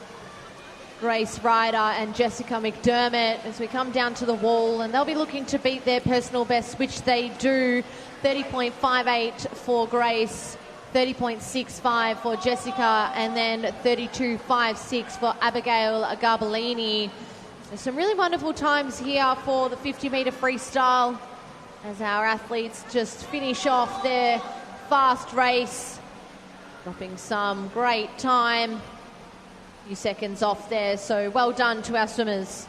Grace Ryder and Jessica McDermott as we come down to the wall, and they'll be looking to beat their personal best, which they do. 30.58 for Grace, 30.65 for Jessica, and then 32.56 for Abigail Garbellini. There's some really wonderful times here for the 50-metre freestyle as our athletes just finish off their fast race, dropping some great time. A few seconds off there, so well done to our swimmers.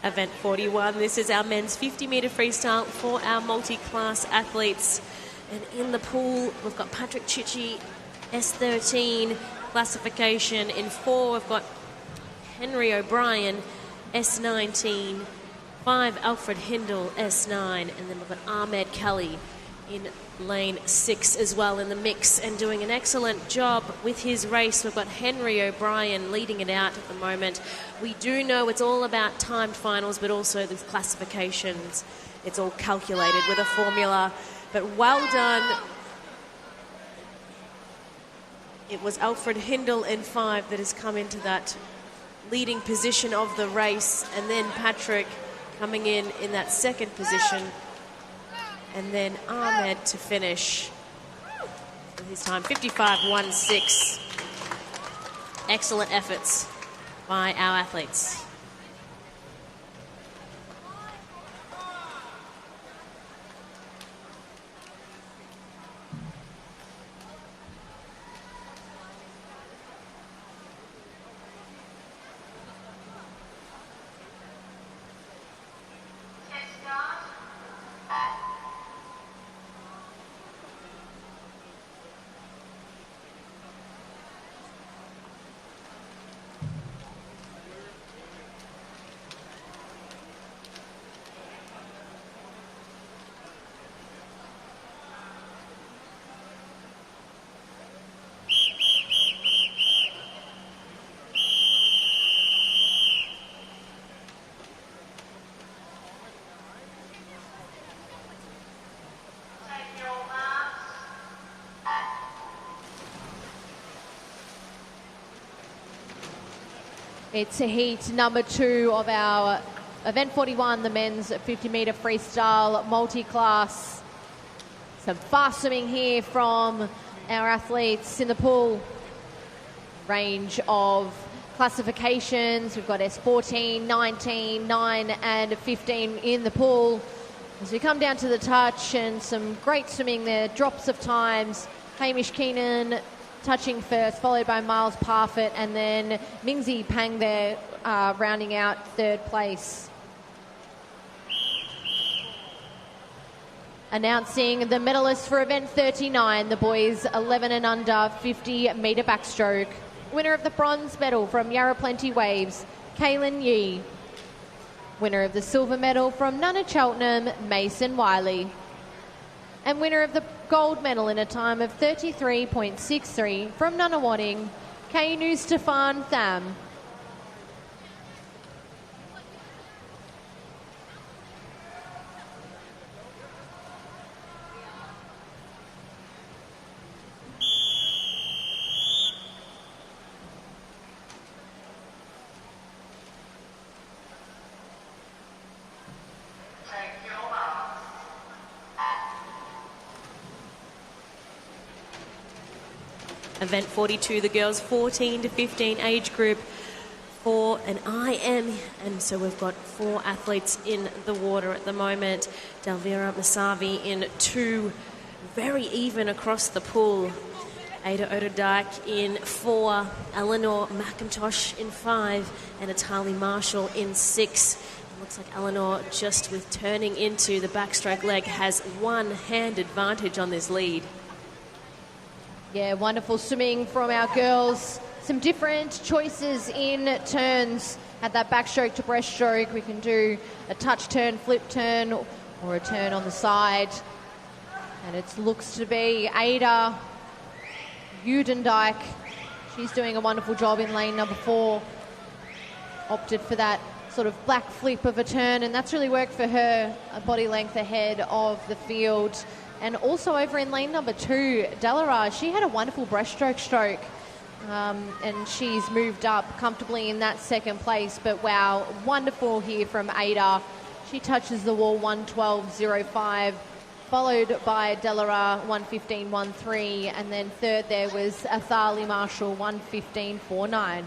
Event 41. This is our men's 50-metre freestyle for our multi-class athletes. And in the pool, we've got Patrick Chichi, S13 classification. In 4, we've got Henry O'Brien, S19. 5, Alfred Hindle, S9. And then we've got Ahmed Kelly in lane 6 as well in the mix and doing an excellent job with his race. We've got Henry O'Brien leading it out at the moment. We do know it's all about timed finals, but also the classifications. It's all calculated with a formula. But well done. It was Alfred Hindle in 5 that has come into that leading position of the race, and then Patrick coming in that second position. And then Ahmed to finish with his time, 55.16. Excellent efforts by our athletes. It's heat number 2 of our Event 41, the men's 50-metre freestyle multi-class. Some fast swimming here from our athletes in the pool. Range of classifications. We've got S14, 19, 9 and 15 in the pool. As we come down to the touch, and some great swimming there, drops of times. Hamish Keenan touching first, followed by Miles Parfitt, and then Mingzi Pang there rounding out 3rd place. Announcing the medalists for event 39, the boys 11 and under 50-metre backstroke. Winner of the bronze medal from Yarra Plenty Waves, Kaylin Yee. Winner of the silver medal from Nunna Cheltenham, Mason Wiley. And winner of the gold medal in a time of 33.63 from Nunawading, Kainu Stefan Tham. Event 42, the girls 14 to 15 age group for an IM. And so we've got 4 athletes in the water at the moment. Delvira Masavi in 2, very even across the pool. Ada Ododike in 4, Eleanor McIntosh in 5, and Atali Marshall in 6. It looks like Eleanor, just with turning into the backstroke leg, has one-hand advantage on this lead. Yeah, wonderful swimming from our girls. Some different choices in turns. At that backstroke to breaststroke, we can do a touch turn, flip turn, or a turn on the side. And it looks to be Ada Udendijk. She's doing a wonderful job in lane number 4. Opted for that sort of black flip of a turn, and that's really worked for her, a body length ahead of the field. And also over in lane number 2, Delaraj, she had a wonderful breaststroke stroke. And she's moved up comfortably in that 2nd place. But wow, wonderful here from Ada. She touches the wall 112.05, followed by Delara 115.13, and then 3rd there was Athali Marshall 115.49.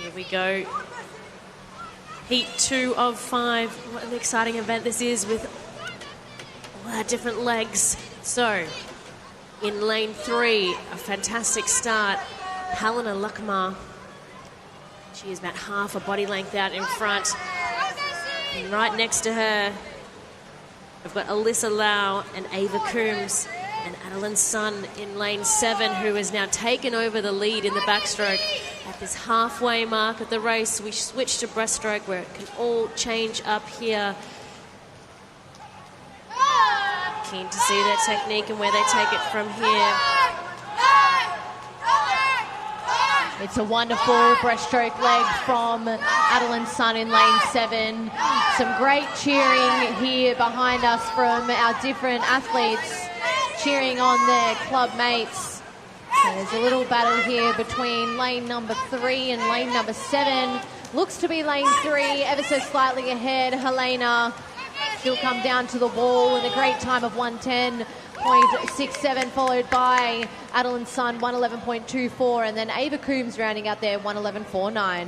Here we go. Heat 2 of 5. What an exciting event this is with all our different legs. So, in lane 3, a fantastic start. Helena Luckmar. She is about half a body length out in front. And right next to her, we've got Alyssa Lau and Ava Coombs and Adeline Sun in lane 7, who has now taken over the lead in the backstroke. At this halfway mark of the race, we switch to breaststroke where it can all change up here. Keen to see their technique and where they take it from here. It's a wonderful breaststroke leg from Adeline Sun in lane 7. Some great cheering here behind us from our different athletes cheering on their club mates. There's a little battle here between lane number 3 and lane number 7. Looks to be lane 3, ever so slightly ahead. Helena, she'll come down to the wall in a great time of 110.67, followed by Adeline Sun, 111.24, and then Ava Coombs rounding out there, 111.49.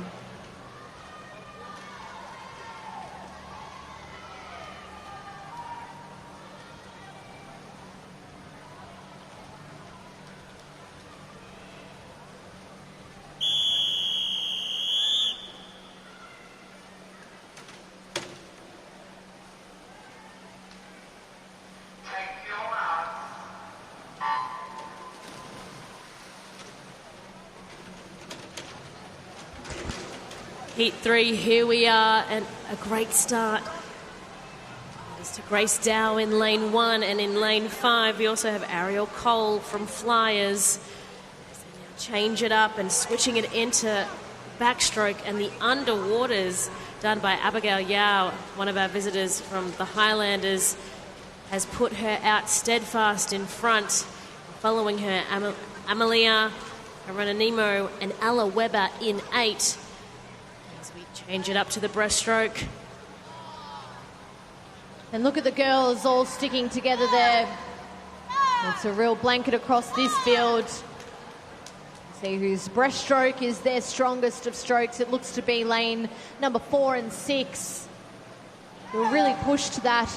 Heat 3, here we are, and a great start. It's to Grace Dow in lane 1, and in lane 5 we also have Ariel Cole from Flyers. As they now change it up and switching it into backstroke, and the underwaters done by Abigail Yao, one of our visitors from the Highlanders, has put her out steadfast in front. Following her, Amelia Arananimo and Ella Weber in 8. Change it up to the breaststroke. And look at the girls all sticking together there. It's a real blanket across this field. See whose breaststroke is their strongest of strokes. It looks to be lane number 4 and 6. We'll really push to that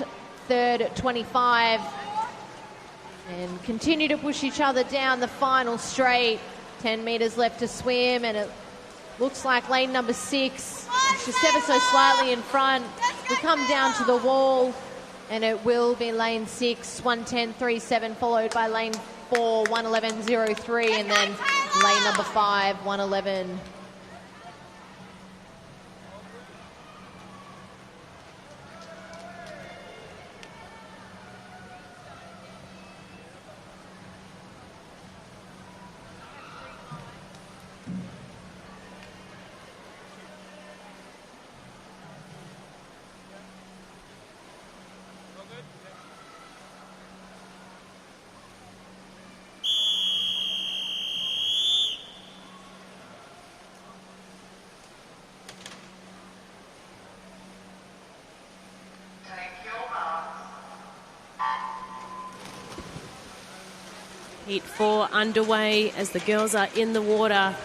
third at 25 and continue to push each other down the final straight. 10 metres left to swim, and it looks like lane number 6, just ever so slightly in front. We come down to the wall, and it will be lane 6, 110.37, followed by lane 4, 111.03, and then lane number 5, 111. Heat 4 underway as the girls are in the water.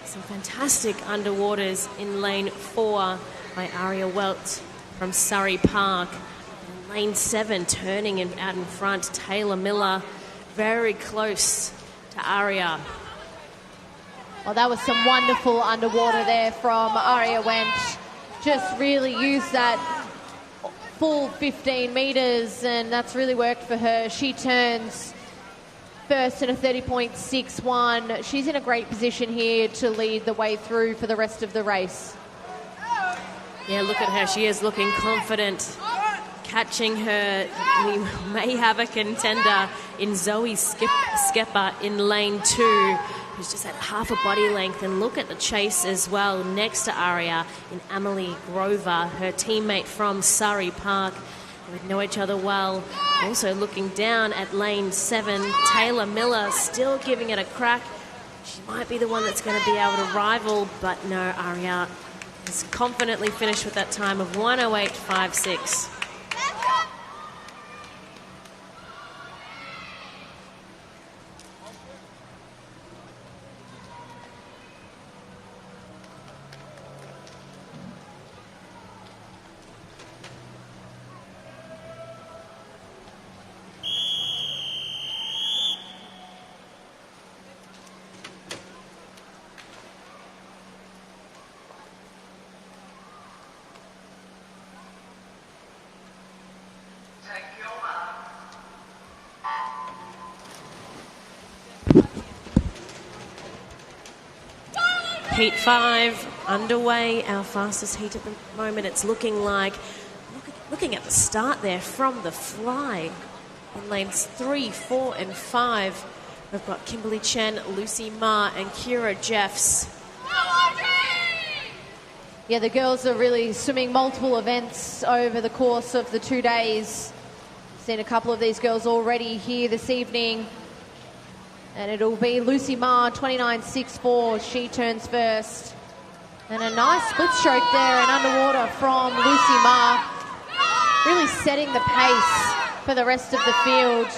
Some fantastic underwaters in lane 4 by Aria Welt from Surrey Park. And lane 7 turning out in front, Taylor Miller, very close to Aria. Well, that was some wonderful underwater there from Aria Wench. Just really used that full 15 metres, and that's really worked for her. She turns first in a 30.61. She's in a great position here to lead the way through for the rest of the race. Yeah, look at her. She is looking confident. Catching her, we may have a contender in Zoe Skepper in lane 2, who's just at half a body length. And look at the chase as well next to Aria in Amelie Grover, her teammate from Surrey Park. They would know each other well. Also looking down at lane 7, Taylor Miller still giving it a crack. She might be the one that's going to be able to rival, but no, Aria has confidently finished with that time of 108.56. Heat 5 underway, our fastest heat at the moment. It's looking like, looking at the start there from the fly. In lanes 3, 4 and 5, we've got Kimberly Chen, Lucy Ma and Kira Jeffs. Yeah, the girls are really swimming multiple events over the course of the 2 days. Seen a couple of these girls already here this evening. And it'll be Lucy Ma, 29.64. She turns first. And a nice split stroke there and underwater from Lucy Ma. Really setting the pace for the rest of the field.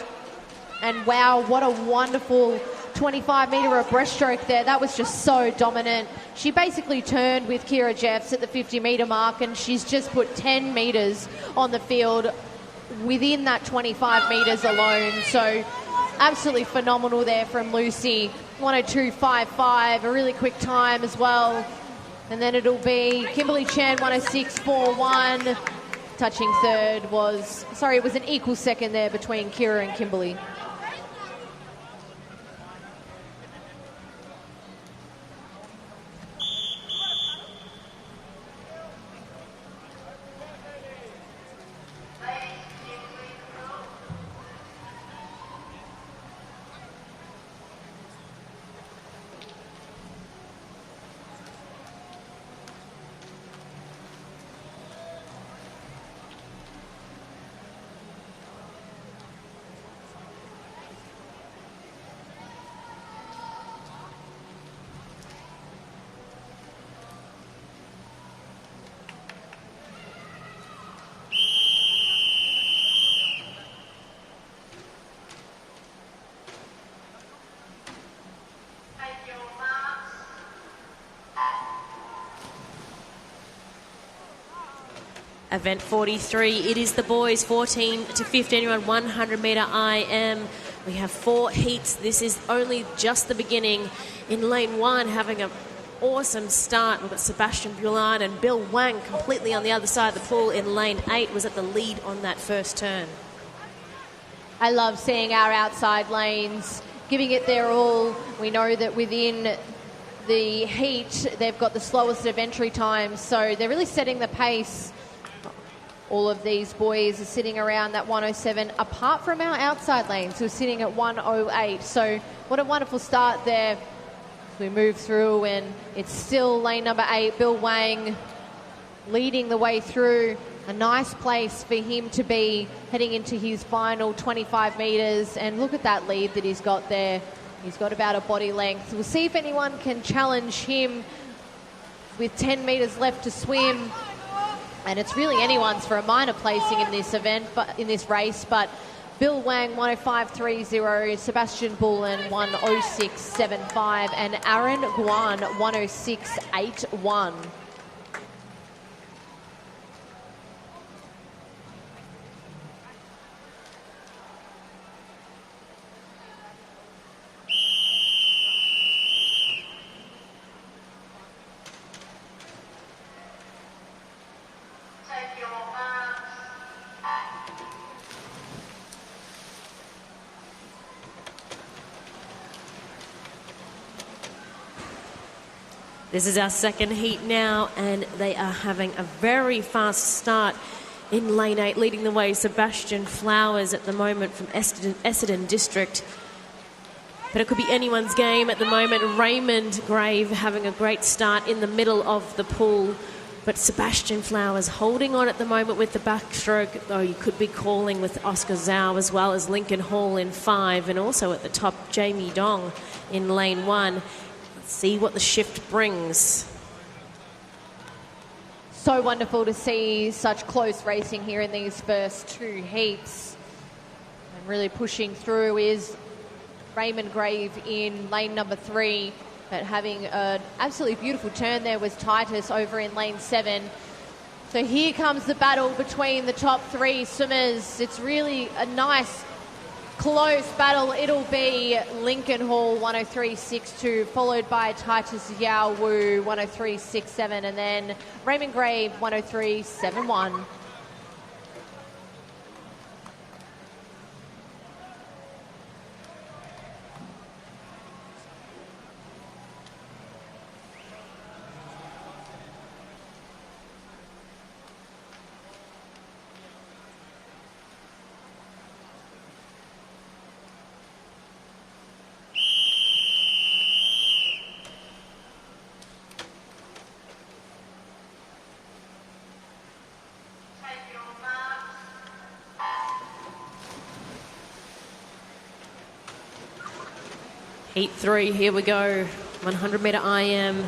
And wow, what a wonderful 25-metre breaststroke there. That was just so dominant. She basically turned with Kira Jeffs at the 50-metre mark, and she's just put 10 metres on the field within that 25 metres alone. So absolutely phenomenal there from Lucy. 102.55, a really quick time as well. And then it'll be Kimberly Chen, 106.41. Touching third was, it was an equal second there between Kira and Kimberly. Event 43, it is the boys 14 to 15 around 100 metre IM. We have 4 heats. This is only just the beginning. In lane 1, having an awesome start. We've got Sebastian Bulan and Bill Wang completely on the other side of the pool in lane 8, was at the lead on that first turn. I love seeing our outside lanes giving it their all. We know that within the heat, they've got the slowest of entry times, so they're really setting the pace. All of these boys are sitting around that 107, apart from our outside lanes, who are sitting at 108. So what a wonderful start there. We move through, and it's still lane number 8, Bill Wang, leading the way through. A nice place for him to be heading into his final 25 metres. And look at that lead that he's got there. He's got about a body length. We'll see if anyone can challenge him with 10 metres left to swim. And it's really anyone's for a minor placing in this event, but in this race. But Bill Wang, 105.30, Sebastian Bullen, 106.75, and Aaron Guan, 106.81. This is our second heat now, and they are having a very fast start in lane 8, leading the way Sebastian Flowers at the moment from Essendon District. But it could be anyone's game at the moment. Raymond Grave having a great start in the middle of the pool, but Sebastian Flowers holding on at the moment with the backstroke, though you could be calling with Oscar Zhao, as well as Lincoln Hall in 5, and also at the top Jamie Dong in lane 1. See what the shift brings. So wonderful to see such close racing here in these first 2 heats. And really pushing through is Raymond Grave in lane number 3, but having an absolutely beautiful turn there was Titus over in lane 7. So here comes the battle between the top 3 swimmers. It's really a nice close battle. It'll be Lincoln Hall, 103.62, followed by Titus Yao Wu, 103.67, and then Raymond Grave, 103.71. Heat 3, here we go. 100-metre IM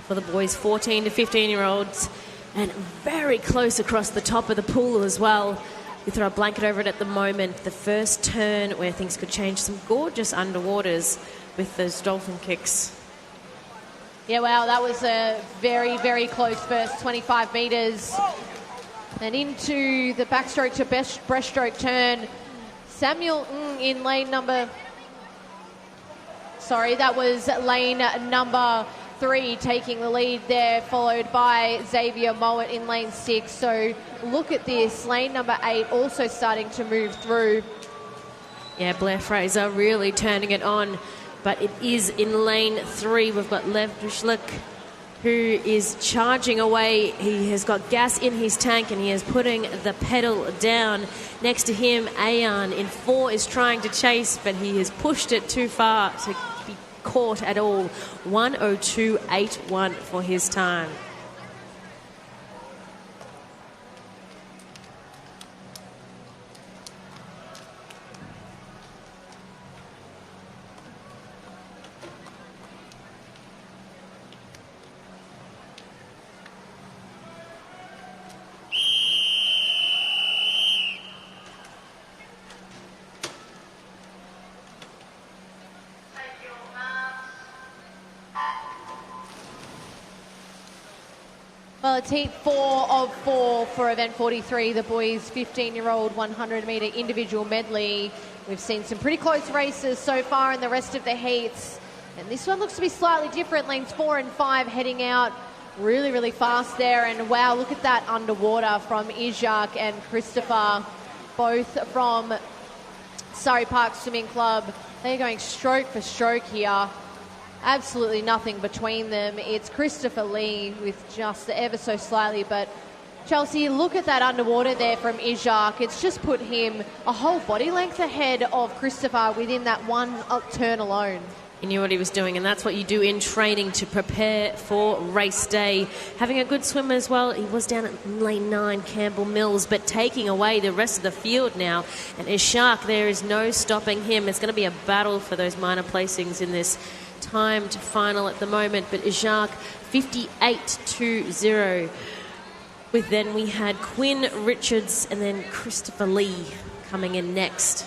for the boys, 14 to 15-year-olds. And very close across the top of the pool as well. We throw a blanket over it at the moment. The first turn where things could change. Some gorgeous underwaters with those dolphin kicks. Yeah, wow, that was a very, very close first 25 metres. And into the backstroke to breaststroke turn. Samuel in lane number... Sorry, that was lane number 3 taking the lead there, followed by Xavier Mowat in lane 6. So look at this, lane number 8 also starting to move through. Yeah, Blair Fraser really turning it on, but it is in lane 3. We've got Lev Dushlik, who is charging away. He has got gas in his tank and he is putting the pedal down. Next to him, Ayan in 4 is trying to chase, but he has pushed it too far to be caught at all. 1:02.81 for his time. Well, it's heat 4 of 4 for event 43, the boys' 15-year-old 100-metre individual medley. We've seen some pretty close races so far in the rest of the heats. And this one looks to be slightly different. Lanes 4 and 5 heading out really, really fast there. And wow, look at that underwater from Izak and Christopher, both from Surrey Park Swimming Club. They're going stroke for stroke here. Absolutely nothing between them. It's Christopher Lee with just ever so slightly, but Chelsea, look at that underwater there from Izak. It's just put him a whole body length ahead of Christopher within that one turn alone. He knew what he was doing, and that's what you do in training to prepare for race day. Having a good swim as well. He was down at lane 9, Campbell Mills, but taking away the rest of the field now. And Ishak, there is no stopping him. It's going to be a battle for those minor placings in this timed final at the moment, but Ishak 58.20. With then we had Quinn Richards and then Christopher Lee coming in next.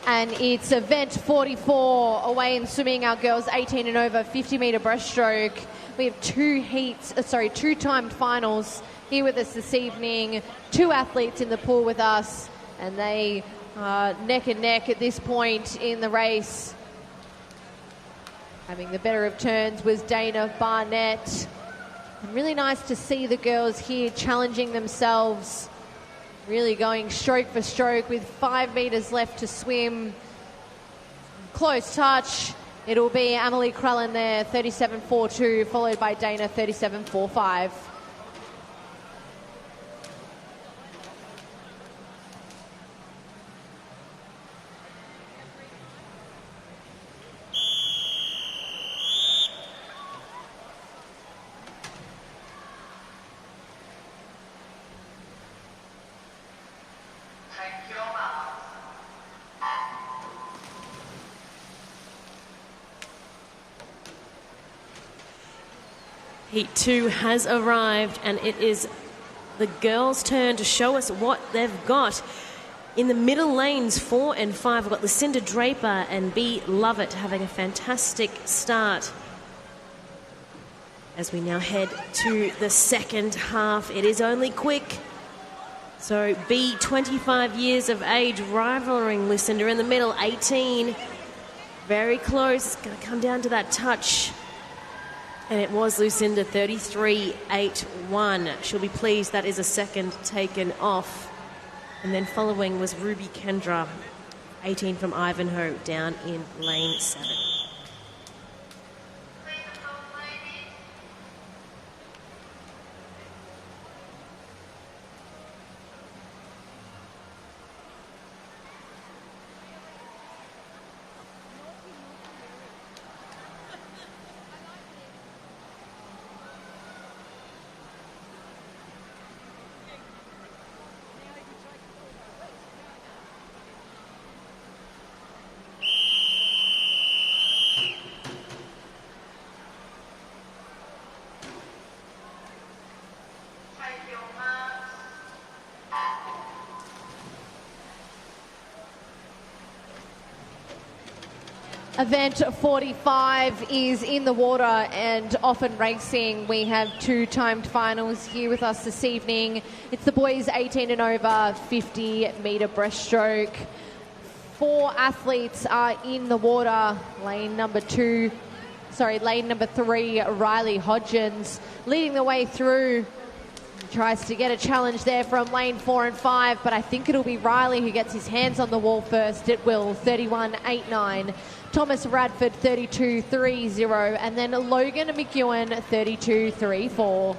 And it's event 44 away in swimming, our girls 18 and over 50-metre breaststroke. We have two timed finals here with us this evening. 2 athletes in the pool with us, and they are neck and neck at this point in the race. Having the better of turns was Dana Barnett. And really nice to see the girls here challenging themselves. Really going stroke for stroke with 5 metres left to swim. Close touch. It'll be Amelie Krellen there, 37.42, followed by Dana, 37.45. Heat 2 has arrived, and it is the girls' turn to show us what they've got. In the middle lanes, 4 and 5, we've got Lucinda Draper and B. Lovett having a fantastic start. as we now head to the second half. It is only quick. So B, 25 years of age, rivaling Lucinda in the middle, 18. Very close. It's going to come down to that touch. And it was Lucinda, 33-8-1. She'll be pleased that is a second taken off. And then following was Ruby Kendra, 18 from Ivanhoe, down in lane 7. Event 45 is in the water and often racing. We have 2 timed finals here with us this evening. It's the boys 18 and over 50-metre breaststroke. 4 athletes are in the water. Lane number 3, Riley Hodgins, leading the way through. Tries to get a challenge there from lane 4 and 5, but I think it'll be Riley who gets his hands on the wall first. It will, 31-8-9. Thomas Radford, 32-3-0, and then Logan McEwen, 32-3-4.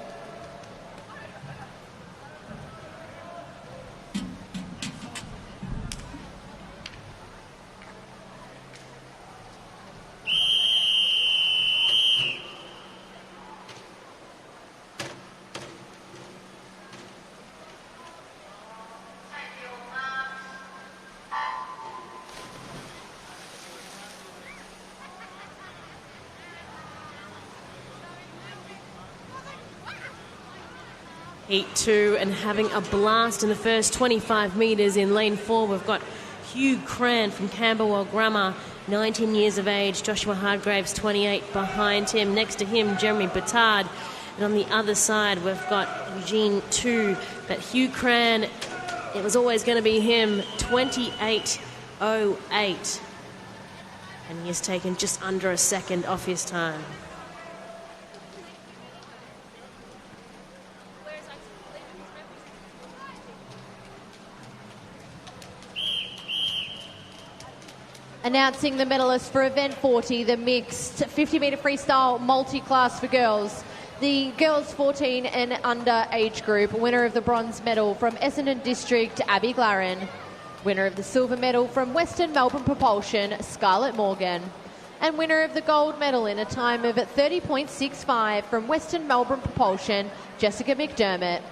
Heat 2 and having a blast in the first 25 metres in lane 4. We've got Hugh Cran from Camberwell Grammar, 19 years of age. Joshua Hardgraves, 28, behind him. Next to him, Jeremy Batard. And on the other side, we've got Eugene 2. But Hugh Cran, it was always going to be him, 28.08. And he has taken just under a second off his time. Announcing the medalists for event 40, the mixed 50-metre freestyle multi-class for girls. The girls 14 and under age group, winner of the bronze medal from Essendon District, Abby Glaran. Winner of the silver medal from Western Melbourne Propulsion, Scarlett Morgan. And winner of the gold medal in a time of 30.65 from Western Melbourne Propulsion, Jessica McDermott.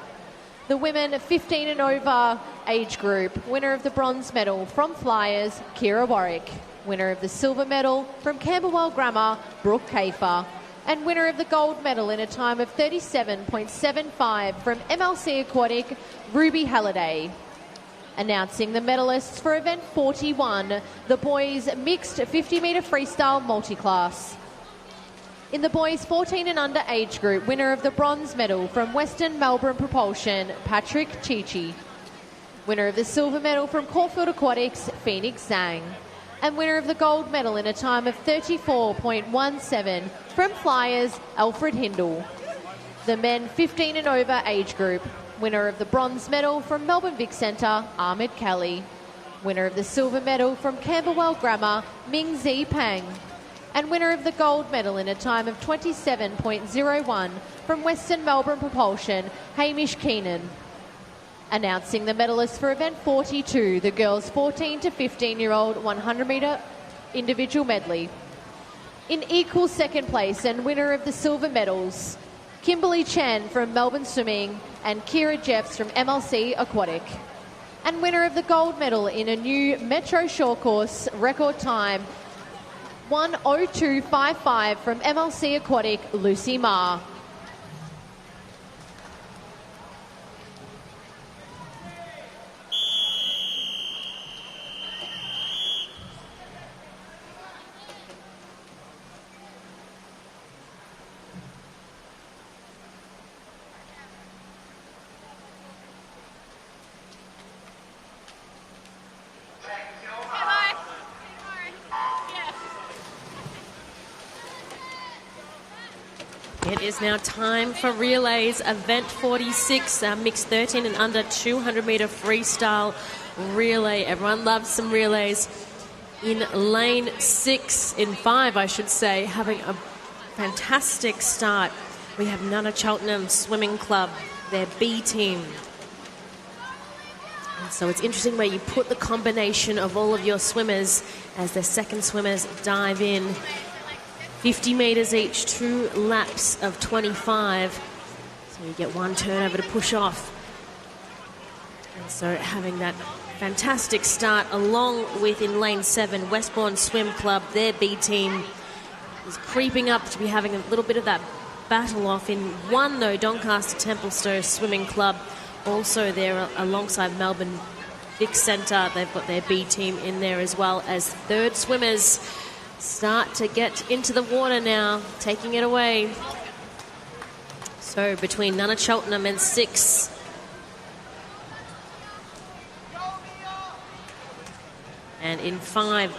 The women 15 and over age group, winner of the bronze medal from Flyers, Kira Warwick. Winner of the silver medal from Camberwell Grammar, Brooke Kafer. And winner of the gold medal in a time of 37.75 from MLC Aquatic, Ruby Halliday. Announcing the medalists for event 41, the boys mixed 50-metre freestyle multi-class. In the boys 14 and under age group, winner of the bronze medal from Western Melbourne Propulsion, Patrick Chichi. Winner of the silver medal from Caulfield Aquatics, Phoenix Zhang. And winner of the gold medal in a time of 34.17 from Flyers, Alfred Hindle. The men 15 and over age group, winner of the bronze medal from Melbourne Vic Centre, Ahmed Kelly. Winner of the silver medal from Camberwell Grammar, Ming Zi Pang. And winner of the gold medal in a time of 27.01 from Western Melbourne Propulsion, Hamish Keenan. Announcing the medalists for event 42, the girls 14 to 15-year-old 100-metre individual medley. In equal second place and winner of the silver medals, Kimberly Chen from Melbourne Swimming and Kira Jeffs from MLC Aquatic. And winner of the gold medal in a new Metro Short Course record time, 1:02.55 from MLC Aquatic, Lucy Ma. It is now time for relays, event 46, mixed 13 and under 200-meter freestyle relay. Everyone loves some relays. In lane 5, I should say, having a fantastic start. We have Nunna Cheltenham Swimming Club, their B team. And so it's interesting where you put the combination of all of your swimmers as their second swimmers dive in. 50 metres each, 2 laps of 25. So you get one turnover to push off. And so having that fantastic start, along with in lane 7, Westbourne Swim Club, their B team is creeping up to be having a little bit of that battle off. In 1, though, Doncaster Templestowe Swimming Club, also there alongside Melbourne Vic Centre. They've got their B team in there, as well as third swimmers start to get into the water now, taking it away. So between Nunna Cheltenham and 6. And in 5,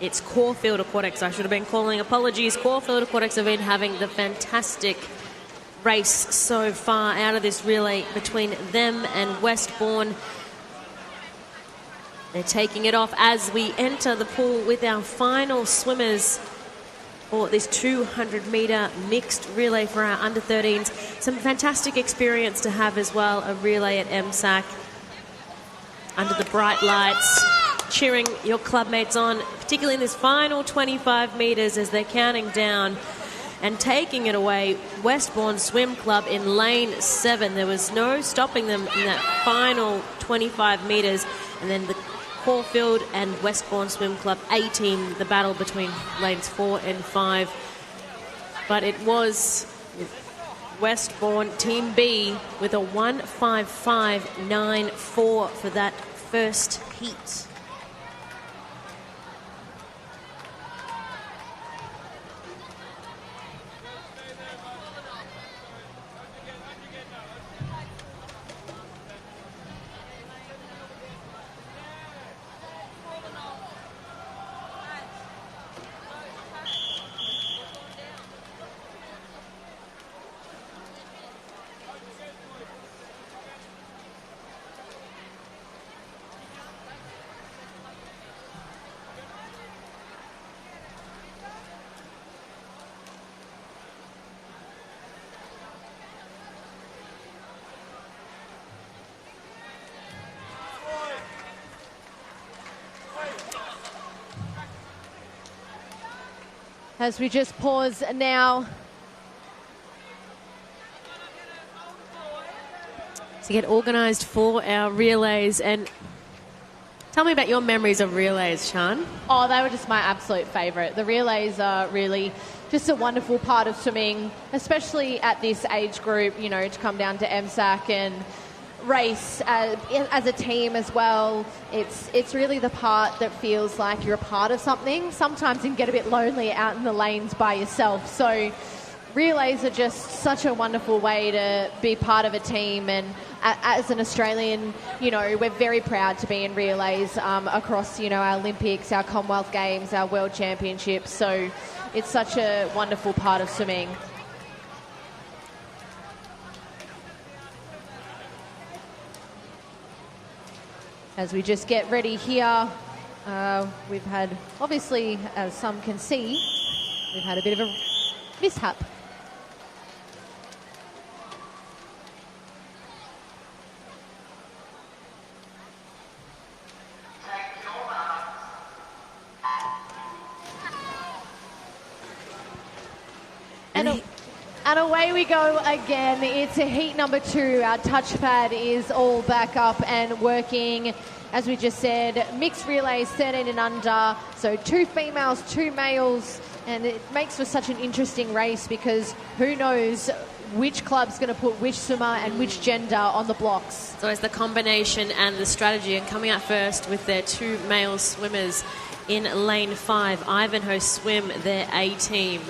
it's Caulfield Aquatics. I should have been calling, apologies. Caulfield Aquatics have been having the fantastic race so far out of this relay between them and Westbourne. They're taking it off as we enter the pool with our final swimmers for this 200-metre mixed relay for our under-13s. Some fantastic experience to have as well, a relay at MSAC under the bright lights, cheering your clubmates on, particularly in this final 25 metres as they're counting down. And taking it away, Westbourne Swim Club in lane 7. There was no stopping them in that final 25 metres. And then the Caulfield and Westbourne Swim Club A team, the battle between lanes 4 and 5. But it was Westbourne Team B with a 1:55.94 for that first heat. As we just pause now to get organised for our relays. And tell me about your memories of relays, Sian. Oh, they were just my absolute favourite. The relays are really just a wonderful part of swimming, especially at this age group, you know, to come down to MSAC and race as a team as well. It's really the part that feels like you're a part of something. Sometimes you can get a bit lonely out in the lanes by yourself. So relays are just such a wonderful way to be part of a team. And as an Australian, you know, we're very proud to be in relays across, you know, our Olympics, our Commonwealth Games, our World Championships. So it's such a wonderful part of swimming. As we just get ready here, we've had, obviously, as some can see, we've had a bit of a mishap. And away we go again. It's a heat number 2. Our touchpad is all back up and working. As we just said, mixed relays 13 and under. So 2 females, 2 males. And it makes for such an interesting race because who knows which club's going to put which swimmer and which gender on the blocks. So it's the combination and the strategy. And coming out first with their 2 male swimmers in lane 5, Ivanhoe Swim, their A team.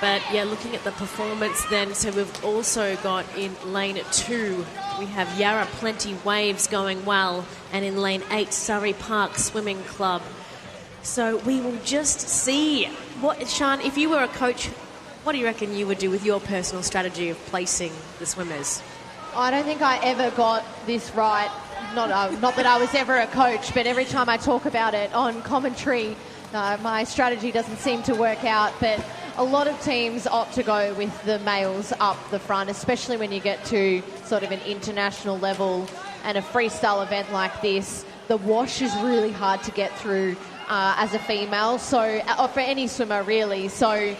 But, yeah, looking at the performance then, so we've also got in lane 2, we have Yarra Plenty Waves going well, and in lane 8, Surrey Park Swimming Club. So we will just see what, Sian, if you were a coach, What do you reckon you would do with your personal strategy of placing the swimmers? I don't think I ever got this right. Not that I was ever a coach, but every time I talk about it on commentary, my strategy doesn't seem to work out. But a lot of teams opt to go with the males up the front, especially when you get to sort of an international level and a freestyle event like this. The wash is really hard to get through as a female, so or for any swimmer really. So,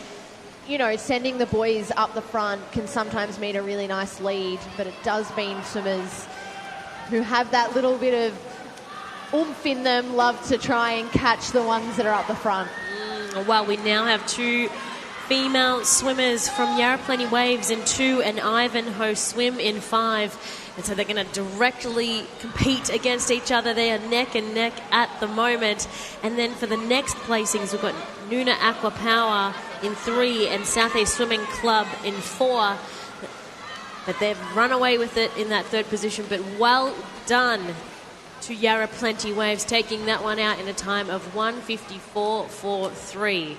you know, sending the boys up the front can sometimes mean a really nice lead, but it does mean swimmers who have that little bit of oomph in them love to try and catch the ones that are up the front. Well, we now have two female swimmers from Yarra Plenty Waves in 2 and Ivanhoe Swim in 5. And so they're going to directly compete against each other. They are neck and neck at the moment. And then for the next placings, we've got Nuna Aqua Power in 3 and Southeast Swimming Club in 4. But they've run away with it in that 3rd position. But well done to Yarra Plenty Waves, taking that one out in a time of 1:54.43.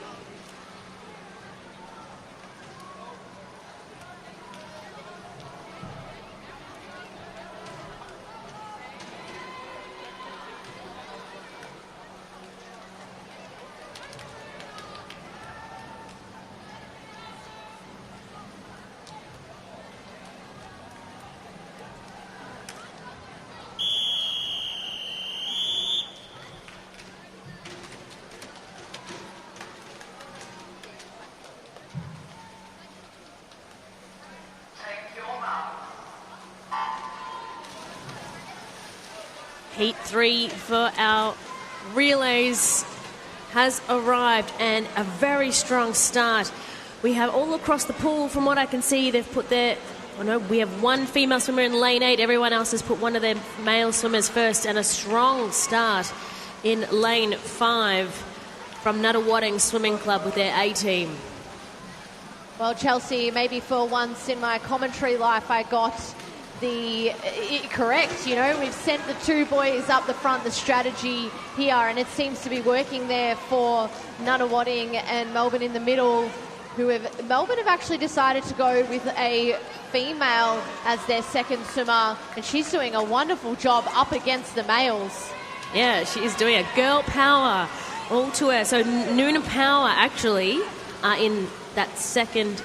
Heat 3 for our relays has arrived, and a very strong start. We have all across the pool, from what I can see, they've put their... Oh no, we have one female swimmer in lane 8. Everyone else has put one of their male swimmers first, and a strong start in lane 5 from Nunawading Swimming Club with their A team. Well, Chelsea, maybe for once in my commentary life I got correct. You know, we've sent the two boys up the front, the strategy here, and it seems to be working there for Nunawading and Melbourne in the middle. Melbourne have actually decided to go with a female as their second swimmer, and she's doing a wonderful job up against the males. Yeah, she is doing a girl power all to her. So Nuna Power actually are in that second...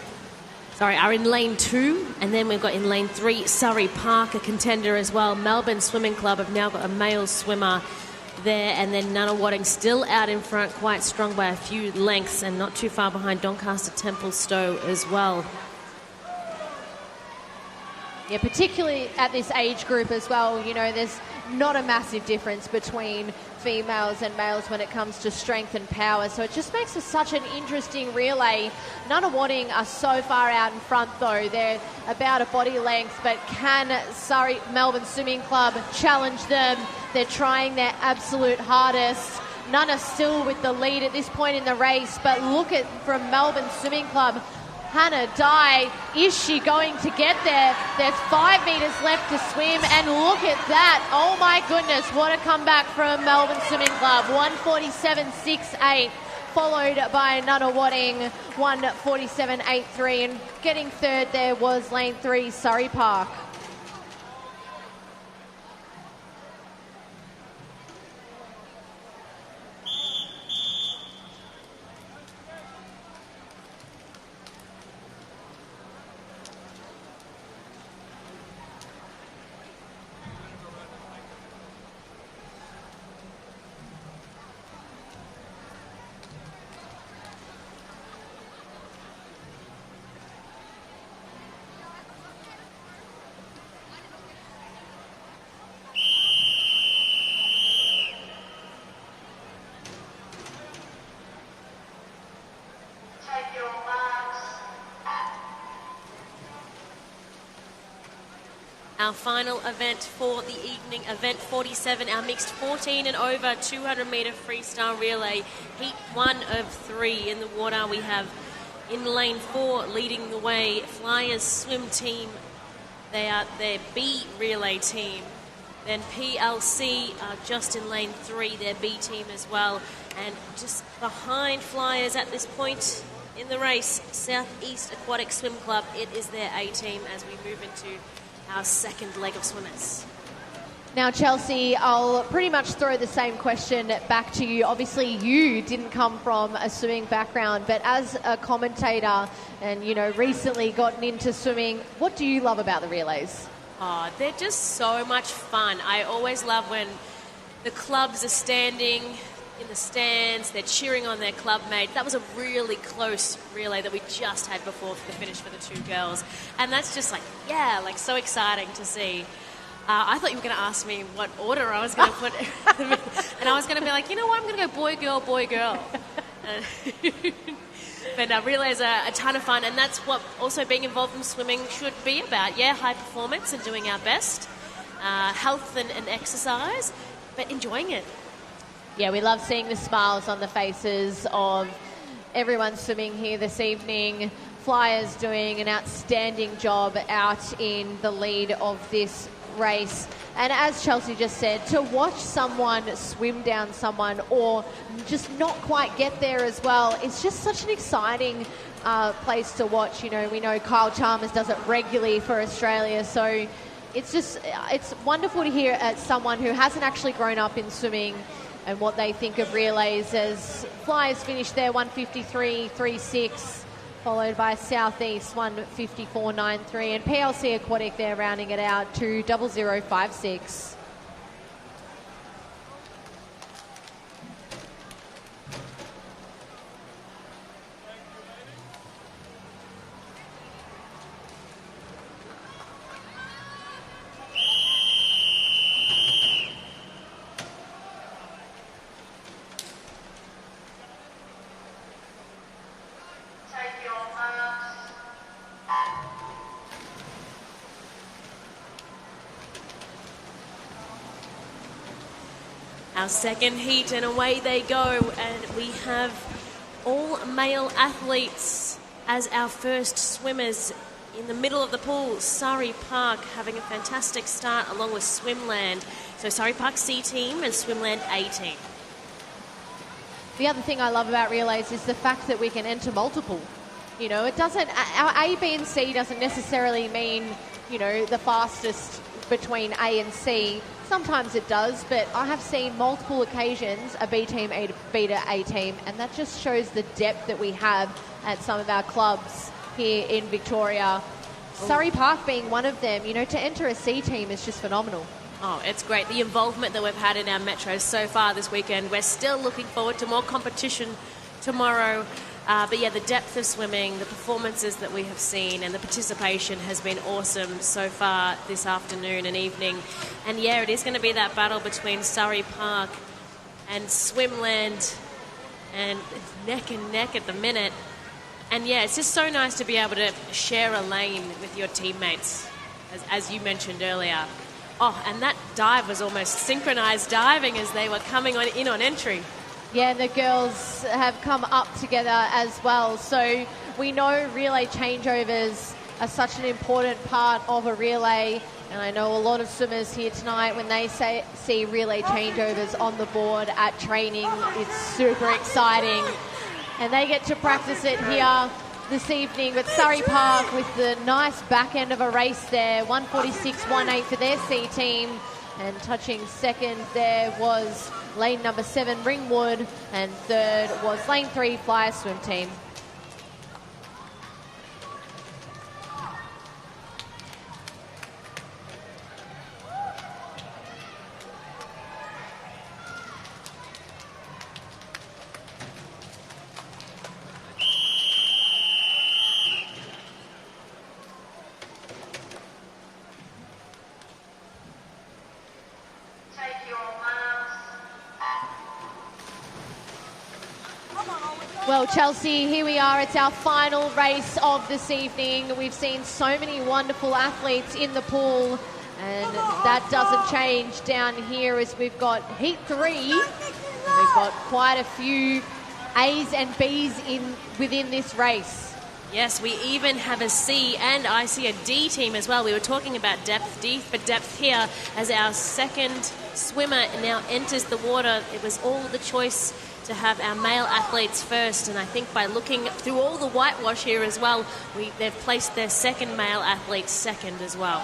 are in lane 2, and then we've got in lane 3 Surrey Park, a contender as well. Melbourne Swimming Club have now got a male swimmer there, and then Nunawading still out in front, quite strong by a few lengths, and not too far behind Doncaster Templestowe as well. Yeah, particularly at this age group as well, you know, there's not a massive difference between females and males when it comes to strength and power, so it just makes it such an interesting relay. Nunawading are so far out in front though, they're about a body length, but can Melbourne Swimming Club challenge them? They're trying their absolute hardest. Nuna still with the lead at this point in the race, but look at from Melbourne Swimming Club, Hannah Dye, is she going to get there? There's 5 metres left to swim, and look at that. Oh my goodness, what a comeback from Melbourne Swimming Club. 1:47.68, followed by Nunawading, 1:47.83, and getting third there was lane 3, Surrey Park. Our final event for the evening, event 47, our mixed 14 and over 200 metre freestyle relay, heat 1 of 3 in the water. We have in lane 4 leading the way, Flyers swim team. They are their B relay team. Then PLC are just in lane 3, their B team as well. And just behind Flyers at this point in the race, Southeast Aquatic Swim Club. It is their A team as we move into our second leg of swimmers. Now, Chelsea, I'll pretty much throw the same question back to you. Obviously, you didn't come from a swimming background, but as a commentator and, recently gotten into swimming, what do you love about the relays? Oh, they're just so much fun. I always love when the clubs are standing in the stands, they're cheering on their club mate. That was a really close relay that we just had before the finish for the two girls. And that's just so exciting to see. I thought you were going to ask me what order I was going to put them in. And I was going to be like, you know what, I'm going to go boy, girl, boy, girl. But relays are a ton of fun, and that's what also being involved in swimming should be about. Yeah, high performance and doing our best, health and exercise, but enjoying it. Yeah, we love seeing the smiles on the faces of everyone swimming here this evening. Flyers doing an outstanding job out in the lead of this race. And as Chelsea just said, to watch someone swim down someone or just not quite get there as well, it's just such an exciting place to watch. We know Kyle Chalmers does it regularly for Australia, so it's wonderful to hear someone who hasn't actually grown up in swimming and what they think of relays, as Flyers finish there 153.36, followed by Southeast 154.93, and PLC Aquatic there rounding it out to 0056. Our second heat, and away they go, and we have all male athletes as our first swimmers. In the middle of the pool, Surrey Park having a fantastic start along with Swimland. So Surrey Park C team and Swimland A team. The other thing I love about relays is the fact that we can enter multiple. It doesn't, our A, B and C doesn't necessarily mean, the fastest between A and C. Sometimes it does, but I have seen multiple occasions a B team, A to A team, and that just shows the depth that we have at some of our clubs here in Victoria. Surrey Park being one of them, to enter a C team is just phenomenal. Oh, it's great. The involvement that we've had in our metros so far this weekend. We're still looking forward to more competition tomorrow. But the depth of swimming, the performances that we have seen, and the participation has been awesome so far this afternoon and evening. And it is going to be that battle between Surrey Park and Swimland, and it's neck and neck at the minute. And it's just so nice to be able to share a lane with your teammates, as you mentioned earlier. Oh, and that dive was almost synchronized diving as they were coming in on entry. Yeah, and the girls have come up together as well. So we know relay changeovers are such an important part of a relay. And I know a lot of swimmers here tonight, when they see relay changeovers on the board at training, it's super exciting. And they get to practice it here this evening. But Surrey Park with the nice back end of a race there, 146.18 for their C team. And touching second there was lane number 7, Ringwood, and third was lane 3, Flyer Swim Team. Well, Chelsea, here we are. It's our final race of this evening. We've seen so many wonderful athletes in the pool, and that doesn't change down here as we've got Heat 3. We've got quite a few A's and B's within this race. Yes, we even have a C, and I see a D team as well. We were talking about depth, D for depth here, as our second swimmer now enters the water. It was all the choice to have our male athletes first, and I think by looking through all the whitewash here as well, they've placed their second male athletes second as well.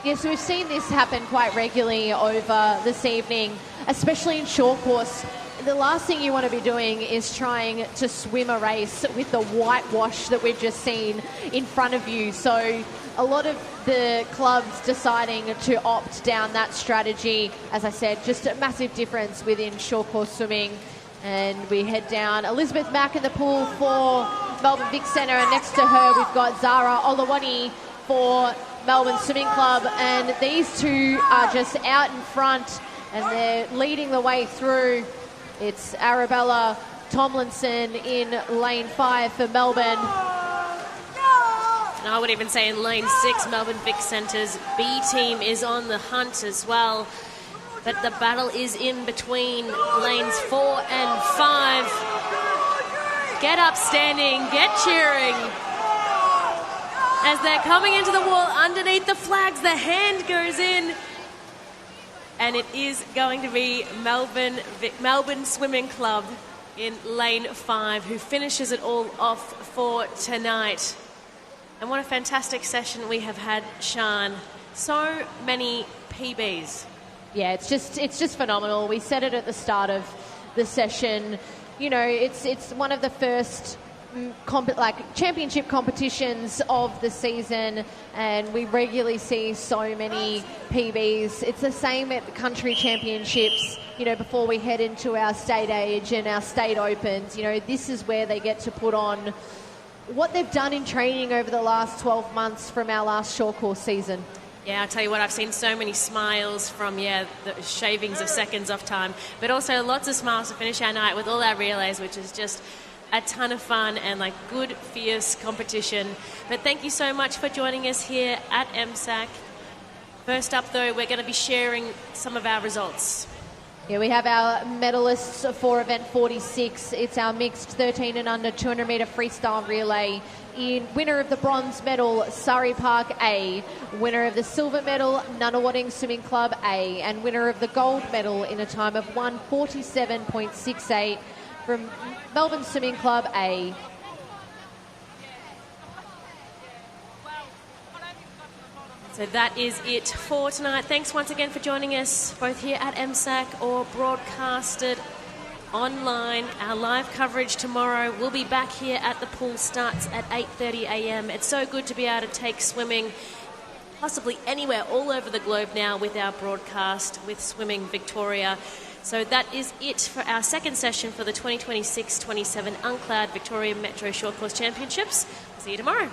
Yes, we've seen this happen quite regularly over this evening, especially in short course. The last thing you want to be doing is trying to swim a race with the whitewash that we've just seen in front of you. So a lot of the clubs deciding to opt down that strategy. As I said, just a massive difference within short course swimming. And we head down. Elizabeth Mack in the pool for Melbourne Vic Centre, and next to her we've got Zara Olawani for Melbourne Swimming Club, and these two are just out in front and they're leading the way through. It's Arabella Tomlinson in lane 5 for Melbourne. And I would even say in lane 6, Melbourne Vic Centre's B team is on the hunt as well. But the battle is in between lanes 4 and 5. Get up standing, get cheering. As they're coming into the wall underneath the flags, the hand goes in. And it is going to be Melbourne Swimming Club in lane 5 who finishes it all off for tonight. And what a fantastic session we have had, Sian. So many PBs. Yeah, it's just phenomenal. We said it at the start of the session. You know, it's one of the first championship competitions of the season, and we regularly see so many PBs. It's the same at the country championships, you know, before we head into our state age and our state opens. You know, this is where they get to put on what they've done in training over the last 12 months from our last short course season. Yeah, I'll tell you what, I've seen so many smiles from, the shavings of seconds off time, but also lots of smiles to finish our night with all our relays, which is just a ton of fun and good, fierce competition. But thank you so much for joining us here at MSAC. First up, though, we're going to be sharing some of our results. Yeah, we have our medalists for event 46. It's our mixed 13 and under 200 metre freestyle relay. Winner of the bronze medal, Surrey Park A. Winner of the silver medal, Nunawading Swimming Club A. And winner of the gold medal in a time of 1:47.68 from Melbourne Swimming Club A. So that is it for tonight. Thanks once again for joining us, both here at MSAC or broadcasted online. Our live coverage tomorrow will be back here at the pool, starts at 8:30 a.m. It's so good to be able to take swimming possibly anywhere all over the globe now with our broadcast with Swimming Victoria. So that is it for our second session for the 2026-27 UNCLOUD Victorian Metro Short Course Championships. See you tomorrow.